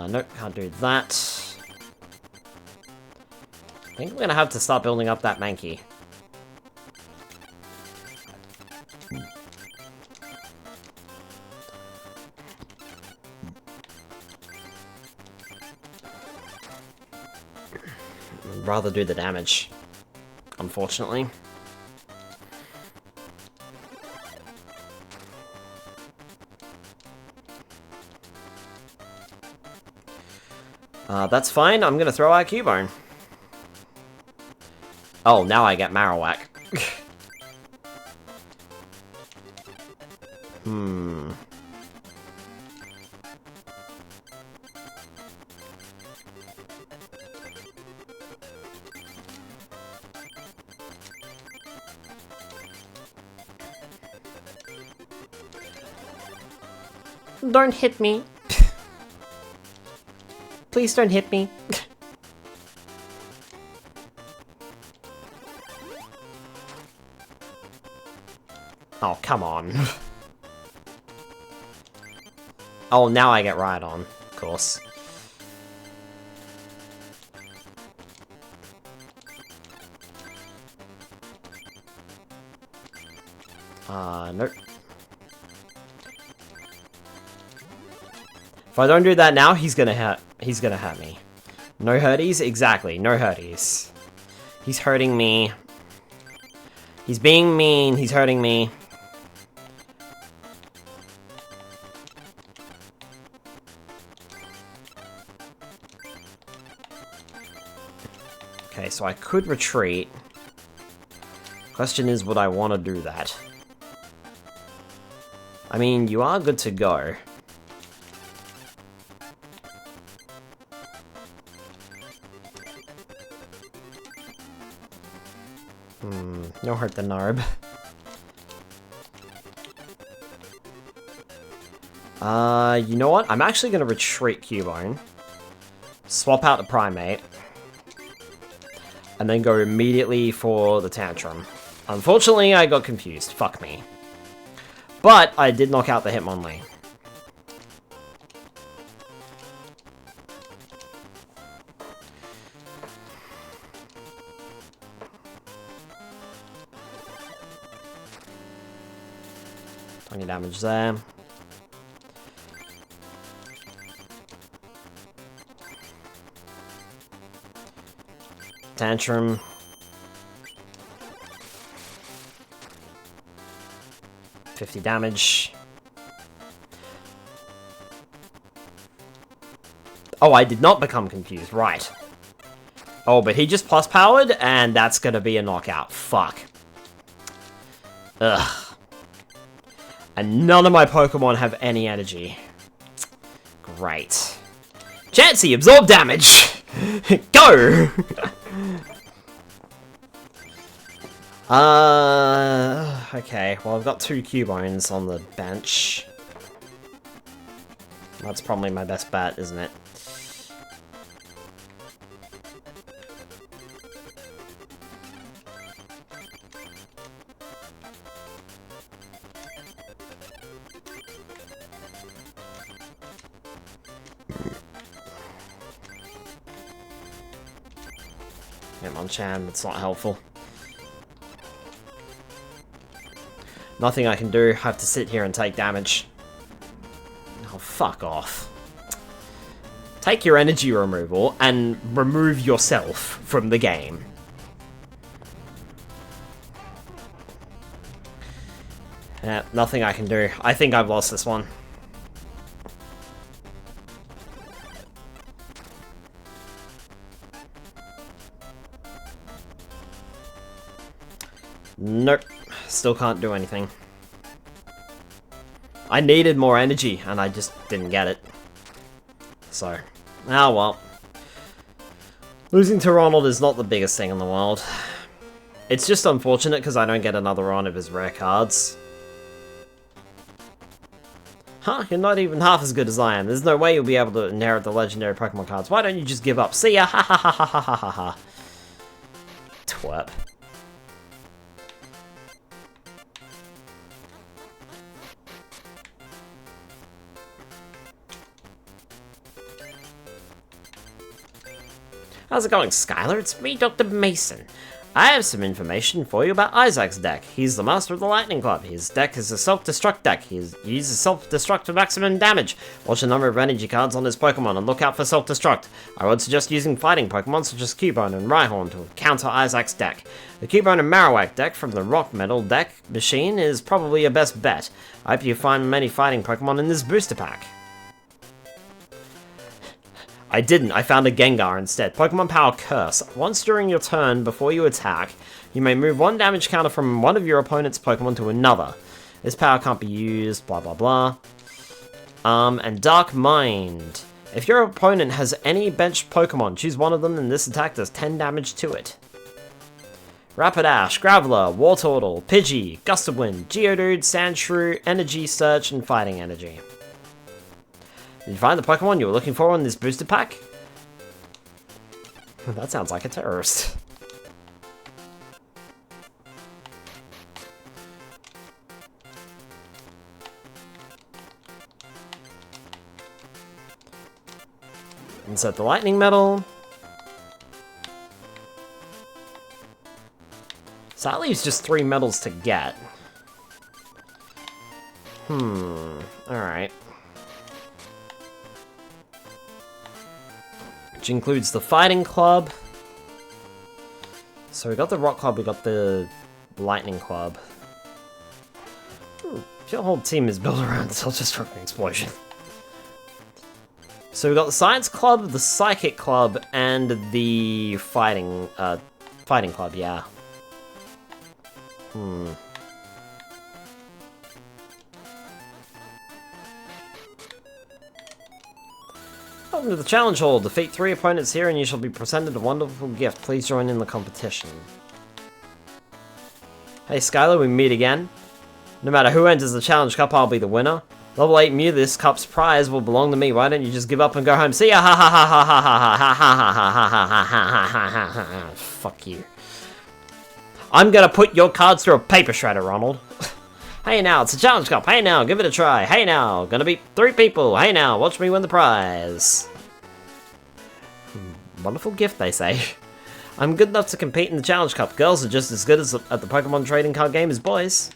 Nope, can't do that. I think we're gonna have to start building up that Mankey. I'd rather do the damage, unfortunately. That's fine, I'm gonna throw out Cubone. Oh, now I get Marowak. Don't hit me. Please don't hit me. Oh, come on. Oh, now I get Rhydon, of course. Nope. If I don't do that now, he's gonna hurt me. No hurties? Exactly, no hurties. He's hurting me. He's being mean, he's hurting me. Okay, so I could retreat. Question is, would I want to do that? I mean, you are good to go. No hurt the Narb. You know what? I'm actually gonna retreat Cubone. Swap out the Primeape. And then go immediately for the Tantrum. Unfortunately, I got confused. Fuck me. But I did knock out the Hitmonlee. Any damage there. Tantrum. $50 damage. Oh, I did not become confused, right. Oh, but he just plus powered, and that's gonna be a knockout. Fuck. Ugh. And none of my Pokemon have any energy. Great. Chansey, absorb damage! Go! Okay, well I've got 2 Cubones on the bench. That's probably my best bet, isn't it? Hitmonchan, that's not helpful. Nothing I can do, I have to sit here and take damage. Oh, fuck off. Take your energy removal and remove yourself from the game. Yeah, nothing I can do. I think I've lost this one. Nope. Still can't do anything. I needed more energy, and I just didn't get it. So, oh well. Losing to Ronald is not the biggest thing in the world. It's just unfortunate because I don't get another one of his rare cards. Huh, you're not even half as good as I am. There's no way you'll be able to inherit the legendary Pokemon cards. Why don't you just give up? See ya! Ha ha ha ha ha ha ha ha. Twerp. How's it going, Skylar? It's me, Dr. Mason. I have some information for you about Isaac's deck. He's the master of the Lightning Club. His deck is a self-destruct deck. He uses self-destruct for maximum damage. Watch the number of energy cards on his Pokemon and look out for self-destruct. I would suggest using fighting Pokemon such as Cubone and Rhyhorn to counter Isaac's deck. The Cubone and Marowak deck from the Rock Metal deck machine is probably your best bet. I hope you find many fighting Pokemon in this booster pack. I didn't, I found a Gengar instead. Pokemon Power Curse. Once during your turn, before you attack, you may move 1 damage counter from one of your opponent's Pokemon to another. This power can't be used, blah blah blah. And Dark Mind. If your opponent has any benched Pokemon, choose one of them and this attack does 10 damage to it. Rapidash, Graveler, Wartortle, Pidgey, Gust of Wind, Geodude, Sandshrew, Energy Search, and Fighting Energy. Did you find the Pokemon you were looking for in this booster pack? That sounds like a terrorist. Insert the lightning metal. So that leaves just 3 metals to get. Alright. Which includes the Fighting Club. So we got the Rock Club, we got the Lightning Club. Your whole team is built around the self-destructing explosion. So we got the Science Club, the Psychic Club, and the Fighting Club, yeah. Welcome to the Challenge Hall. Defeat 3 opponents here and you shall be presented a wonderful gift. Please join in the competition. Hey Skylar, we meet again. No matter who enters the Challenge Cup, I'll be the winner. Level 8 Mew, this cup's prize will belong to me. Why don't you just give up and go home? See ya! Ha ha ha ha ha ha ha ha ha ha ha ha ha ha ha. Fuck you. I'm gonna put your cards through a paper shredder, Ronald. Hey now, it's a Challenge Cup. Hey now, give it a try. Hey now, gonna beat 3 people. Hey now, watch me win the prize. Wonderful gift, they say. I'm good enough to compete in the Challenge Cup. Girls are just as good at the Pokemon trading card game as boys.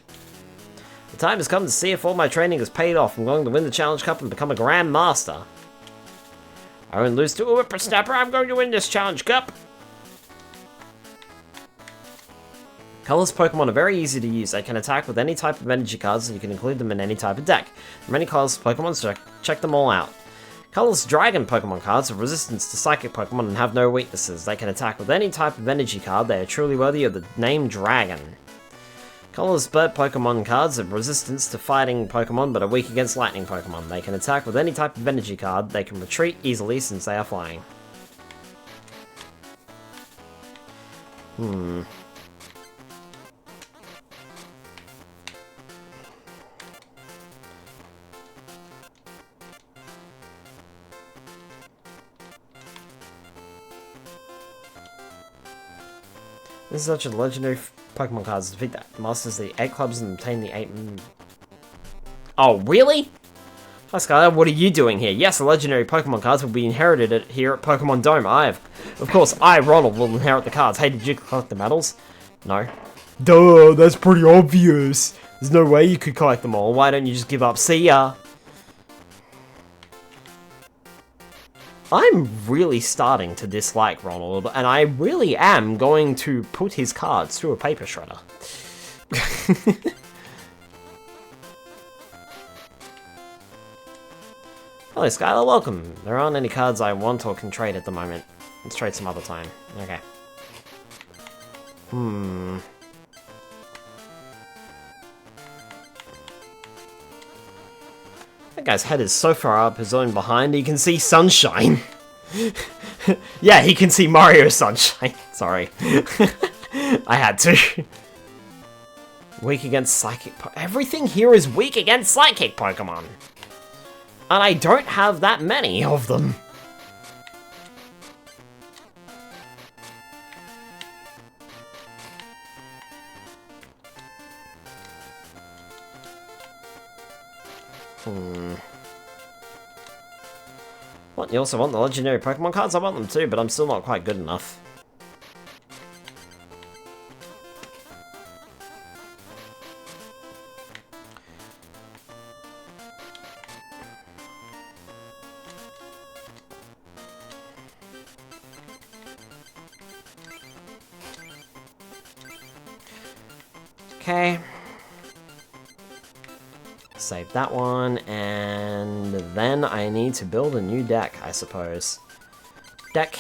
The time has come to see if all my training has paid off. I'm going to win the Challenge Cup and become a Grand Master. I won't lose to a whippersnapper. I'm going to win this Challenge Cup. Colorless Pokemon are very easy to use. They can attack with any type of energy cards and you can include them in any type of deck. There are many colorless Pokemon, so check them all out. Colorless Dragon Pokemon cards have resistance to Psychic Pokemon and have no weaknesses. They can attack with any type of energy card. They are truly worthy of the name Dragon. Colorless bird Pokemon cards have resistance to fighting Pokemon, but are weak against lightning Pokemon. They can attack with any type of energy card. They can retreat easily since they are flying. This is such a legendary Pokemon cards. Defeat that masters the 8 clubs and obtain the 8... Oh, really? Hi, Skylar, what are you doing here? Yes, the legendary Pokemon cards will be inherited here at Pokemon Dome. Of course, Ronald, will inherit the cards. Hey, did you collect the medals? No. Duh, that's pretty obvious. There's no way you could collect them all. Why don't you just give up? See ya. I'm really starting to dislike Ronald, and I really am going to put his cards through a paper shredder. Hello, Skylar, welcome. There aren't any cards I want or can trade at the moment. Let's trade some other time. Okay. That guy's head is so far up his own behind, he can see sunshine. Yeah, he can see Mario Sunshine. Sorry. I had to. Weak against psychic everything here is weak against psychic Pokemon. And I don't have that many of them. What, you also want the legendary Pokemon cards? I want them too, but I'm still not quite good enough. Okay. Save that one, and then I need to build a new deck, I suppose. Deck.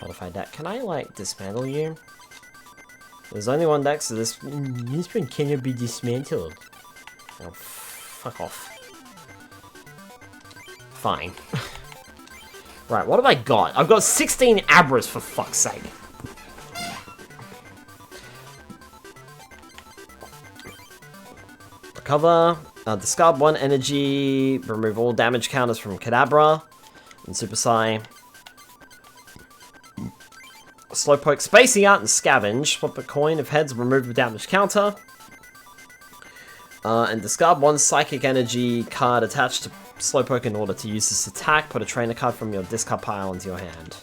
Modify deck. Can I, like, dismantle you? There's only one deck, so this one cannot be dismantled. Oh, fuck off. Fine. Right, what have I got? I've got 16 Abras, for fuck's sake. Recover. Discard 1 energy. Remove all damage counters from Kadabra. And Super Psy. Slowpoke, Spacing Out, and Scavenge. Flip a coin. If heads, remove the damage counter. And discard 1 Psychic Energy card attached to Slowpoke in order to use this attack. Put a trainer card from your discard pile into your hand.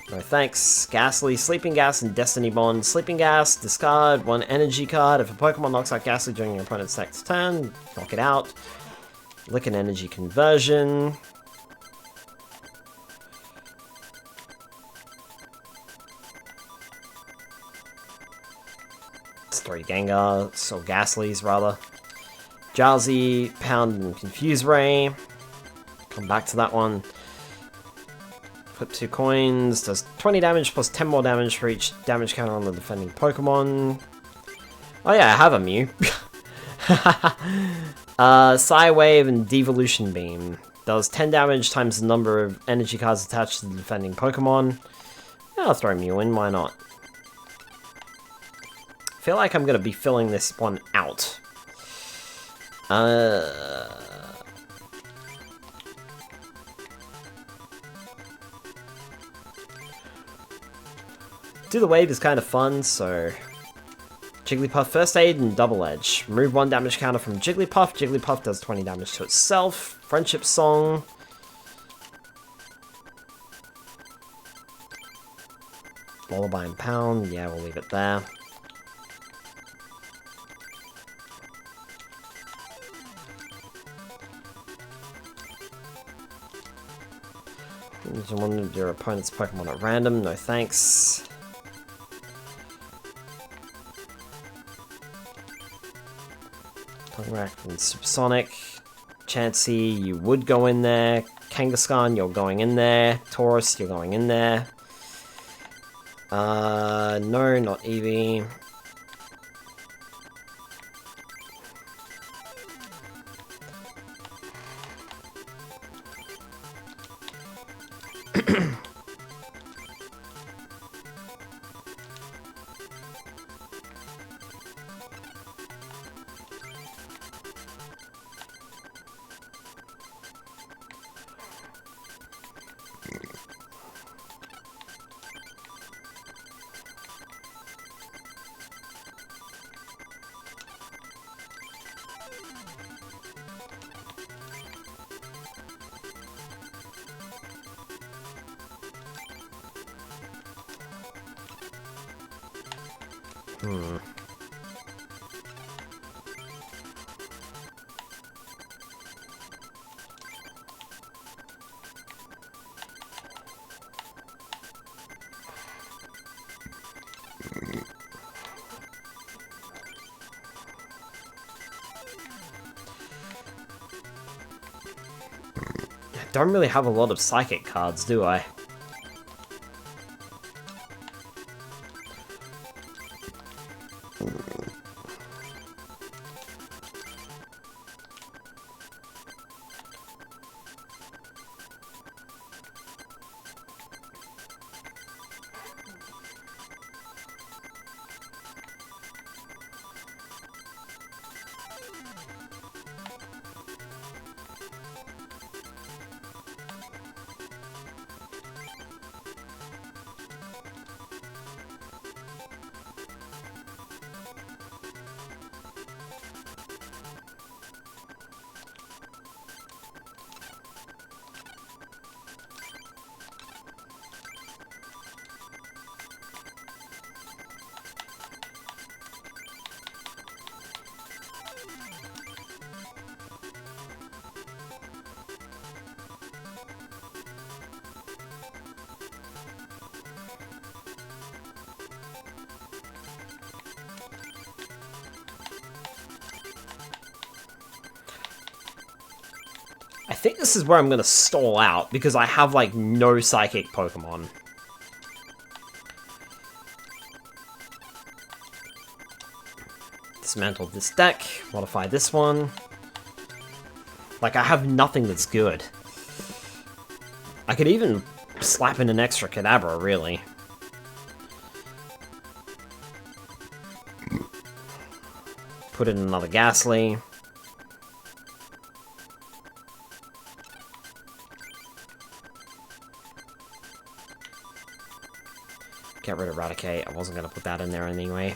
No thanks. Ghastly, Sleeping Gas, and Destiny Bond. Sleeping Gas, discard 1 energy card. If a Pokemon knocks out Ghastly during your opponent's next turn, knock it out. Lick an energy conversion. It's 3 Gengar, or Ghastlies rather. Drowsy, Pound, and Confuse Ray. Come back to that one. Flip 2 coins, does 20 damage plus 10 more damage for each damage counter on the defending Pokemon. Oh yeah, I have a Mew. Psy Wave and Devolution Beam. Does 10 damage times the number of energy cards attached to the defending Pokemon. Yeah, I'll throw Mew in, why not? I feel like I'm going to be filling this one out. Do the Wave is kind of fun, so... Jigglypuff First Aid and Double Edge. Remove 1 damage counter from Jigglypuff. Jigglypuff does 20 damage to itself. Friendship Song. Lullaby and Pound. Yeah, we'll leave it there. One of your opponent's Pokemon at random. No thanks. Tongue-Rack and Supersonic. Chansey, you would go in there. Kangaskhan, you're going in there. Taurus, you're going in there. No, not Eevee. Don't really have a lot of psychic cards, do I? I think this is where I'm going to stall out, because I have, like, no psychic Pokemon. Dismantle this deck, modify this one. Like, I have nothing that's good. I could even slap in an extra Kadabra, really. Put in another Ghastly. Get rid of Raticate. I wasn't going to put that in there anyway.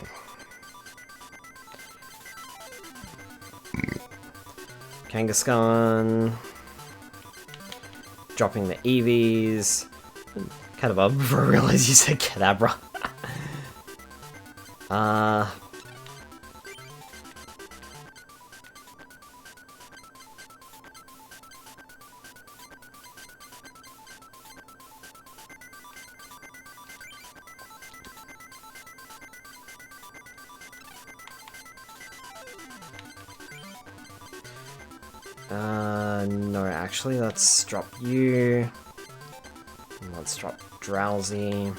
Kangaskhan. Dropping the Eevees. Kind of up before I realized you said Kadabra. No, actually, let's drop you. And let's drop Drowsy.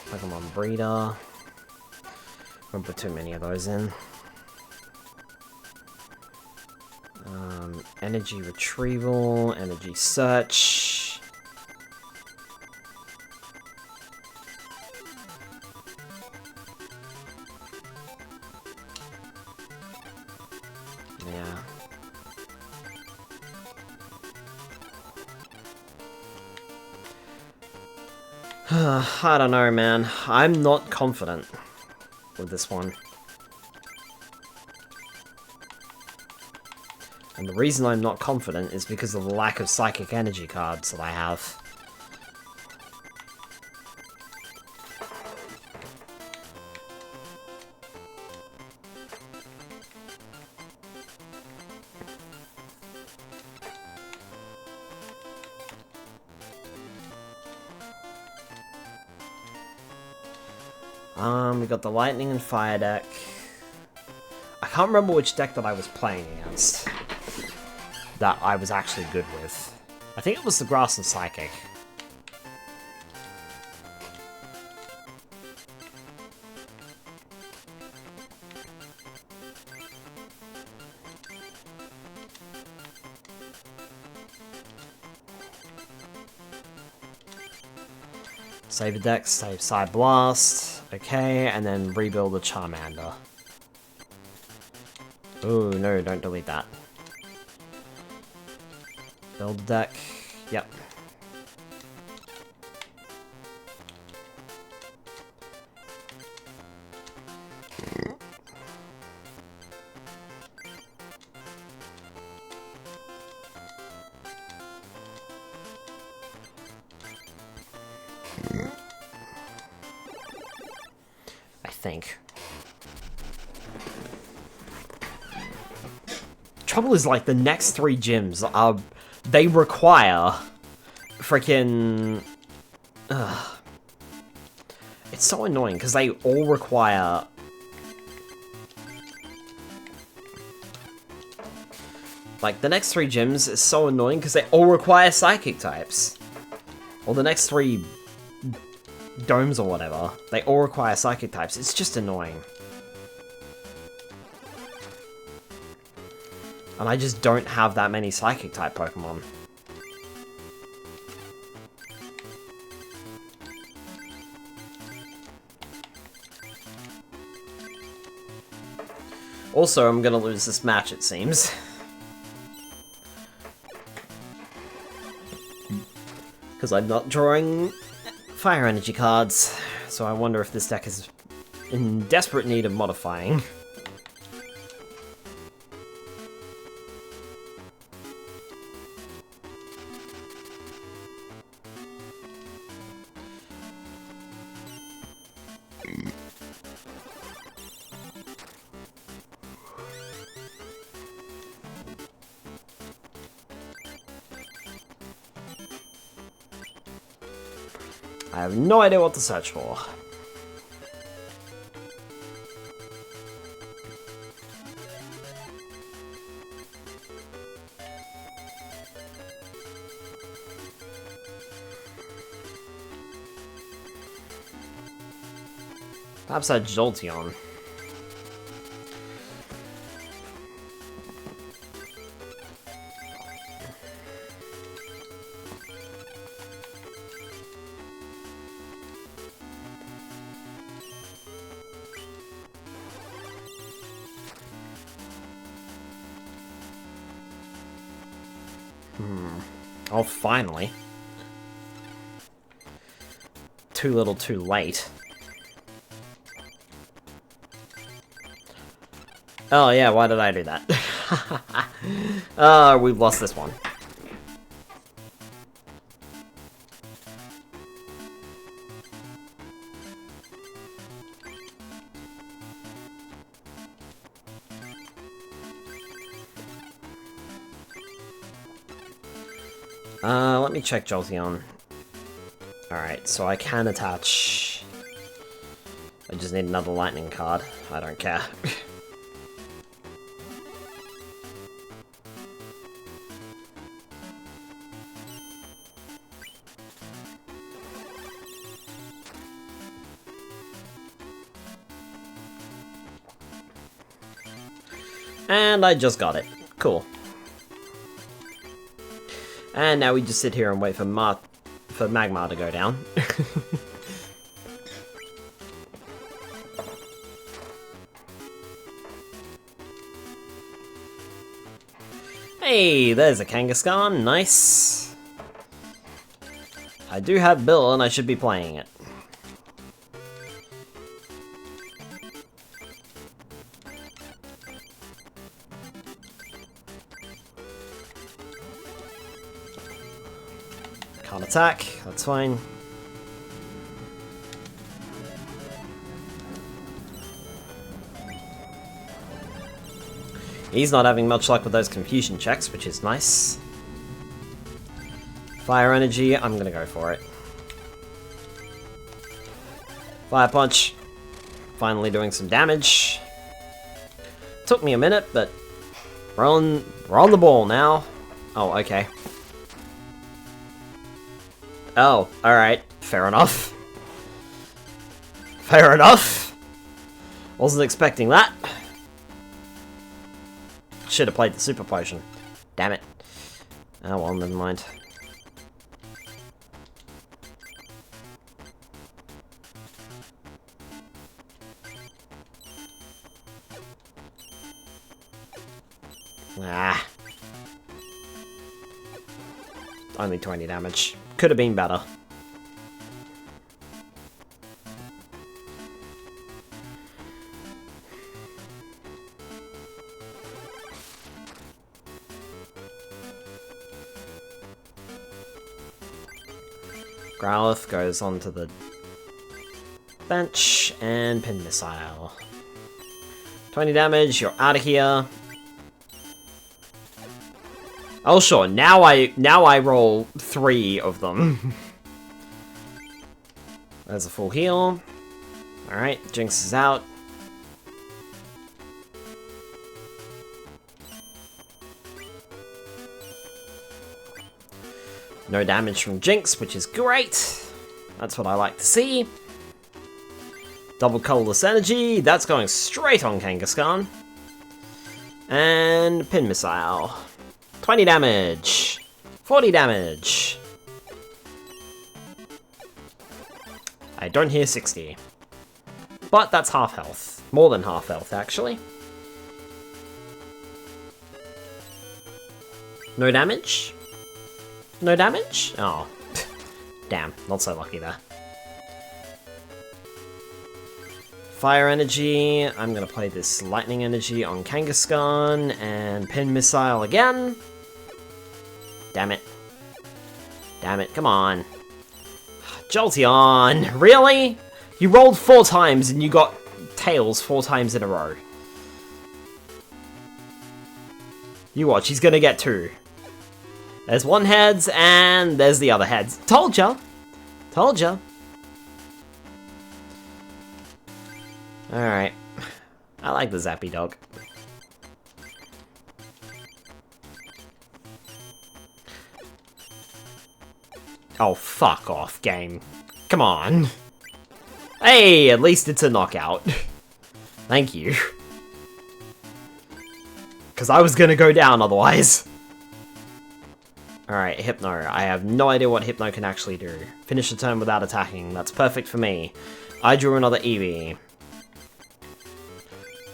Pokemon Breeder. Won't put too many of those in. Energy Retrieval, Energy Search. I don't know, man. I'm not confident with this one. And the reason I'm not confident is because of the lack of psychic energy cards that I have. We got the Lightning and Fire deck. I can't remember which deck that I was playing against that I was actually good with. I think it was the grass and psychic. Save a deck, save Side Blast. Okay, and then rebuild the Charmander. Oh no, don't delete that. Build the deck. Yep. I think. Trouble is, like, the next 3 gyms are... They require... Freaking... It's so annoying, because they all require... Like, the next 3 gyms is so annoying, because they all require Psychic types. Or the next 3... domes or whatever. They all require Psychic types. It's just annoying. And I just don't have that many Psychic type Pokemon. Also, I'm gonna lose this match, it seems. Because I'm not drawing Fire Energy cards. So I wonder if this deck is in desperate need of modifying. I have no idea what to search for. Perhaps a Jolteon. Oh, finally. Too little, too late. Oh yeah, why did I do that? Oh, we've lost this one. Let me check Jolteon. Alright, so I can attach... I just need another lightning card. I don't care. And I just got it. Cool. And now we just sit here and wait for Magmar to go down. Hey, there's a Kangaskhan. Nice. I do have Bill, and I should be playing it. Can't attack, that's fine. He's not having much luck with those confusion checks, which is nice. Fire Energy, I'm gonna go for it. Fire Punch, finally doing some damage. Took me a minute, but we're on the ball now. Oh, okay. Oh, alright. Fair enough. Fair enough. Wasn't expecting that. Should have played the super potion. Damn it. Oh well, never mind. Ah. Only 20 damage. Could have been better. Growlithe goes onto the bench and Pin Missile. 20 damage, you're out of here. Oh sure, now I roll 3 of them. There's a full heal. Alright, Jinx is out. No damage from Jinx, which is great. That's what I like to see. Double colorless energy, that's going straight on Kangaskhan. And Pin Missile. 20 damage. 40 damage. I don't hear 60. But that's half health. More than half health, actually. No damage? No damage? Oh. Damn, not so lucky there. Fire energy. I'm gonna play this lightning energy on Kangaskhan and Pin Missile again. Damn it. Damn it, come on. Jolteon, really? You rolled 4 times and you got tails 4 times in a row. You watch, he's gonna get 2. There's 1 heads and there's the other heads. Told ya. Told ya. Alright. I like the Zappy Dog. Oh, fuck off, game. Come on. Hey, at least it's a knockout. Thank you. Because I was gonna go down otherwise. Alright, Hypno. I have no idea what Hypno can actually do. Finish the turn without attacking. That's perfect for me. I drew another Eevee.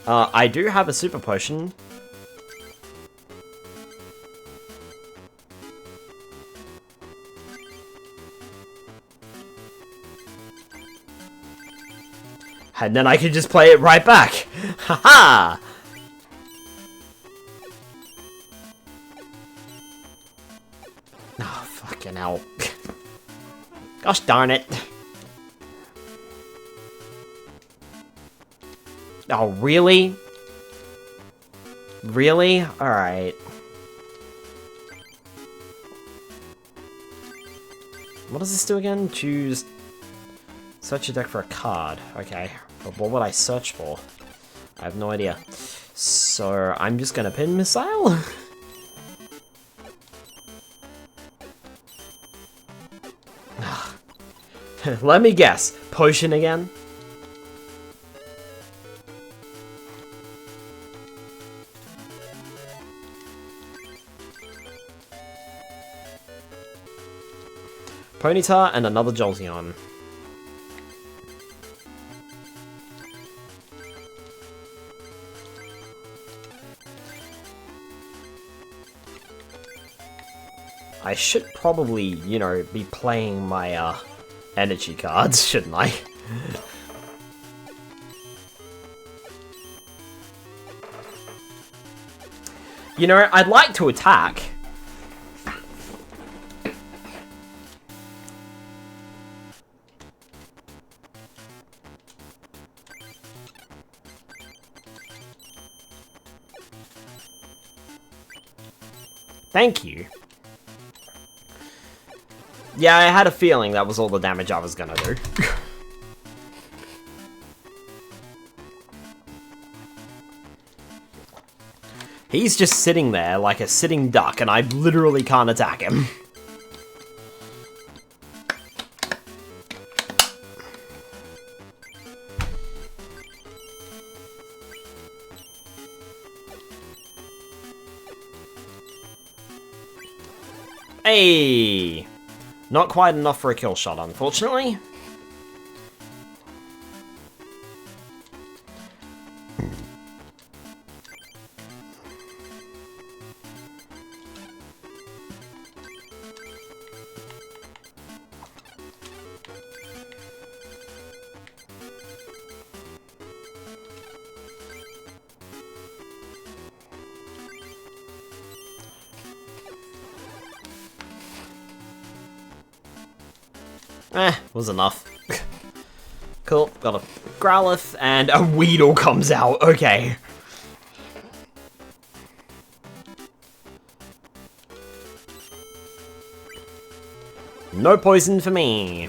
I do have a super potion. And then I can just play it right back. Haha! Oh, fucking hell. Gosh darn it. Oh, really? Really? Alright. What does this do again? Choose... Search your deck for a card. Okay. But what would I search for? I have no idea. So, I'm just gonna Pin Missile? Let me guess. Potion again? Ponyta and another Jolteon. I should probably, you know, be playing my, energy cards, shouldn't I? You know, I'd like to attack. Thank you. Yeah, I had a feeling that was all the damage I was gonna do. He's just sitting there like a sitting duck, and I literally can't attack him. Hey! Not quite enough for a kill shot, unfortunately. Was enough. Cool, got a Growlithe, and a Weedle comes out, okay. No poison for me.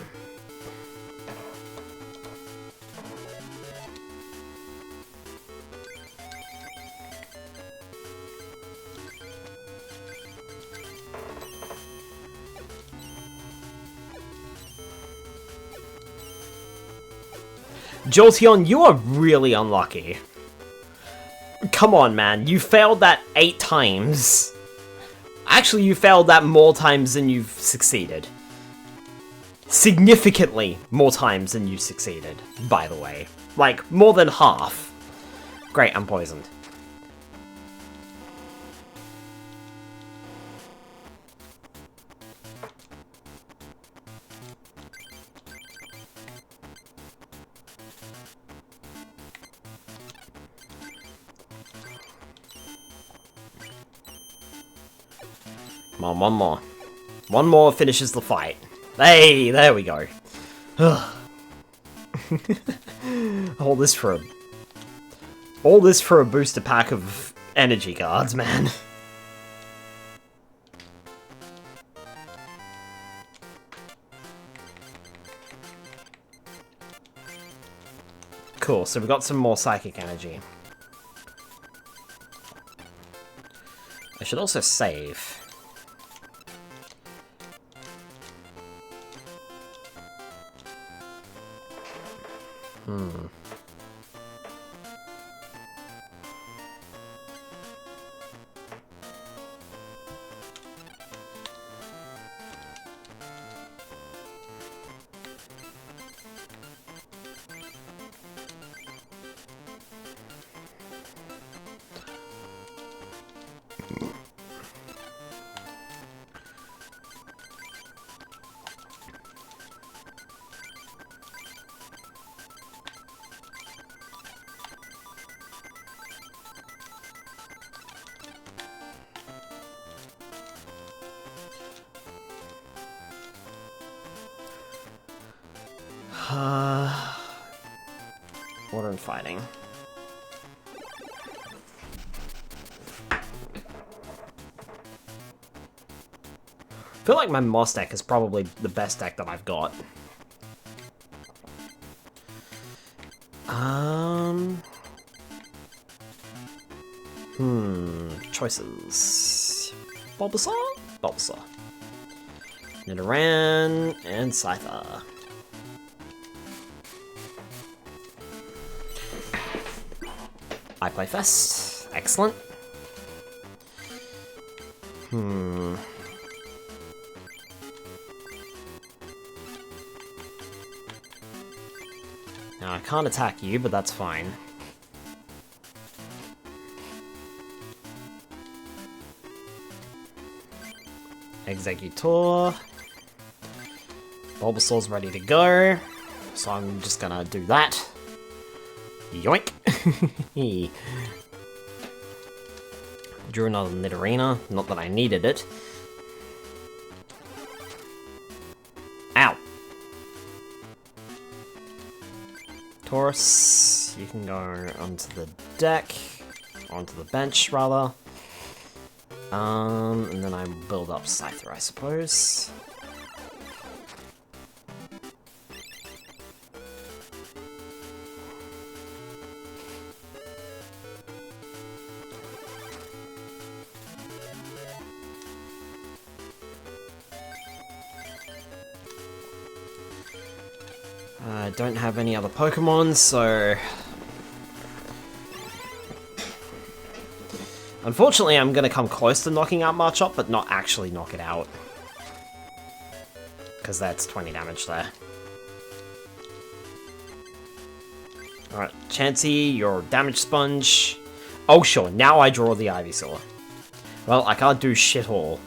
Jolteon, you are really unlucky. Come on, man. You failed that 8 times. Actually, you failed that more times than you've succeeded. Significantly more times than you've succeeded, by the way. Like, more than half. Great, I'm poisoned. Come on, one more. One more finishes the fight. Hey, there we go. All this for a booster pack of energy cards, man. Cool, so we've got some more psychic energy. I should also save. Water and fighting. I feel like my Moss deck is probably the best deck that I've got. Choices. Bulbasaur? Bulbasaur. Nidoran and Scyther. I play first. Excellent. Now I can't attack you, but that's fine. Executor. Bulbasaur's ready to go, so I'm just gonna do that. Yoink! Drew another Nidorina, not that I needed it. Ow! Taurus, you can go onto the deck, onto the bench rather. And then I build up Scyther, I suppose. I don't have any other Pokemon, so... Unfortunately, I'm gonna come close to knocking out Marchop, but not actually knock it out. because that's 20 damage there. Alright, Chansey, your damage sponge. Oh sure, now I draw the Ivysaur. Well, I can't do shit all.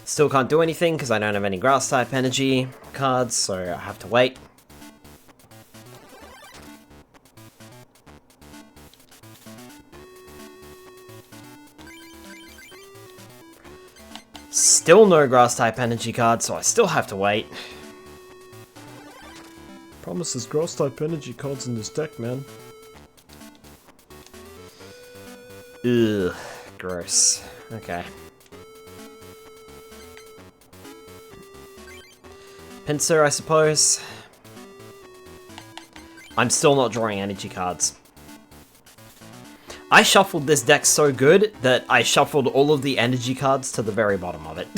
Still can't do anything because I don't have any grass type energy cards, so I have to wait. Still no grass type energy cards, so I still have to wait. Promises grass type energy cards in this deck, man. Ugh, gross. Okay. Pinsir, I suppose. I'm still not drawing energy cards. I shuffled this deck so good that I shuffled all of the energy cards to the very bottom of it.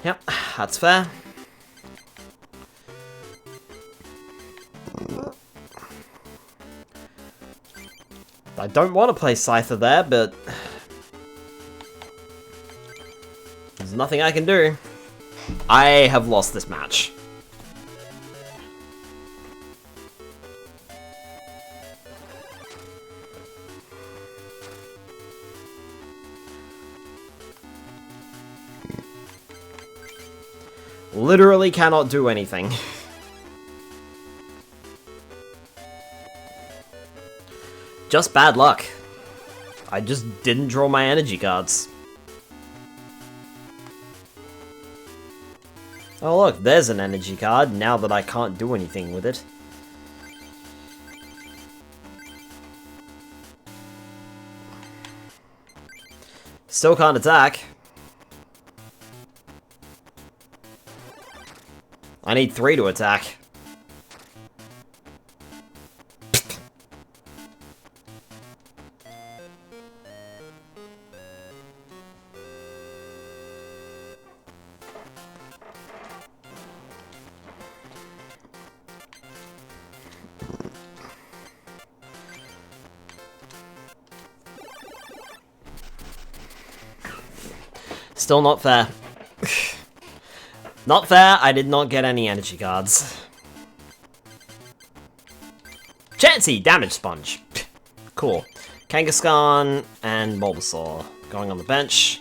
Yep, that's fair. I don't want to play Scyther there, but there's nothing I can do. I have lost this match. Literally cannot do anything. Just bad luck. I just didn't draw my energy cards. Oh look, there's an energy card, now that I can't do anything with it. Still can't attack. I need 3 to attack. Still not fair. Not fair, I did not get any energy cards. Chansey, damage sponge. Cool. Kangaskhan and Bulbasaur going on the bench.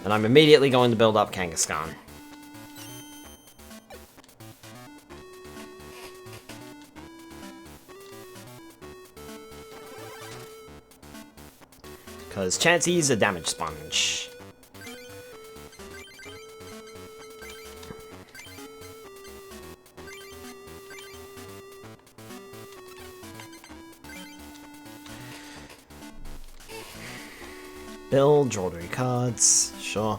And I'm immediately going to build up Kangaskhan. Because Chansey's a damage sponge. Build, draw 3 cards, sure.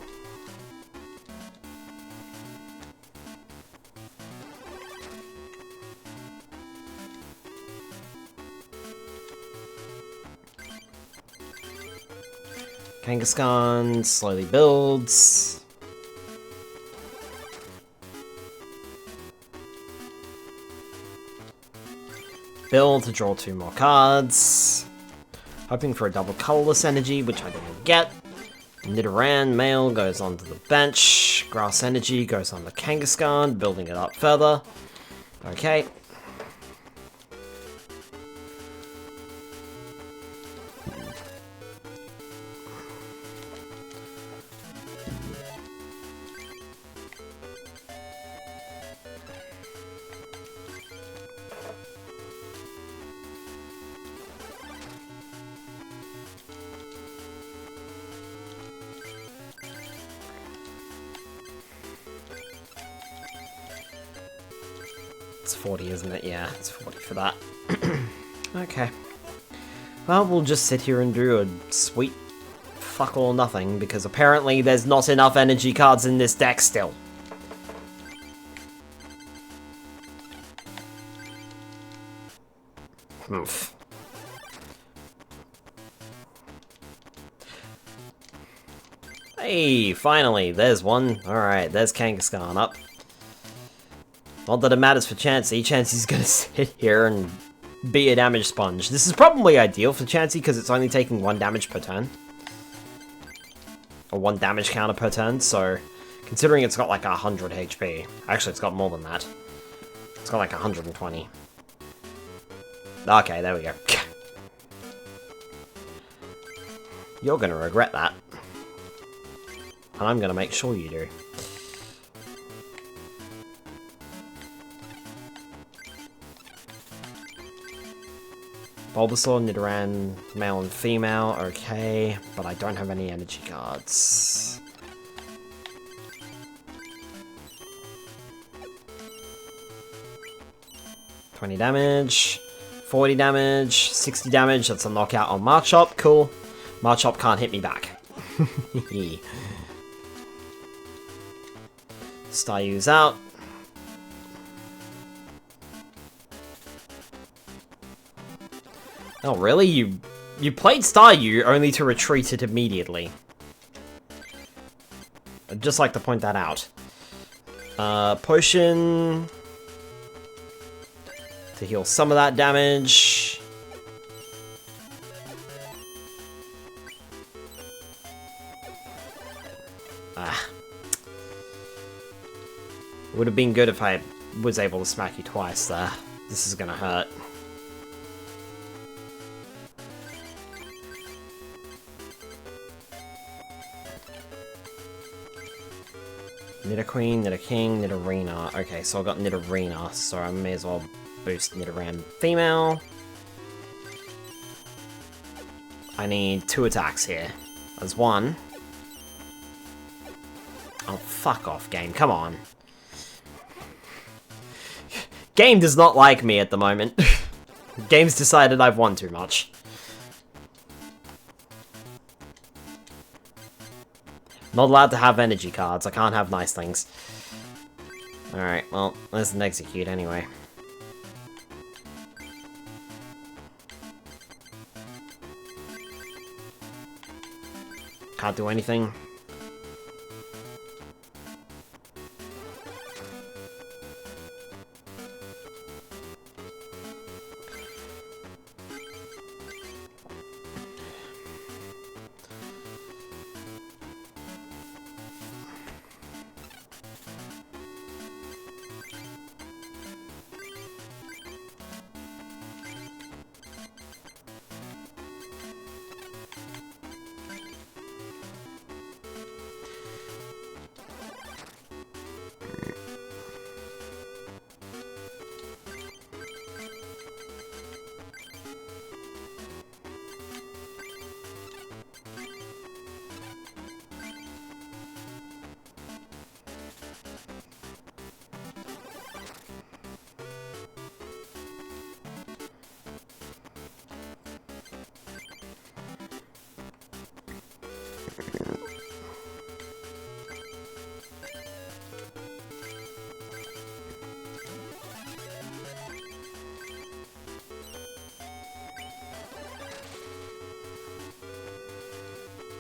Kangaskhan slowly builds. Build to draw 2 more cards. Hoping for a double colorless energy, which I didn't get. Nidoran male goes onto the bench. Grass energy goes on the Kangaskhan, building it up further. Okay. It's 40, isn't it? Yeah, it's 40 for that. Okay. Well, we'll just sit here and do a sweet fuck all or nothing, because apparently there's not enough energy cards in this deck still. Oof. Hey, finally, there's one. Alright, there's Kangaskhan up. Not that it matters for Chansey. Chansey's gonna sit here and be a damage sponge. This is probably ideal for Chansey because it's only taking 1 damage per turn. Or 1 damage counter per turn, so considering it's got like 100 HP. Actually, it's got more than that. It's got like 120. Okay, there we go. You're gonna regret that. And I'm gonna make sure you do. Bulbasaur, Nidoran, male and female, okay, but I don't have any energy cards. $20 damage, 40 damage, 60 damage, that's a knockout on Marchop, cool. Marchop can't hit me back. Staryu's out. Oh, really? You played Staryu only to retreat it immediately. I'd just like to point that out. Potion... to heal some of that damage. Would have been good if I was able to smack you twice there. This is gonna hurt. Nidoqueen, Nidoking, Nidorina. Okay, so I got Nidorina, so I may as well boost Nidoran female. I need 2 attacks here. There's 1. Oh, fuck off, game. Come on. Game does not like me at the moment. Game's decided I've won too much. Not allowed to have energy cards. I can't have nice things. Alright, well, there's an execute anyway. Can't do anything.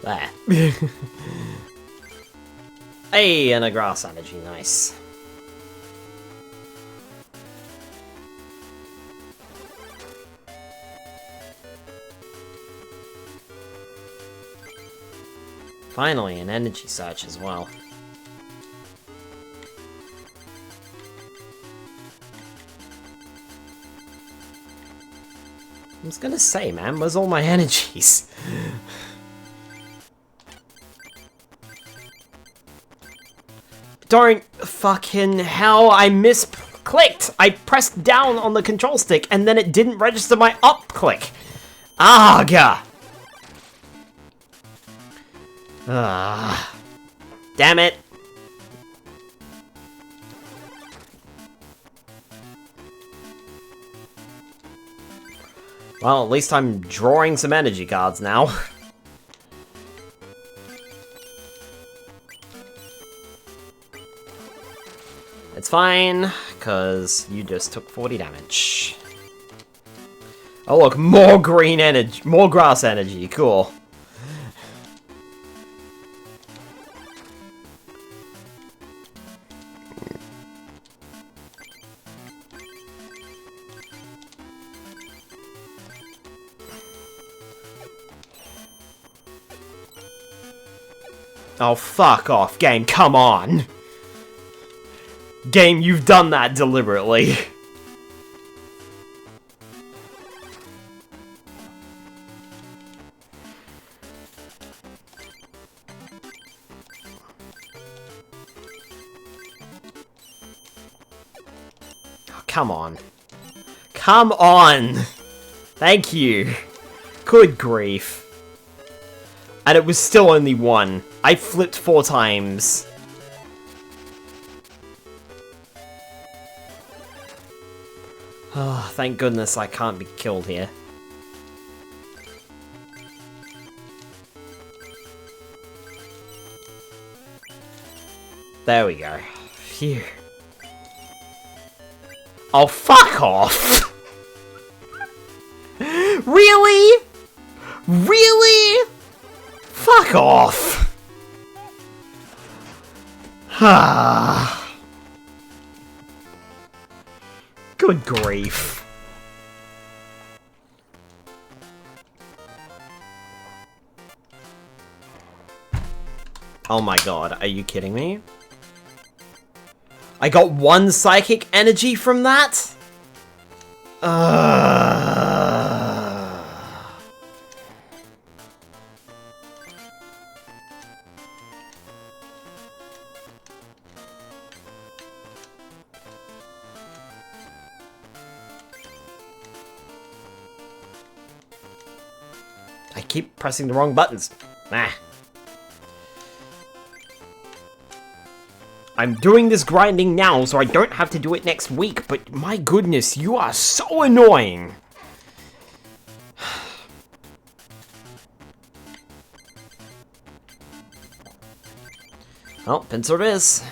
There. Hey, and a grass energy, nice. Finally, an energy search as well. I was gonna say, man, where's all my energies? Don't fucking hell, I misclicked! I pressed down on the control stick and then it didn't register my up click. Aga! Damn it. Well, at least I'm drawing some energy cards now. It's fine, because you just took 40 damage. Oh look, more green energy, more grass energy, cool. Oh, fuck off, game, come on! Game, you've done that deliberately. Oh, come on. Come on! Thank you. Good grief. And it was still only one. I flipped 4 times. Oh, thank goodness I can't be killed here. There we go. Phew. Oh, fuck off! Really? Really? Fuck off! Ah. Good grief. Oh my god, are you kidding me? I got 1 psychic energy from that? I keep pressing the wrong buttons. Nah. I'm doing this grinding now so I don't have to do it next week, but my goodness, you are so annoying! Well, pincer it is.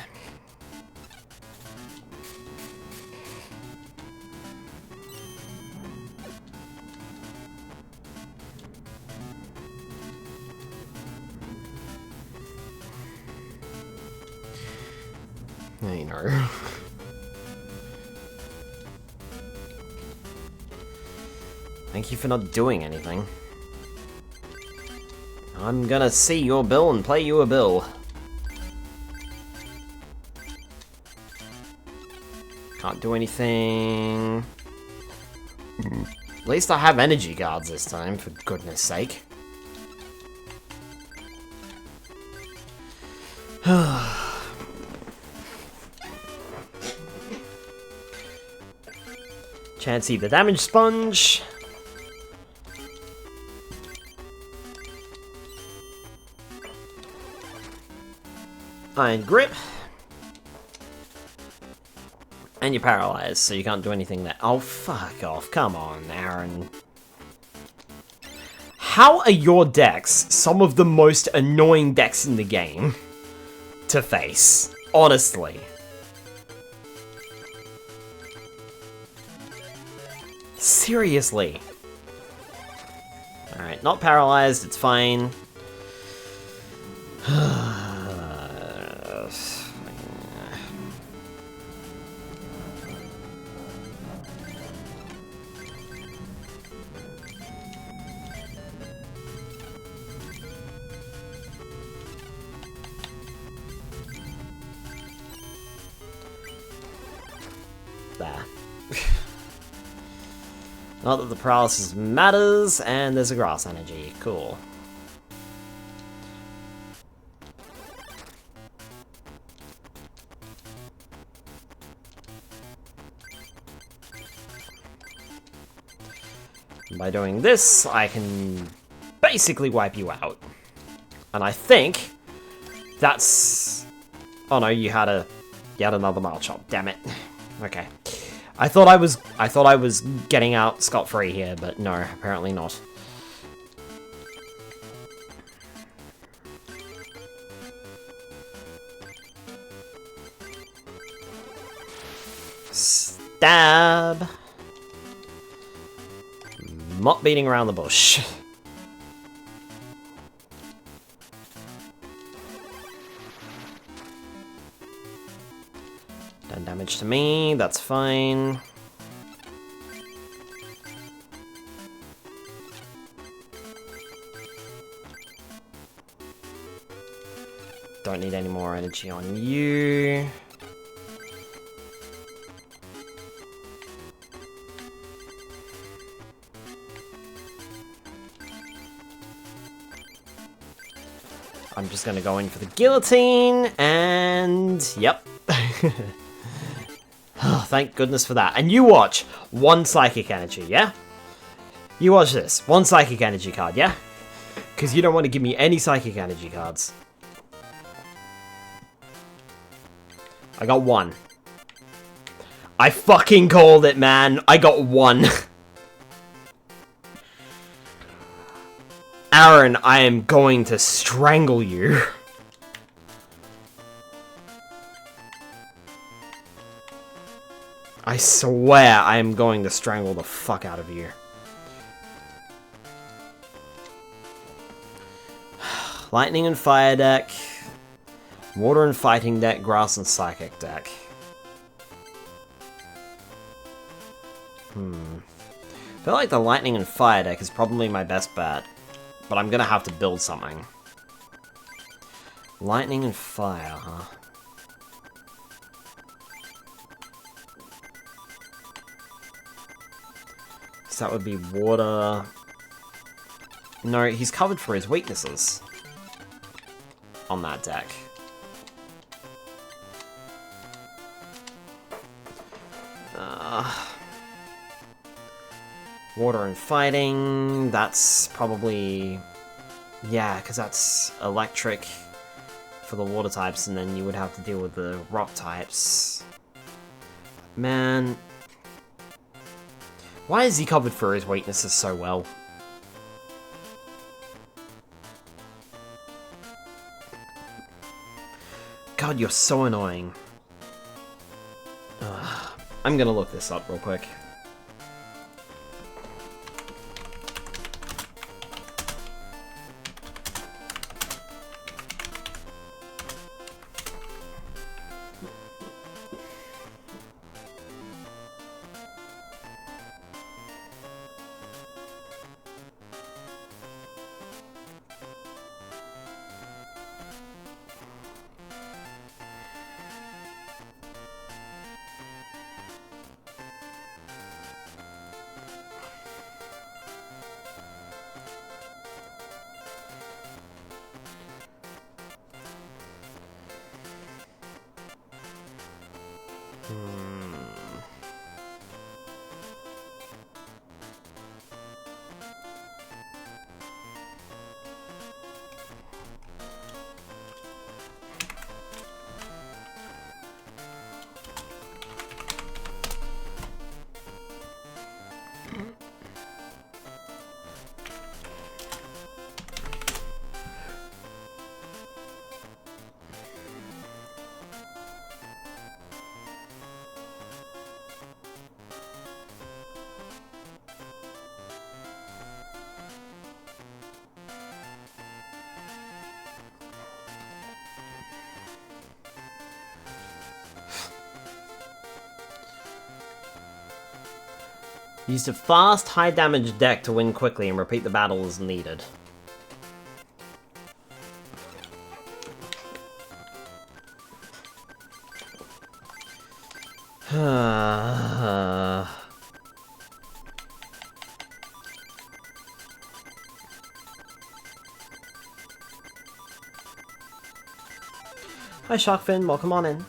I know. Thank you for not doing anything. I'm gonna see your bill and play you a bill. Can't do anything. At least I have energy guards this time, for goodness sake. Chansey the damage sponge. Iron grip. And you're paralyzed, so you can't do anything there. Oh, fuck off. Come on, Aaron. How are your decks some of the most annoying decks in the game to face? Honestly. Seriously. Alright, not paralyzed, it's fine. There. Not that the paralysis matters, and there's a grass energy. Cool. By doing this, I can basically wipe you out. And I think that's... Oh no, you had another Mile Chop. Damn it. Okay. I thought I was getting out scot-free here, but no, apparently not. Stab. Not beating around the bush. 10 damage to me, that's fine. Don't need any more energy on you. I'm just gonna go in for the guillotine, and yep. Oh, thank goodness for that. And you watch, 1 psychic energy, yeah? You watch this, 1 psychic energy card, yeah? Because you don't want to give me any psychic energy cards. I got 1. I fucking called it, man. I got 1. Aaron, I am going to strangle you. I swear I am going to strangle the fuck out of you. Lightning and fire deck. Water and fighting deck, grass and psychic deck. I feel like the lightning and fire deck is probably my best bet. But I'm gonna have to build something. Lightning and fire, huh? So that would be water. No, he's covered for his weaknesses on that deck. Water and fighting, that's probably... Yeah, because that's electric for the water types, and then you would have to deal with the rock types. Man... Why is he covered for his weaknesses so well? God, you're so annoying. Ugh. I'm gonna look this up real quick. Used a fast, high-damage deck to win quickly and repeat the battle as needed. Hi, Sharkfin, welcome on in.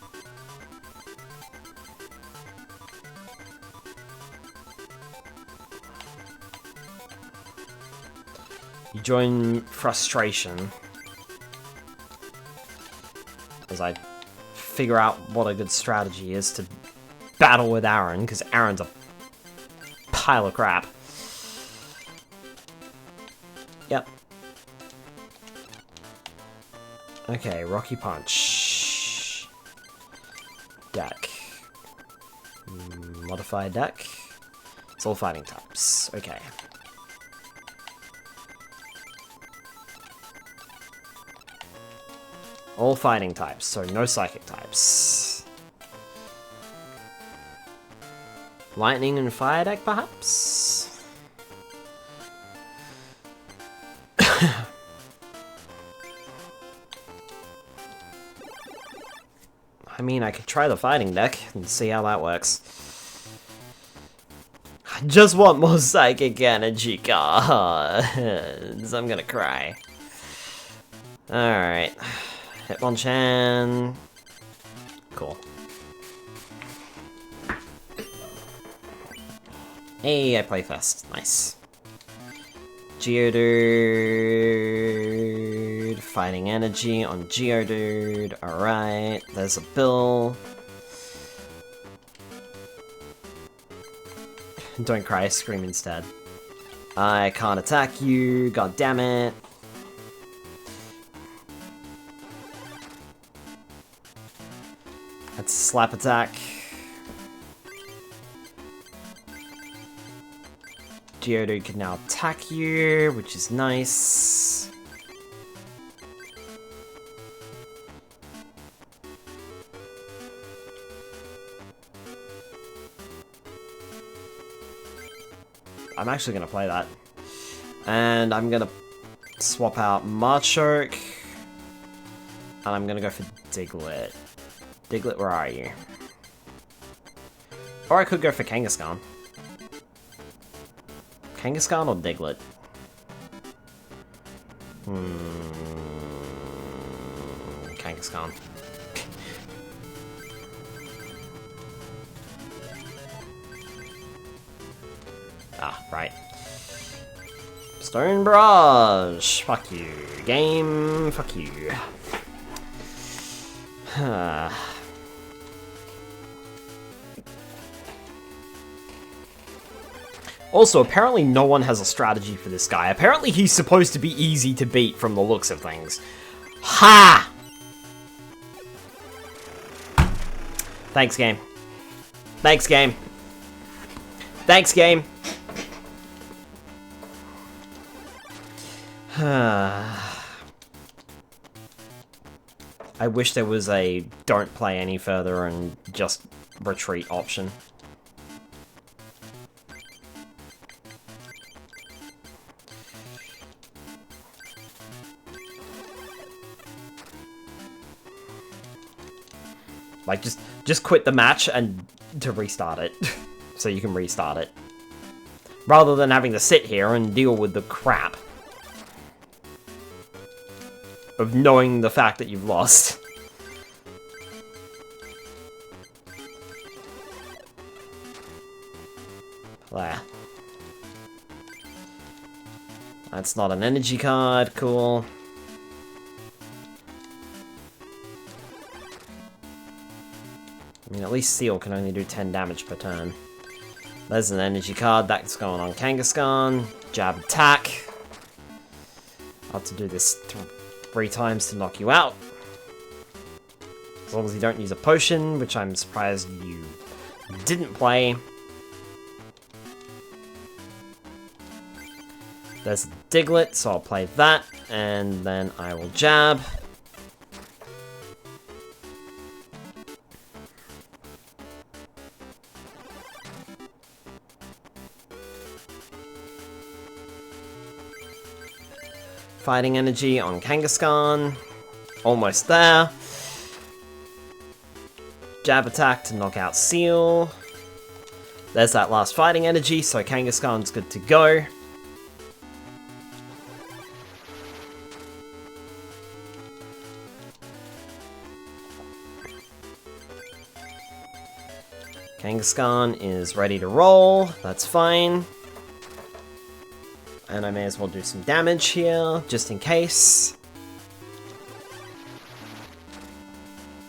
You join frustration as I figure out what a good strategy is to battle with Aaron, because Aaron's a pile of crap. Yep. Okay, Rocky Punch. Deck. modify deck. It's all fighting types. Okay. All fighting types, so no psychic types. Lightning and fire deck, perhaps? I mean, I could try the fighting deck and see how that works. I just want more psychic energy cards. I'm gonna cry. Alright. Hitmonchan. Cool. Hey, I play first. Nice. Geodude. Fighting energy on Geodude. Alright, there's a bill. Don't cry, scream instead. I can't attack you, god damn it. That's a slap attack. Geodude can now attack you, which is nice. I'm actually gonna play that. And I'm gonna swap out Machoke. And I'm gonna go for Diglett. Diglett, where are you? Or I could go for Kangaskhan. Kangaskhan or Diglett? Kangaskhan. Ah, right. Stone Barrage! Fuck you. Game, fuck you. Also, apparently no one has a strategy for this guy. Apparently he's supposed to be easy to beat from the looks of things. Ha! Thanks, game. Thanks, game. Thanks, game. I wish there was a don't play any further and just retreat option. Like, just quit the match and to restart it. So you can restart it. Rather than having to sit here and deal with the crap of knowing the fact that you've lost. There. That's not an energy card, cool. I mean, at least Seal can only do 10 damage per turn. There's an energy card, that's going on Kangaskhan. Jab attack. I'll have to do this 3 times to knock you out. As long as you don't use a potion, which I'm surprised you didn't play. There's Diglett, so I'll play that, and then I will jab. Fighting energy on Kangaskhan. Almost there. Jab attack to knock out Seal. There's that last fighting energy, so Kangaskhan's good to go. Kangaskhan is ready to roll. That's fine. And I may as well do some damage here, just in case.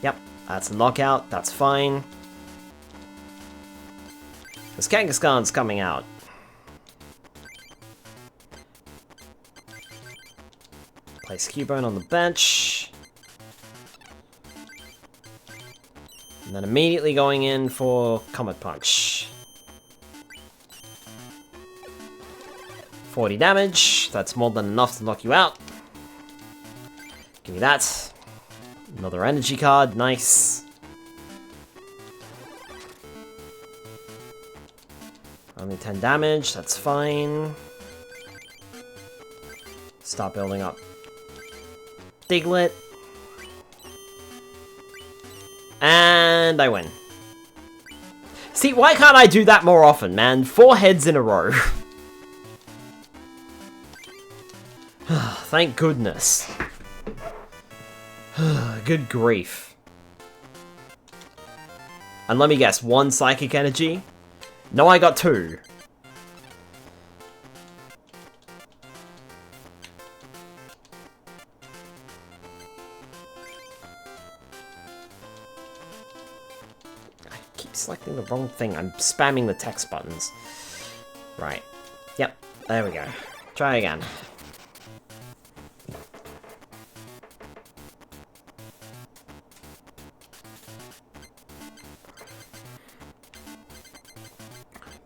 Yep, that's a knockout, that's fine. Because Kangaskhan's coming out. Place Cubone on the bench. And then immediately going in for Comet Punch. 40 damage. That's more than enough to knock you out. Give me that. Another energy card. Nice. Only 10 damage. That's fine. Start building up Diglett. And I win. See, why can't I do that more often, man? 4 heads in a row. Thank goodness. Good grief. And let me guess, 1 psychic energy? No, I got 2. I keep selecting the wrong thing. I'm spamming the text buttons. Right. Yep, there we go. Try again.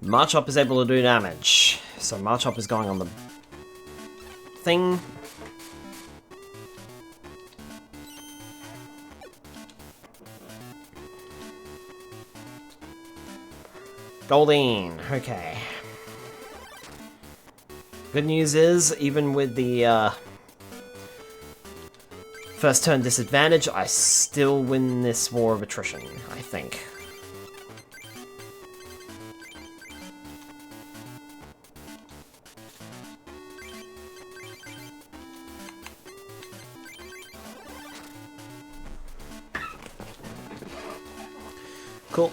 Marchop is able to do damage. So Marchop is going on the thing. Goldeen, okay. Good news is, even with the first turn disadvantage, I still win this war of attrition, I think. Cool.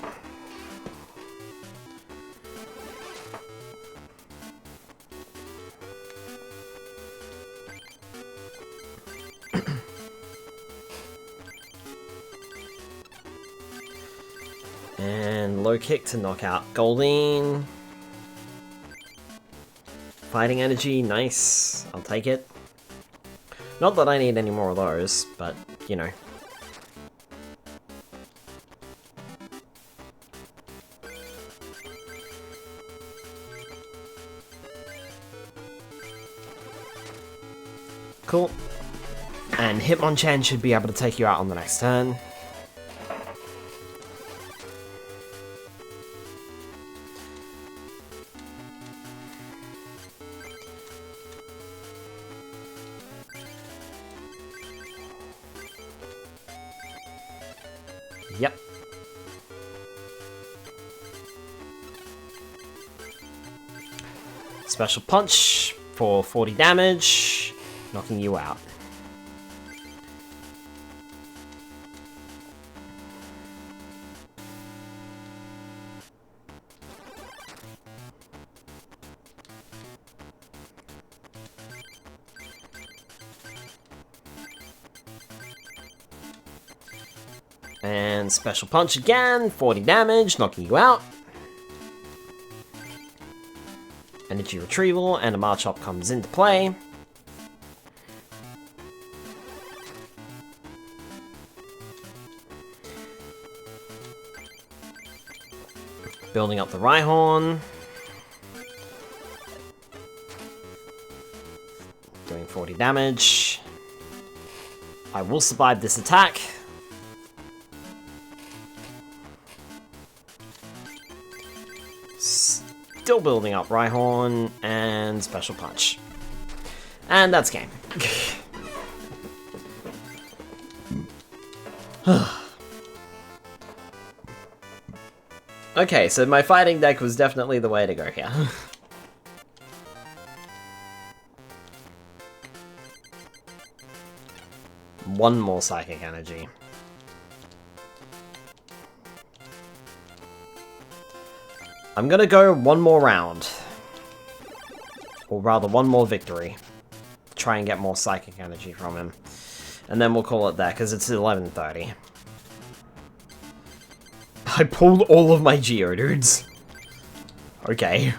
And low kick to knock out Goldeen. Fighting energy, nice. I'll take it. Not that I need any more of those, but, you know. Cool. And Hitmonchan should be able to take you out on the next turn. Yep. Special punch for 40 damage, knocking you out. And special punch again, 40 damage, knocking you out. Energy retrieval and a Marchop comes into play. Building up the Rhyhorn. Doing 40 damage. I will survive this attack. Still building up Rhyhorn and Special Punch. And that's game. Okay, so my fighting deck was definitely the way to go here. One more Psychic Energy. I'm gonna go one more round. Or rather, one more victory. Try and get more Psychic Energy from him. And then we'll call it that, because it's 11:30. I pulled all of my Geodudes. Okay.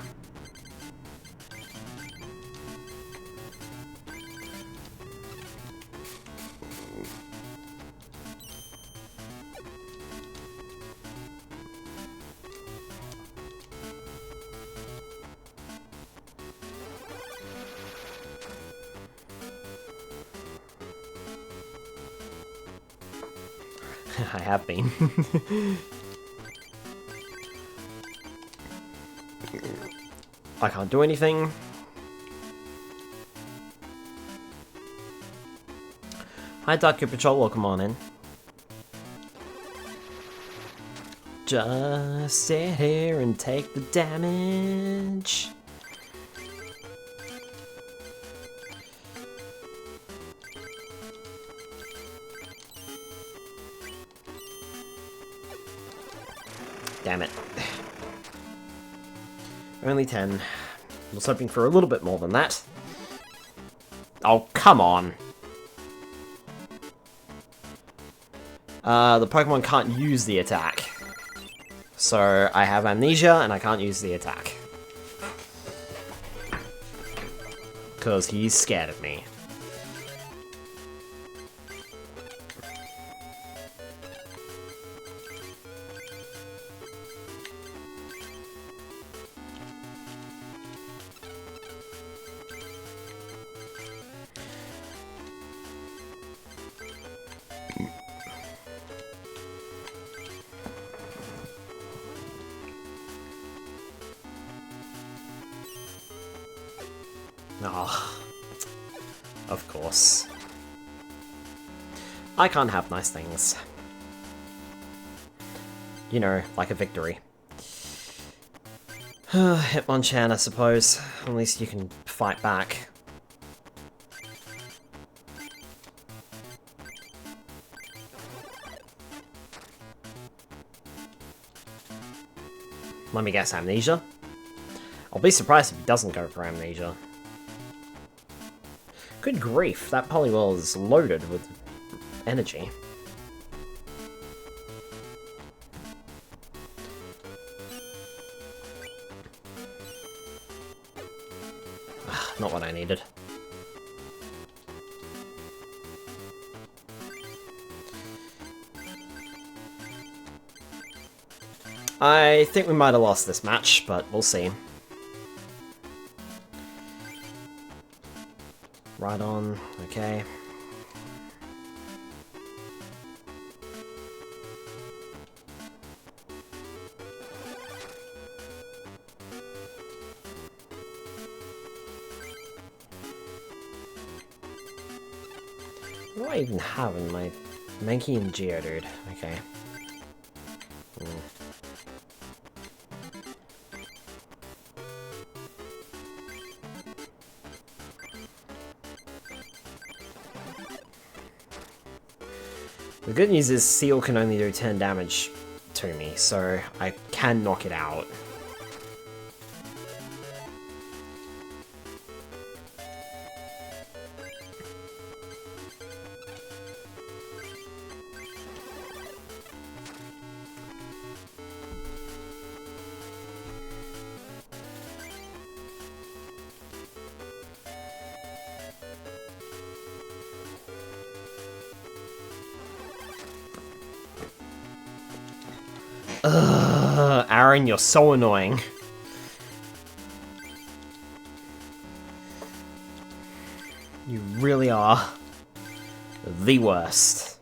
I have been. I can't do anything. Hi, Dark Patrol, welcome on in. Just sit here and take the damage. Damn it. Only 10. I was hoping for a little bit more than that. Oh, come on. The Pokemon can't use the attack. So I have amnesia and I can't use the attack. Because he's scared of me. Oh, of course. I can't have nice things. You know, like a victory. Hitmonchan, I suppose. At least you can fight back. Let me guess, amnesia? I'll be surprised if he doesn't go for amnesia. Good grief, that Poliwhirl is loaded with energy. Not what I needed. I think we might have lost this match, but we'll see. Right on, okay. What do I even have in my Mankey and Geodude? Okay. The good news is Seal can only do 10 damage to me, so I can knock it out. Ugh, Aaron, you're so annoying. You really are the worst.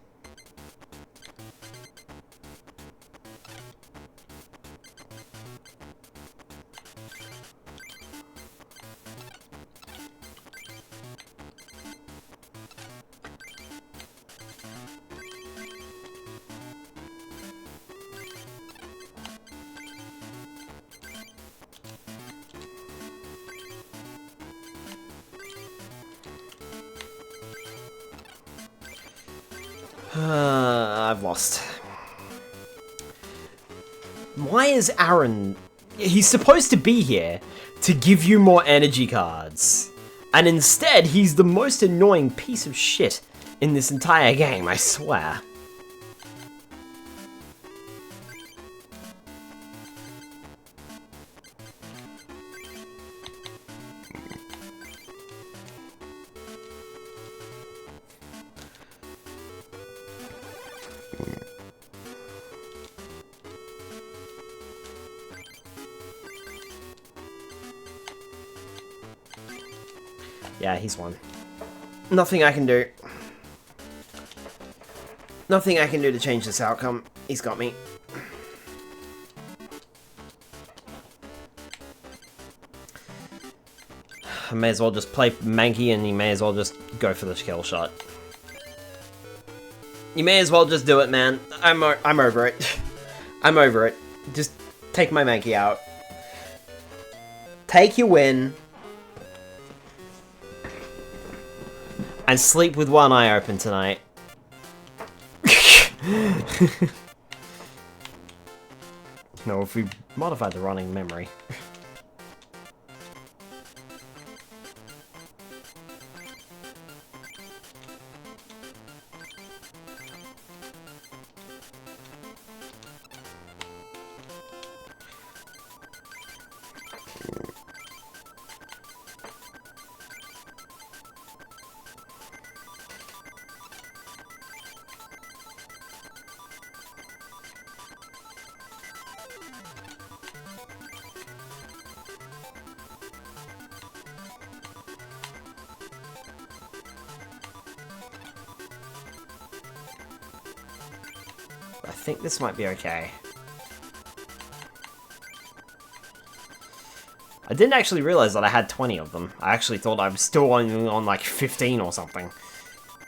I've lost. Why is Aaron... He's supposed to be here to give you more energy cards. And instead, he's the most annoying piece of shit in this entire game, I swear. Yeah, he's won. Nothing I can do. Nothing I can do to change this outcome. He's got me. I may as well just play Mankey and he may as well just go for the kill shot. You may as well just do it, man. I'm over it. I'm over it. Just take my Mankey out. Take your win. And sleep with one eye open tonight. No, if we modify the running memory. I think this might be okay. I didn't actually realize that I had 20 of them. I actually thought I was still on like 15 or something.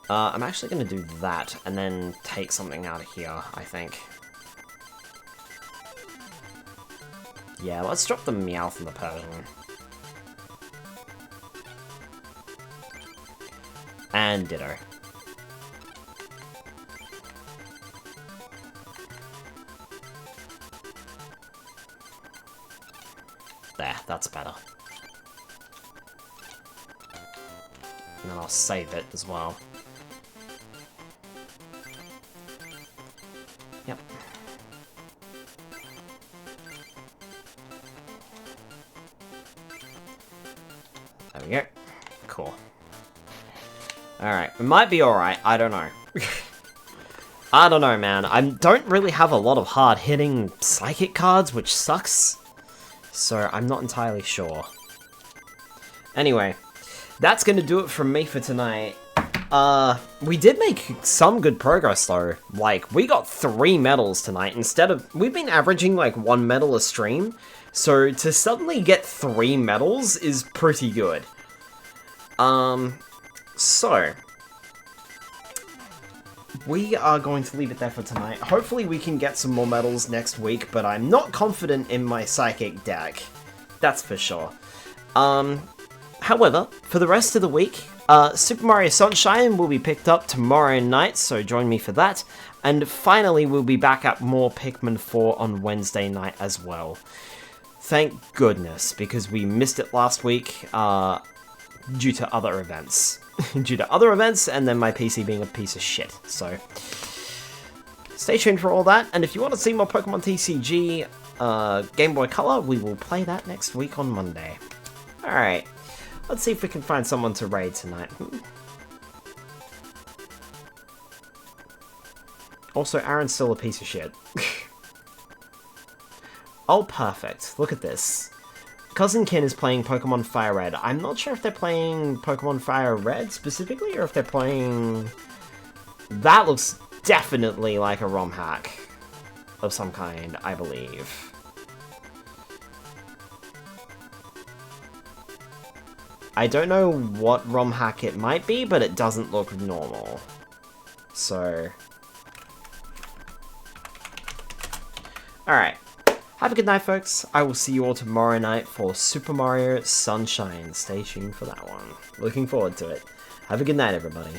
I'm actually going to do that and then take something out of here, I think. Yeah, let's drop the Meowth and the Persian. And Ditto. There, that's better. And then I'll save it as well. Yep. There we go. Cool. Alright, it might be alright, I don't know. I don't know, man. I don't really have a lot of hard-hitting psychic cards, which sucks. So I'm not entirely sure. Anyway, that's going to do it from me for tonight. We did make some good progress though. Like, we got 3 medals tonight instead of... We've been averaging like 1 medal a stream. So to suddenly get 3 medals is pretty good. So... we are going to leave it there for tonight. Hopefully we can get some more medals next week, but I'm not confident in my Psychic deck. That's for sure. However, for the rest of the week, Super Mario Sunshine will be picked up tomorrow night, so join me for that. And finally, we'll be back at more Pikmin 4 on Wednesday night as well. Thank goodness, because we missed it last week due to other events. And then my PC being a piece of shit, so... Stay tuned for all that, and if you want to see more Pokemon TCG Game Boy Color, we will play that next week on Monday. Alright, let's see if we can find someone to raid tonight. Also, Aaron's still a piece of shit. Oh, perfect. Look at this. Cousin Kin is playing Pokemon Fire Red. I'm not sure if they're playing Pokemon Fire Red specifically, or if they're playing... That looks definitely like a ROM hack of some kind, I believe. I don't know what ROM hack it might be, but it doesn't look normal. So... Alright. Have a good night, folks. I will see you all tomorrow night for Super Mario Sunshine. Stay tuned for that one. Looking forward to it. Have a good night, everybody.